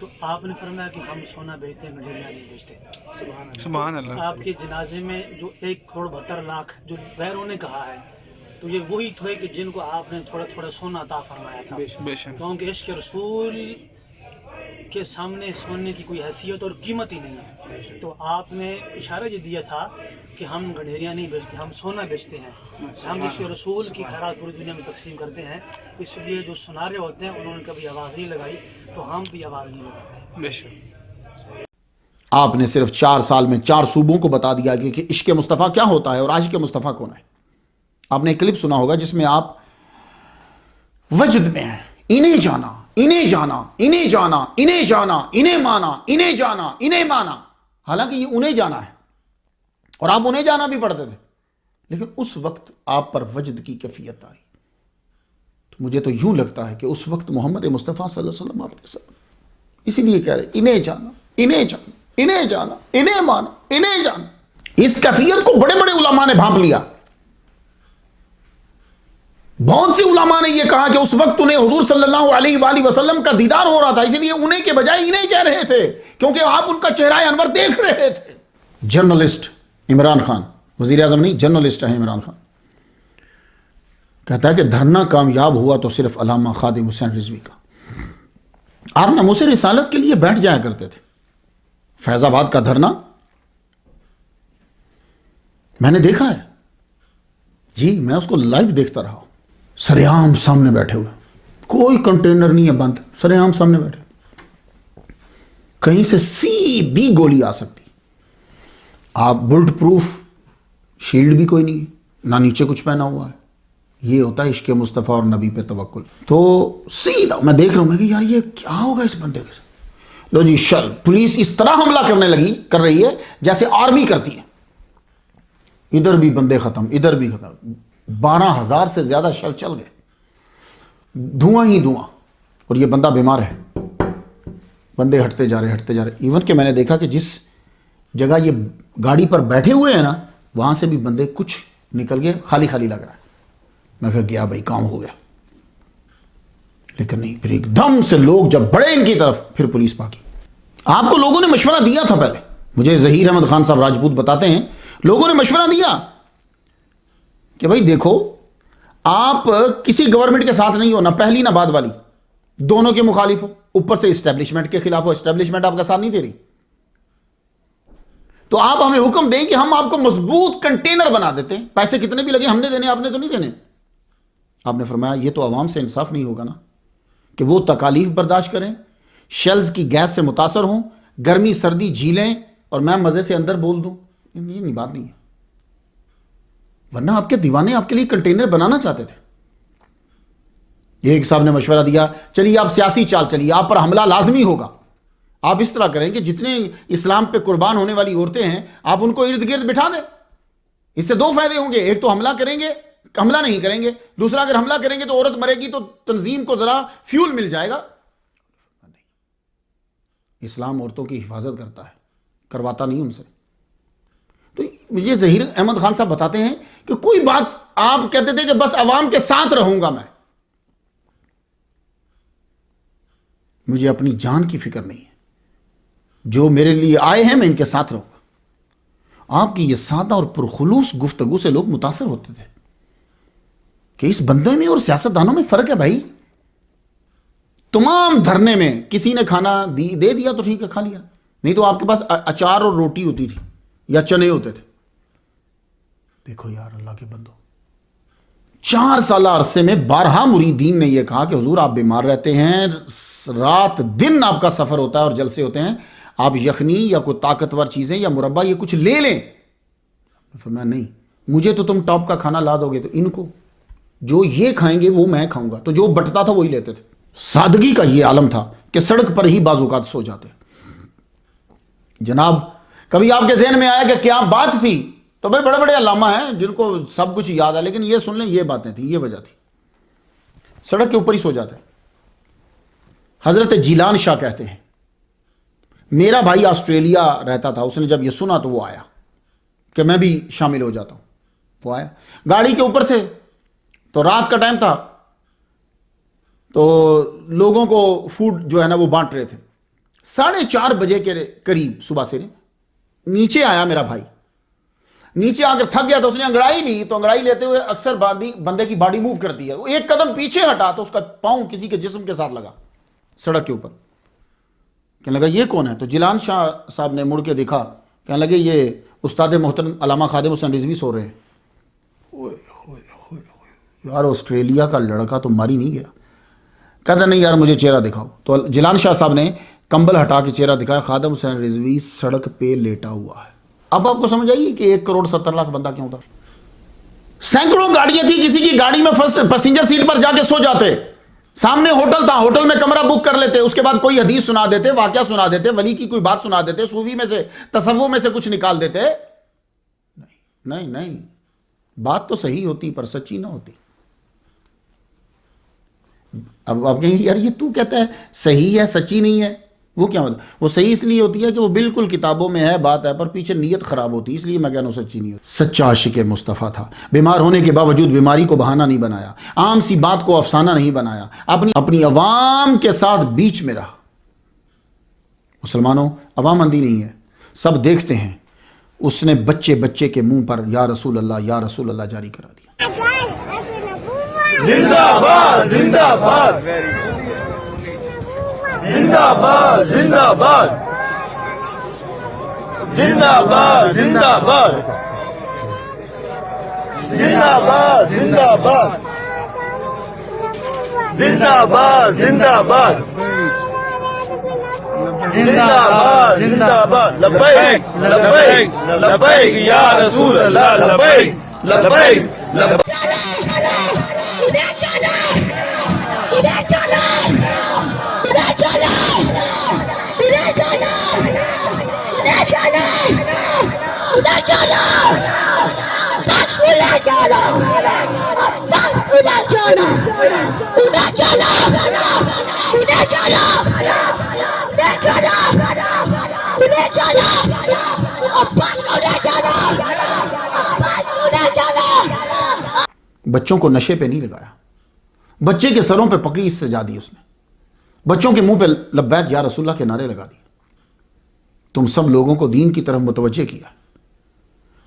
تو آپ نے فرمایا کہ ہم سونا بیچتے ہیں، گڈھیریاں نہیں بیچتے. سبحان اللہ. آپ کے جنازے میں جو 1,72,00,000 جو غیروں نے کہا ہے، تو یہ وہی تھے کہ جن کو آپ نے تھوڑا تھوڑا سونا عطا فرمایا تھا. کیونکہ عشق رسول کے سامنے سونے کی کوئی حیثیت اور قیمت ہی نہیں ہے. تو آپ نے اشارہ یہ دیا تھا کہ ہم گڈھیریاں نہیں بیچتے, ہم سونا بیچتے ہیں. ہم اس رسول کی خیرات پوری دنیا میں تقسیم کرتے ہیں, اس لیے جو سنارے ہوتے ہیں انہوں نے کبھی آواز نہیں لگائی, تو ہم بھی آواز نہیں لگاتے. بے شک. آپ نے صرف 4 سال میں 4 صوبوں کو بتا دیا کہ عشق مصطفیٰ کیا ہوتا ہے اور عاشق مصطفیٰ کون ہے. آپ نے ایک کلپ سنا ہوگا جس میں آپ وجد میں ہیں, انہیں جانا, انہیں جانا, انہیں جانا, انہیں جانا, انہیں مانا, انہیں جانا, انہیں مانا. حالانکہ یہ انہیں جانا ہے اور آپ انہیں جانا بھی پڑھتے تھے, لیکن اس وقت آپ پر وجد کی کیفیت آ رہی. تو مجھے تو یوں لگتا ہے کہ اس وقت محمد مصطفیٰ صلی اللہ علیہ وسلم آپ کے ساتھ, اسی لیے کہہ رہے انہیں جانا, انہیں جانا, انہیں جانا, انہیں مانا, انہیں جانا. اس کیفیت کو بڑے بڑے علماء نے بھانپ لیا. بہت سے علماء نے یہ کہا کہ اس وقت انہیں حضور صلی اللہ علیہ وآلہ وسلم کا دیدار ہو رہا تھا, اس لیے انہیں کے بجائے انہیں کہہ رہے تھے, کیونکہ آپ ان کا چہرہ انور دیکھ رہے تھے. جرنلسٹ عمران خان, وزیر اعظم نہیں, جرنلسٹ ہے عمران خان, کہتا ہے کہ دھرنا کامیاب ہوا تو صرف علامہ خادم حسین رضوی کا. آپ ناموس رسالت کے لیے بیٹھ جایا کرتے تھے. فیض آباد کا دھرنا میں نے دیکھا ہے جی, میں اس کو لائیو دیکھتا رہا. سریعام سامنے بیٹھے ہوئے, کوئی کنٹینر نہیں ہے بند, سریعام سامنے بیٹھے, کہیں سے سیدھی گولی آ سکتی. آپ بلٹ پروف شیلڈ بھی کوئی نہیں, نہ نیچے کچھ پہنا ہوا ہے. یہ ہوتا ہے عشق مصطفیٰ اور نبی پہ توکل. تو سیدھا میں دیکھ رہا ہوں, میں کہ یار یہ کیا ہوگا اس بندے کے ساتھ. لو جی, پولیس اس طرح حملہ کر رہی ہے جیسے آرمی کرتی ہے. ادھر بھی بندے ختم, ادھر بھی ختم. 12,000 سے زیادہ شل چل گئے, دھواں ہی دھواں, اور یہ بندہ بیمار ہے. بندے ہٹتے جا رہے. ایون کہ میں نے دیکھا کہ جس جگہ یہ گاڑی پر بیٹھے ہوئے ہیں نا, وہاں سے بھی بندے کچھ نکل گئے, خالی خالی لگ رہا ہے. میں کہا گیا بھائی, کام ہو گیا. لیکن نہیں, پھر ایک دم سے لوگ جب بڑے ان کی طرف, پھر پولیس پاکی. آپ کو لوگوں نے مشورہ دیا تھا پہلے, مجھے ظہیر احمد خان صاحب راجپوت بتاتے ہیں, لوگوں نے مشورہ دیا کہ بھائی دیکھو, آپ کسی گورنمنٹ کے ساتھ نہیں ہو, نہ پہلی نہ بعد والی, دونوں کے مخالف ہو, اوپر سے اسٹیبلشمنٹ کے خلاف ہو. اسٹیبلشمنٹ آپ کا ساتھ نہیں دے رہی, تو آپ ہمیں حکم دیں کہ ہم آپ کو مضبوط کنٹینر بنا دیتے ہیں, پیسے کتنے بھی لگے ہم نے دینے, آپ نے تو نہیں دینے. آپ نے فرمایا یہ تو عوام سے انصاف نہیں ہوگا نا, کہ وہ تکالیف برداشت کریں, شیلز کی گیس سے متاثر ہوں, گرمی سردی جھیلیں, اور میں مزے سے اندر بول دوں. یہ نہیں, بات نہیں ہے. ورنہ آپ کے دیوانے آپ کے لیے کنٹینر بنانا چاہتے تھے. ایک صاحب نے مشورہ دیا, چلیے آپ سیاسی چال چلیے, آپ پر حملہ لازمی ہوگا. آپ اس طرح کریں کہ جتنے اسلام پہ قربان ہونے والی عورتیں ہیں, آپ ان کو ارد گرد بٹھا دیں. اس سے 2 فائدے ہوں گے, ایک تو حملہ کریں گے, حملہ نہیں کریں گے, دوسرا اگر حملہ کریں گے تو عورت مرے گی, تو تنظیم کو ذرا فیول مل جائے گا. اسلام عورتوں کی حفاظت کرتا ہے, کرواتا نہیں ان سے. تو مجھے ظہیر احمد خان صاحب بتاتے ہیں کہ کوئی بات, آپ کہتے تھے کہ بس عوام کے ساتھ رہوں گا میں, مجھے اپنی جان کی فکر نہیں ہے, جو میرے لیے آئے ہیں میں ان کے ساتھ رہوں گا. آپ کی یہ سادہ اور پرخلوص گفتگو سے لوگ متاثر ہوتے تھے کہ اس بندے میں اور سیاستدانوں میں فرق ہے بھائی. تمام دھرنے میں کسی نے کھانا دے دیا تو ٹھیک ہے, کھا لیا, نہیں تو آپ کے پاس اچار اور روٹی ہوتی تھی یا چنے ہوتے تھے. دیکھو یار اللہ کے بندو, 4 سالہ عرصے میں 12 مریدین نے یہ کہا کہ حضور آپ بیمار رہتے ہیں, رات دن آپ کا سفر ہوتا ہے اور جلسے ہوتے ہیں, آپ یخنی یا کوئی طاقتور چیزیں یا مربع یہ کچھ لے لیں. فرمایا نہیں, مجھے تو تم ٹاپ کا کھانا لا دو گے تو ان کو جو یہ کھائیں گے وہ میں کھاؤں گا. تو جو بٹتا تھا وہی لیتے تھے. سادگی کا یہ عالم تھا کہ سڑک پر ہی بعض اوقات سو جاتے. جناب کبھی آپ کے ذہن میں آیا کہ کیا بات تھی, تو بھائی بڑے بڑے علامہ ہیں جن کو سب کچھ یاد ہے, لیکن یہ سن لیں یہ باتیں تھیں, یہ وجہ تھی. سڑک کے اوپر ہی سو جاتے. حضرت جیلان شاہ کہتے ہیں میرا بھائی آسٹریلیا رہتا تھا, اس نے جب یہ سنا تو وہ آیا کہ میں بھی شامل ہو جاتا ہوں. وہ آیا, گاڑی کے اوپر تھے, تو رات کا ٹائم تھا, تو لوگوں کو فوڈ جو ہے نا وہ بانٹ رہے تھے. 4:30 بجے کے قریب صبح سے نیچے آیا میرا بھائی. نیچے آ کر تھک گیا تو اس نے انگڑائی لی, تو انگڑائی لیتے ہوئے اکثر بندے کی باڈی موو کرتی ہے, وہ ایک قدم پیچھے ہٹا تو اس کا پاؤں کسی کے جسم کے ساتھ لگا سڑک کے اوپر. کہنے لگا یہ کون ہے؟ تو جیلان شاہ صاحب نے مڑ کے دیکھا، کہنے لگے یہ استاد محترم علامہ خادم حسین رضوی سو رہے ہیں۔ یار آسٹریلیا کا لڑکا تو ماری نہیں گیا۔ کہتا نہیں یار مجھے چہرہ دکھاؤ۔ تو جیلان شاہ صاحب نے کمبل ہٹا کے چہرہ دکھایا، خادم حسین رضوی سڑک پہ لیٹا ہوا ہے۔ اب آپ کو سمجھ آئیے کہ 1,70,00,000 بندہ کیوں تھا؟ سینکڑوں گاڑیاں تھی، کسی کی گاڑی میں پیسنجر سیٹ پر جا کے سو جاتے، سامنے ہوٹل تھا، ہوٹل میں کمرہ بک کر لیتے، اس کے بعد کوئی حدیث سنا دیتے، واقعہ سنا دیتے، ولی کی کوئی بات سنا دیتے، صوفی میں سے تصوف میں سے کچھ نکال دیتے۔ نہیں بات تو صحیح ہوتی پر سچی نہ ہوتی۔ اب آپ کہیں یار یہ تو کہتا ہے صحیح ہے سچی نہیں ہے، وہ کیا مطلب؟ وہ صحیح اس لیے ہوتی ہے کہ وہ بالکل کتابوں میں ہے، بات ہے، پر پیچھے نیت خراب ہوتی ہے، اس لیے میں کہہ رہا ہوں سچی نہیں ہوتی۔ سچا عاشق مصطفیٰ تھا، بیمار ہونے کے باوجود بیماری کو بہانہ نہیں بنایا، عام سی بات کو افسانہ نہیں بنایا، اپنی عوام کے ساتھ بیچ میں رہا۔ مسلمانوں، عوام اندھی نہیں ہے، سب دیکھتے ہیں، اس نے بچے بچے کے منہ پر یا رسول اللہ جاری کرا دیا۔ زندہ باد زندہ باد زندہ باد زندہ باد زندہ باد زندہ باد زندہ باد زندہ باد زندہ باد زندہ باد زندہ باد زندہ باد لبیک لبیک لبیک یا رسول اللہ لبیک لبیک لبیک بچوں کو نشے پہ نہیں لگایا، بچے کے سروں پہ پکڑی اس سے جا دی اس نے، بچوں کے منہ پہ لبیک یا رسول اللہ کے نعرے لگا دیے، تم سب لوگوں کو دین کی طرف متوجہ کیا۔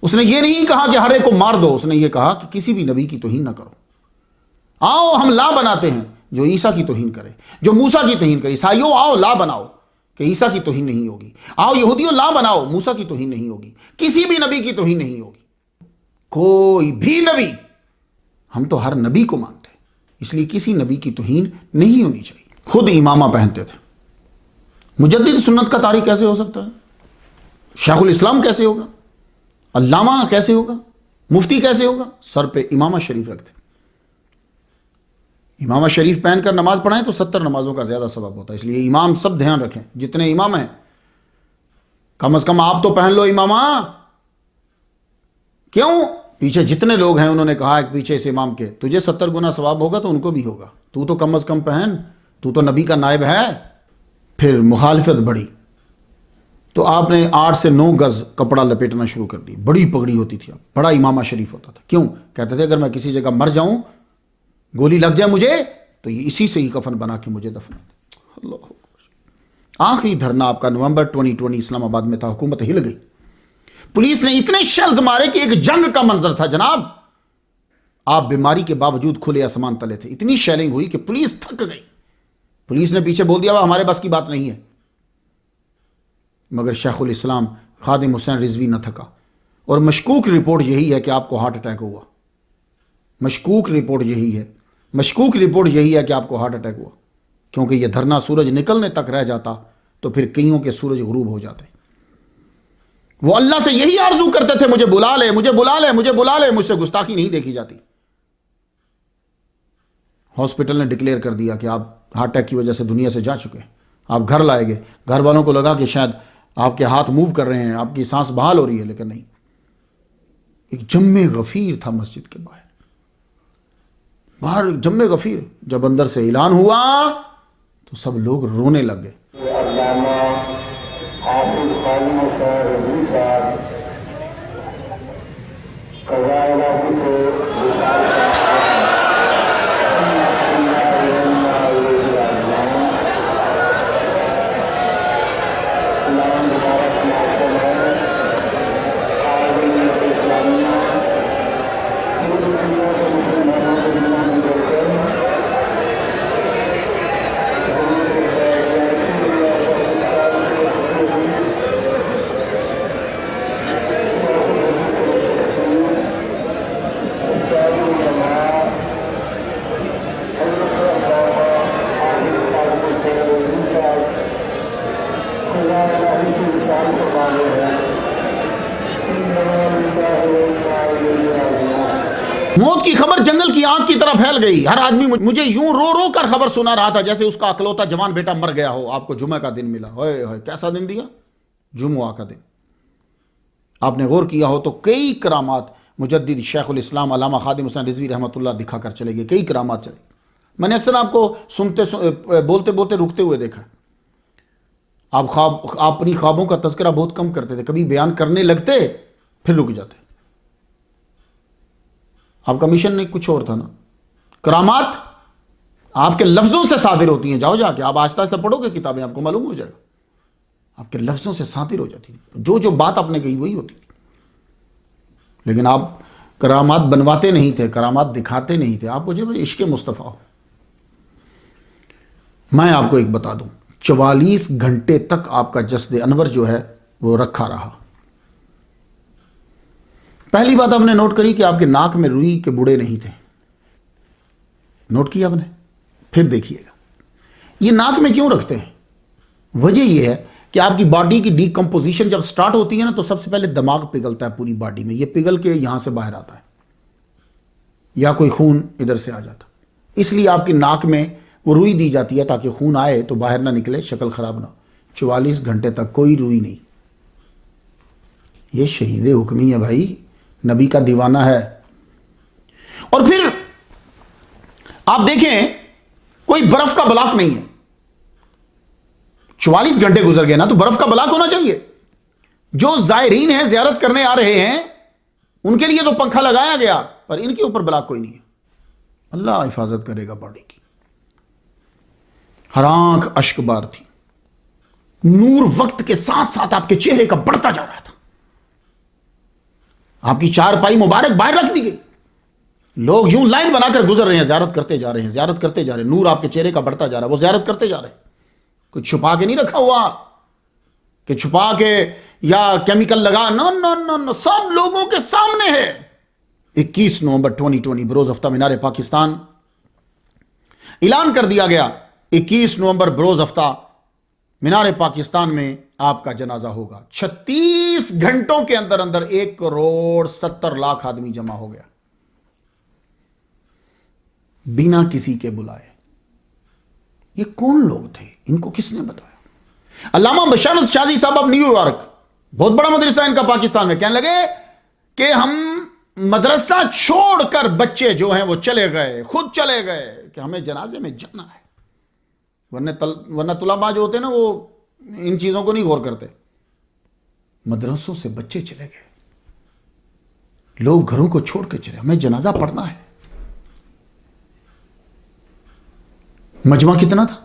اس نے یہ نہیں کہا کہ ہر ایک کو مار دو، اس نے یہ کہا کہ کسی بھی نبی کی توہین نہ کرو، آؤ ہم لا بناتے ہیں جو عیسیٰ کی توہین کرے، جو موسیٰ کی توہین کرے۔ عیسائیوں آؤ لا بناؤ کہ عیسیٰ کی توہین نہیں ہوگی، آؤ یہودیوں لا بناؤ موسیٰ کی توہین نہیں ہوگی، کسی بھی نبی کی توہین نہیں ہوگی، کوئی بھی نبی، ہم تو ہر نبی کو مانتے ہیں، اس لیے کسی نبی کی توہین نہیں ہونی چاہیے۔ خود امامہ پہنتے تھے، مجدد سنت کا طاری کیسے ہو سکتا ہے؟ شیخ الاسلام کیسے ہوگا؟ علامہ کیسے ہوگا؟ مفتی کیسے ہوگا؟ سر پہ امامہ شریف رکھتے، امامہ شریف پہن کر نماز پڑھائیں تو 70 نمازوں کا زیادہ ثواب ہوتا ہے۔ اس لیے امام سب دھیان رکھیں، جتنے امام ہیں کم از کم آپ تو پہن لو امامہ۔ کیوں؟ پیچھے جتنے لوگ ہیں انہوں نے کہا ہے کہ پیچھے اس امام کے تجھے 70 گنا ثواب ہوگا تو ان کو بھی ہوگا، تو کم از کم پہن، تو نبی کا نائب ہے۔ پھر مخالفت بڑھی تو آپ نے 8 سے 9 گز کپڑا لپیٹنا شروع کر دی، بڑی پگڑی ہوتی تھی، بڑا امامہ شریف ہوتا تھا۔ کیوں؟ کہتے تھے اگر میں کسی جگہ مر جاؤں، گولی لگ جائے مجھے، تو یہ اسی سے ہی کفن بنا کے مجھے دفنا دے۔ اللہ آخری دھرنا آپ کا نومبر 2020 اسلام آباد میں تھا، حکومت ہل گئی، پولیس نے اتنے شیلز مارے کہ ایک جنگ کا منظر تھا جناب۔ آپ بیماری کے باوجود کھلے آسمان تلے تھے، اتنی شیلنگ ہوئی کہ پولیس تھک گئی، پولیس نے پیچھے بول دیا ہمارے بس کی بات نہیں ہے، مگر شیخ الاسلام خادم حسین رضوی نہ تھکا، اور مشکوک رپورٹ یہی ہے کہ آپ کو ہارٹ اٹیک ہوا، مشکوک رپورٹ یہی ہے کہ آپ کو ہارٹ اٹیک ہوا، کیونکہ یہ دھرنا سورج نکلنے تک رہ جاتا تو پھر کئیوں کے سورج غروب ہو جاتے۔ وہ اللہ سے یہی آرزو کرتے تھے مجھے بلا لے، مجھے بلا لے، مجھے بلا لے، مجھ سے گستاخی نہیں دیکھی جاتی۔ ہاسپٹل نے ڈکلیئر کر دیا کہ آپ ہارٹ اٹیک کی وجہ سے دنیا سے جا چکے ہیں، آپ گھر لائے گئے، گھر والوں کو لگا کہ شاید آپ کے ہاتھ موو کر رہے ہیں، آپ کی سانس بحال ہو رہی ہے، لیکن نہیں، ایک جم غفیر تھا مسجد کے باہر جم غفیر۔ جب اندر سے اعلان ہوا تو سب لوگ رونے لگ گئے۔ کی خبر جنگل کی آگ کی طرح پھیل گئی. ہر آدمی مجھے یوں رو رو کر خبر سنا رہا تھا جیسے اس کا اکلوتا جوان بیٹا مر گیا ہو. آپ کو جمعہ کا دن ملا. ہوئے ہوئے کیسا دن دیا؟ جمعہ کا دن. آپ نے غور کیا ہو تو کئی کرامات مجدد شیخ الاسلام علامہ خادم حسین رضوی رحمۃ اللہ دکھا کر چلے گئے. کئی کرامات چلے. میں نے اکثر آپ کو بولتے بولتے رکتے ہوئے دیکھا. آپ اپنی خوابوں کا تذکرہ بہت کم کرتے تھے. کبھی بیان کرنے لگتے پھر رک جاتے. آپ کا مشن نہیں کچھ اور تھا نا. کرامات آپ کے لفظوں سے صادر ہوتی ہیں. جاؤ جا کے آپ آہستہ آہستہ پڑھو گے کتابیں آپ کو معلوم ہو جائے گا. آپ کے لفظوں سے صادر ہو جاتی تھی. جو بات آپ نے کہی وہی ہوتی تھی. لیکن آپ کرامات بنواتے نہیں تھے, کرامات دکھاتے نہیں تھے. آپ کو جو عشق مصطفیٰ ہو. میں آپ کو ایک بتا دوں, 44 گھنٹے تک آپ کا جسد انور جو ہے وہ رکھا رہا. پہلی بات آپ نے نوٹ کری کہ آپ کے ناک میں روئی کے بڑے نہیں تھے. نوٹ کیا آپ نے؟ پھر دیکھیے گا یہ ناک میں کیوں رکھتے ہیں. وجہ یہ ہے کہ آپ کی باڈی کی ڈی کمپوزیشن جب سٹارٹ ہوتی ہے نا تو سب سے پہلے دماغ پگھلتا ہے پوری باڈی میں. یہ پگھل کے یہاں سے باہر آتا ہے یا کوئی خون ادھر سے آ جاتا. اس لیے آپ کی ناک میں وہ روئی دی جاتی ہے تاکہ خون آئے تو باہر نہ نکلے, شکل خراب نہ. 44 گھنٹے تک کوئی روئی نہیں. یہ شہید حکمی ہے بھائی, نبی کا دیوانہ ہے. اور پھر آپ دیکھیں کوئی برف کا بلاک نہیں ہے. 44 گھنٹے گزر گئے نا تو برف کا بلاک ہونا چاہیے. جو زائرین ہیں زیارت کرنے آ رہے ہیں ان کے لیے تو پنکھا لگایا گیا پر ان کے اوپر بلاک کوئی نہیں ہے. اللہ حفاظت کرے گا باڈی کی. ہر آنکھ اشک بار تھی. نور وقت کے ساتھ ساتھ آپ کے چہرے کا بڑھتا جا رہا تھا. آپ کی چارپائی مبارک باہر رکھ دی گئی. لوگ یوں لائن بنا کر گزر رہے ہیں, زیارت کرتے جا رہے ہیں, زیارت کرتے جا رہے ہیں. نور آپ کے چہرے کا بڑھتا جا رہا ہے, وہ زیارت کرتے جا رہے ہیں. کچھ چھپا کے نہیں رکھا ہوا کہ چھپا کے یا کیمیکل لگا. نو, سب لوگوں کے سامنے ہے. 21 نومبر 2020 بروز ہفتہ مینار پاکستان اعلان کر دیا گیا. 21 نومبر بروز ہفتہ مینار پاکستان میں آپ کا جنازہ ہوگا. 36 گھنٹوں کے اندر 1,70,00,000 آدمی جمع ہو گیا بنا کسی کے بلائے. یہ کون لوگ تھے؟ ان کو کس نے بتایا؟ علامہ بشارت شازی صاحب اب نیو یارک, بہت بڑا مدرسہ ان کا پاکستان میں, کہنے لگے کہ ہم مدرسہ چھوڑ کر بچے جو ہیں وہ چلے گئے, خود چلے گئے کہ ہمیں جنازے میں جانا ہے. ورنہ طلباء جو ہوتے ہیں نا وہ ان چیزوں کو نہیں غور کرتے. مدرسوں سے بچے چلے گئے, لوگ گھروں کو چھوڑ کے چلے, ہمیں جنازہ پڑھنا ہے. مجمع کتنا تھا؟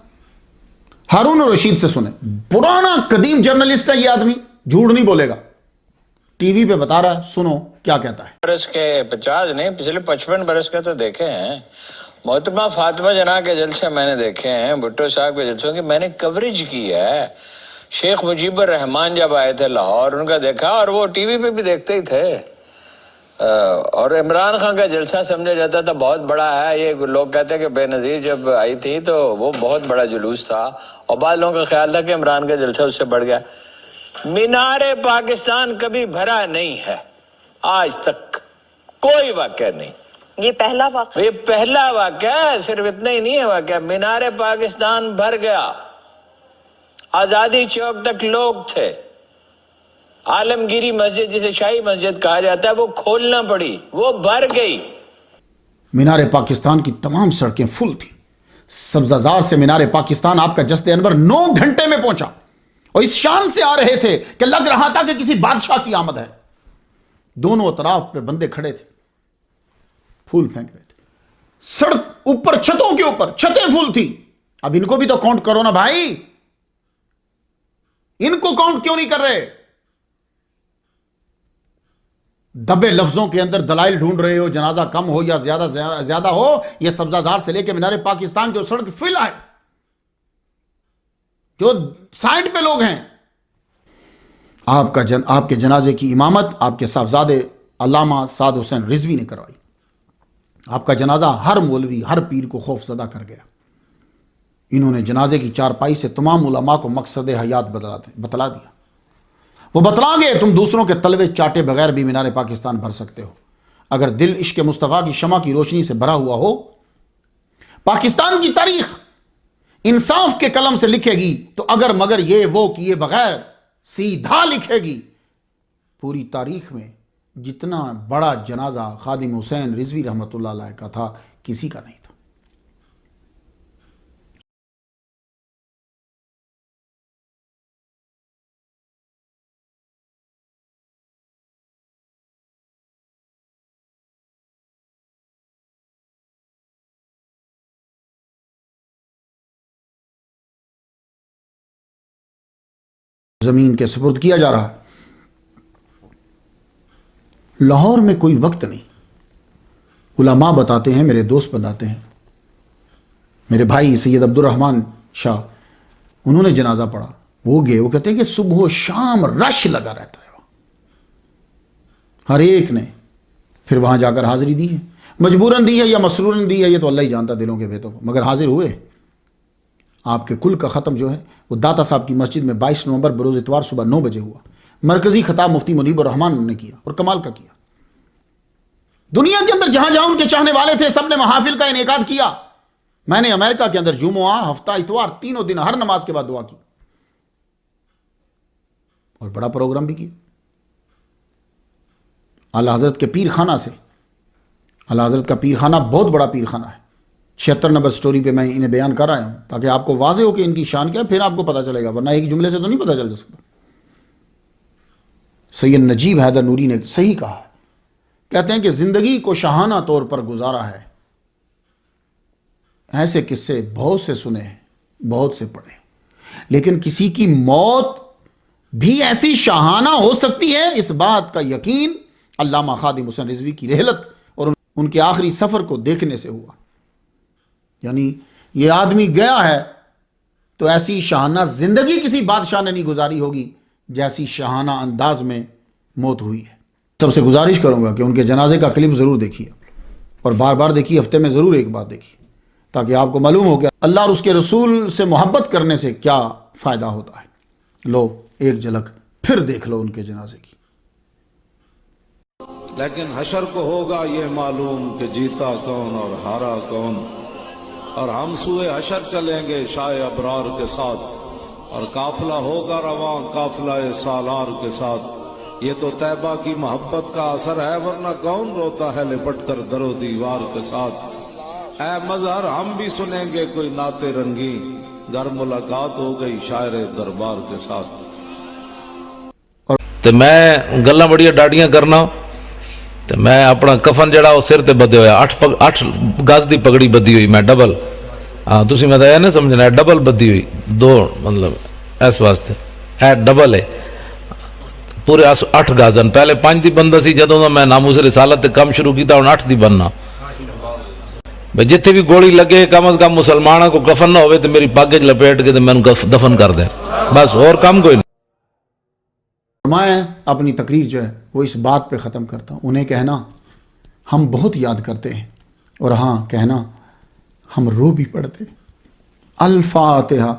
ہارون الرشید سے سنیں. پرانا قدیم جرنلسٹ ہے یہ آدمی, جھوٹ نہیں بولے گا. ٹی وی پہ بتا رہا ہے, سنو کیا کہتا ہے. برس کے 50 نہیں, پچھلے 55 برس کے تو دیکھے ہیں. محترمہ فاطمہ جناح کے جلسے میں نے دیکھے ہیں, بھٹو صاحب کے جلسوں کی میں نے کوریج کی ہے. شیخ مجیب الرحمان جب آئے تھے لاہور ان کا دیکھا, اور وہ ٹی وی پہ بھی دیکھتے ہی تھے. اور عمران خان کا جلسہ سمجھا جاتا تھا بہت بڑا ہے. یہ لوگ کہتے ہیں کہ بے نظیر جب آئی تھی تو وہ بہت بڑا جلوس تھا, اور بعض لوگوں کا خیال تھا کہ عمران کا جلسہ اس سے بڑھ گیا. مینار پاکستان کبھی بھرا نہیں ہے آج تک, کوئی واقعہ نہیں. یہ پہلا واقعہ, یہ پہلا واقعہ ہے. صرف اتنا ہی نہیں ہے واقعہ, مینار پاکستان بھر گیا. آزادی چوک تک لوگ تھے. عالمگیری مسجد جسے شاہی مسجد کہا جاتا ہے وہ کھولنا پڑی, وہ بھر گئی. مینار پاکستان کی تمام سڑکیں فل تھیں. سبزہ زار سے مینار پاکستان آپ کا جسد انور 9 گھنٹے میں پہنچا, اور اس شان سے آ رہے تھے کہ لگ رہا تھا کہ کسی بادشاہ کی آمد ہے. دونوں اطراف پہ بندے کھڑے تھے, پھول پھینک رہے تھے. سڑک اوپر, چھتوں کے اوپر چھتیں پھول تھی. اب ان کو بھی تو کاؤنٹ کرو نا بھائی, ان کو کاؤنٹ کیوں نہیں کر رہے؟ دبے لفظوں کے اندر دلائل ڈھونڈ رہے ہو, جنازہ کم ہو یا زیادہ ہو. یہ سبزہ زار سے لے کے مینار پاکستان جو سڑک فل ہے, جو سائڈ پہ لوگ ہیں, آپ کے جنازے کی امامت آپ کے صاحبزادے علامہ سعد حسین رضوی نے کروائی. آپ کا جنازہ ہر مولوی, ہر پیر کو خوف زدہ کر گیا. انہوں نے جنازے کی چارپائی سے تمام علماء کو مقصد حیات بتلا دیا. وہ بتلا گے تم دوسروں کے تلوے چاٹے بغیر بھی مینار پاکستان بھر سکتے ہو. اگر دل عشق مصطفیٰ کی شمع کی روشنی سے بھرا ہوا ہو، پاکستان کی تاریخ انصاف کے قلم سے لکھے گی تو اگر مگر یہ وہ کیے بغیر سیدھا لکھے گی۔ پوری تاریخ میں جتنا بڑا جنازہ خادم حسین رضوی رحمۃ اللہ علیہ کا تھا، کسی کا نہیں تھا۔ زمین کے سپرد کیا جا رہا ہے۔ لاہور میں کوئی وقت نہیں، علماء بتاتے ہیں، میرے دوست بتاتے ہیں، میرے بھائی سید عبد الرحمن شاہ، انہوں نے جنازہ پڑھا، وہ گئے، وہ کہتے ہیں کہ صبح و شام رش لگا رہتا ہے، ہر ایک نے پھر وہاں جا کر حاضری دی ہے، مجبوراً دی ہے یا مسروراً دی ہے، یہ تو اللہ ہی جانتا دلوں کے بھیتوں کو، مگر حاضر ہوئے۔ آپ کے کل کا ختم جو ہے وہ داتا صاحب کی مسجد میں 22 نومبر بروز اتوار صبح 9 بجے ہوا۔ مرکزی خطاب مفتی منیب الرحمان نے کیا اور کمال کا کیا۔ دنیا کے اندر جہاں جہاں ان کے چاہنے والے تھے سب نے محافل کا انعقاد کیا۔ میں نے امریکہ کے اندر جمعہ، ہفتہ، اتوار، تینوں دن ہر نماز کے بعد دعا کی اور بڑا پروگرام بھی کیا۔ اعلیٰ حضرت کے پیر خانہ سے، اعلیٰ حضرت کا پیر خانہ بہت بڑا پیر خانہ ہے، 76 نمبر سٹوری پہ میں انہیں بیان کر رہا ہوں تاکہ آپ کو واضح ہو کہ ان کی شان کیا ہے، پھر آپ کو پتہ چلے گا، ورنہ ایک جملے سے تو نہیں پتہ چل سکتا۔ سید نجیب حیدر نوری نے صحیح کہا ہے، کہتے ہیں کہ زندگی کو شاہانہ طور پر گزارا ہے، ایسے قصے بہت سے سنے ہیں، بہت سے پڑھے، لیکن کسی کی موت بھی ایسی شاہانہ ہو سکتی ہے، اس بات کا یقین علامہ خادم حسین رضوی کی رحلت اور ان کے آخری سفر کو دیکھنے سے ہوا۔ یعنی یہ آدمی گیا ہے تو ایسی شاہانہ زندگی کسی بادشاہ نے نہیں گزاری ہوگی جیسی شاہانہ انداز میں موت ہوئی ہے۔ سب سے گزارش کروں گا کہ ان کے جنازے کا کلپ ضرور دیکھیے اور بار بار دیکھیے، ہفتے میں ضرور ایک بار دیکھیے تاکہ آپ کو معلوم ہو کہ اللہ اور اس کے رسول سے محبت کرنے سے کیا فائدہ ہوتا ہے۔ لو ایک جھلک پھر دیکھ لو ان کے جنازے کی۔ لیکن حشر کو ہوگا یہ معلوم کہ جیتا کون اور ہارا کون، اور ہم سوئے حشر چلیں گے شاہ ابرار کے ساتھ، اور قافلہ ہوگا رواں قافلہ سالار کے ساتھ۔ یہ تو طیبہ کی محبت کا اثر ہے، ورنہ کون روتا ہے لپٹ کر در و دیوار کے ساتھ۔ اے مظہر ہم بھی سنیں گے کوئی نعت رنگی، گر ملاقات ہو گئی شاعر دربار کے ساتھ۔ تے میں گلاں بڑیاں ڈاڈیاں کرنا، تے میں اپنا کفن جڑا وہ سر تے بدے ہویا، 8 گز دی پگڑی بدی ہوئی، میں ڈبل، ہاں تسی میں یہ نہیں سمجھنا ہے، ڈبل بدی ہوئی، 2 مطلب اس واسطے ہے ڈبل ہے، پورے 8 گز، پہلے 5 دی بندہ سی، جدوں دا میں ناموس رسالت تے کم شروع کیتا ہن 8 دی بننا۔ بھئی جتھے بھی گولی لگے کم از کم مسلمانوں کو کفن نہ ہوئے تے میری پگ وچ لپیٹ کے تے میں دفن کر دیں، بس اور کم کوئی نہیں۔ میں اپنی تقریر جو ہے وہ اس بات پہ ختم کرتا ہوں، انہیں کہنا ہم بہت یاد کرتے ہیں، اور ہاں کہنا ہم رو بھی پڑتے ہیں۔ الفاتحہ۔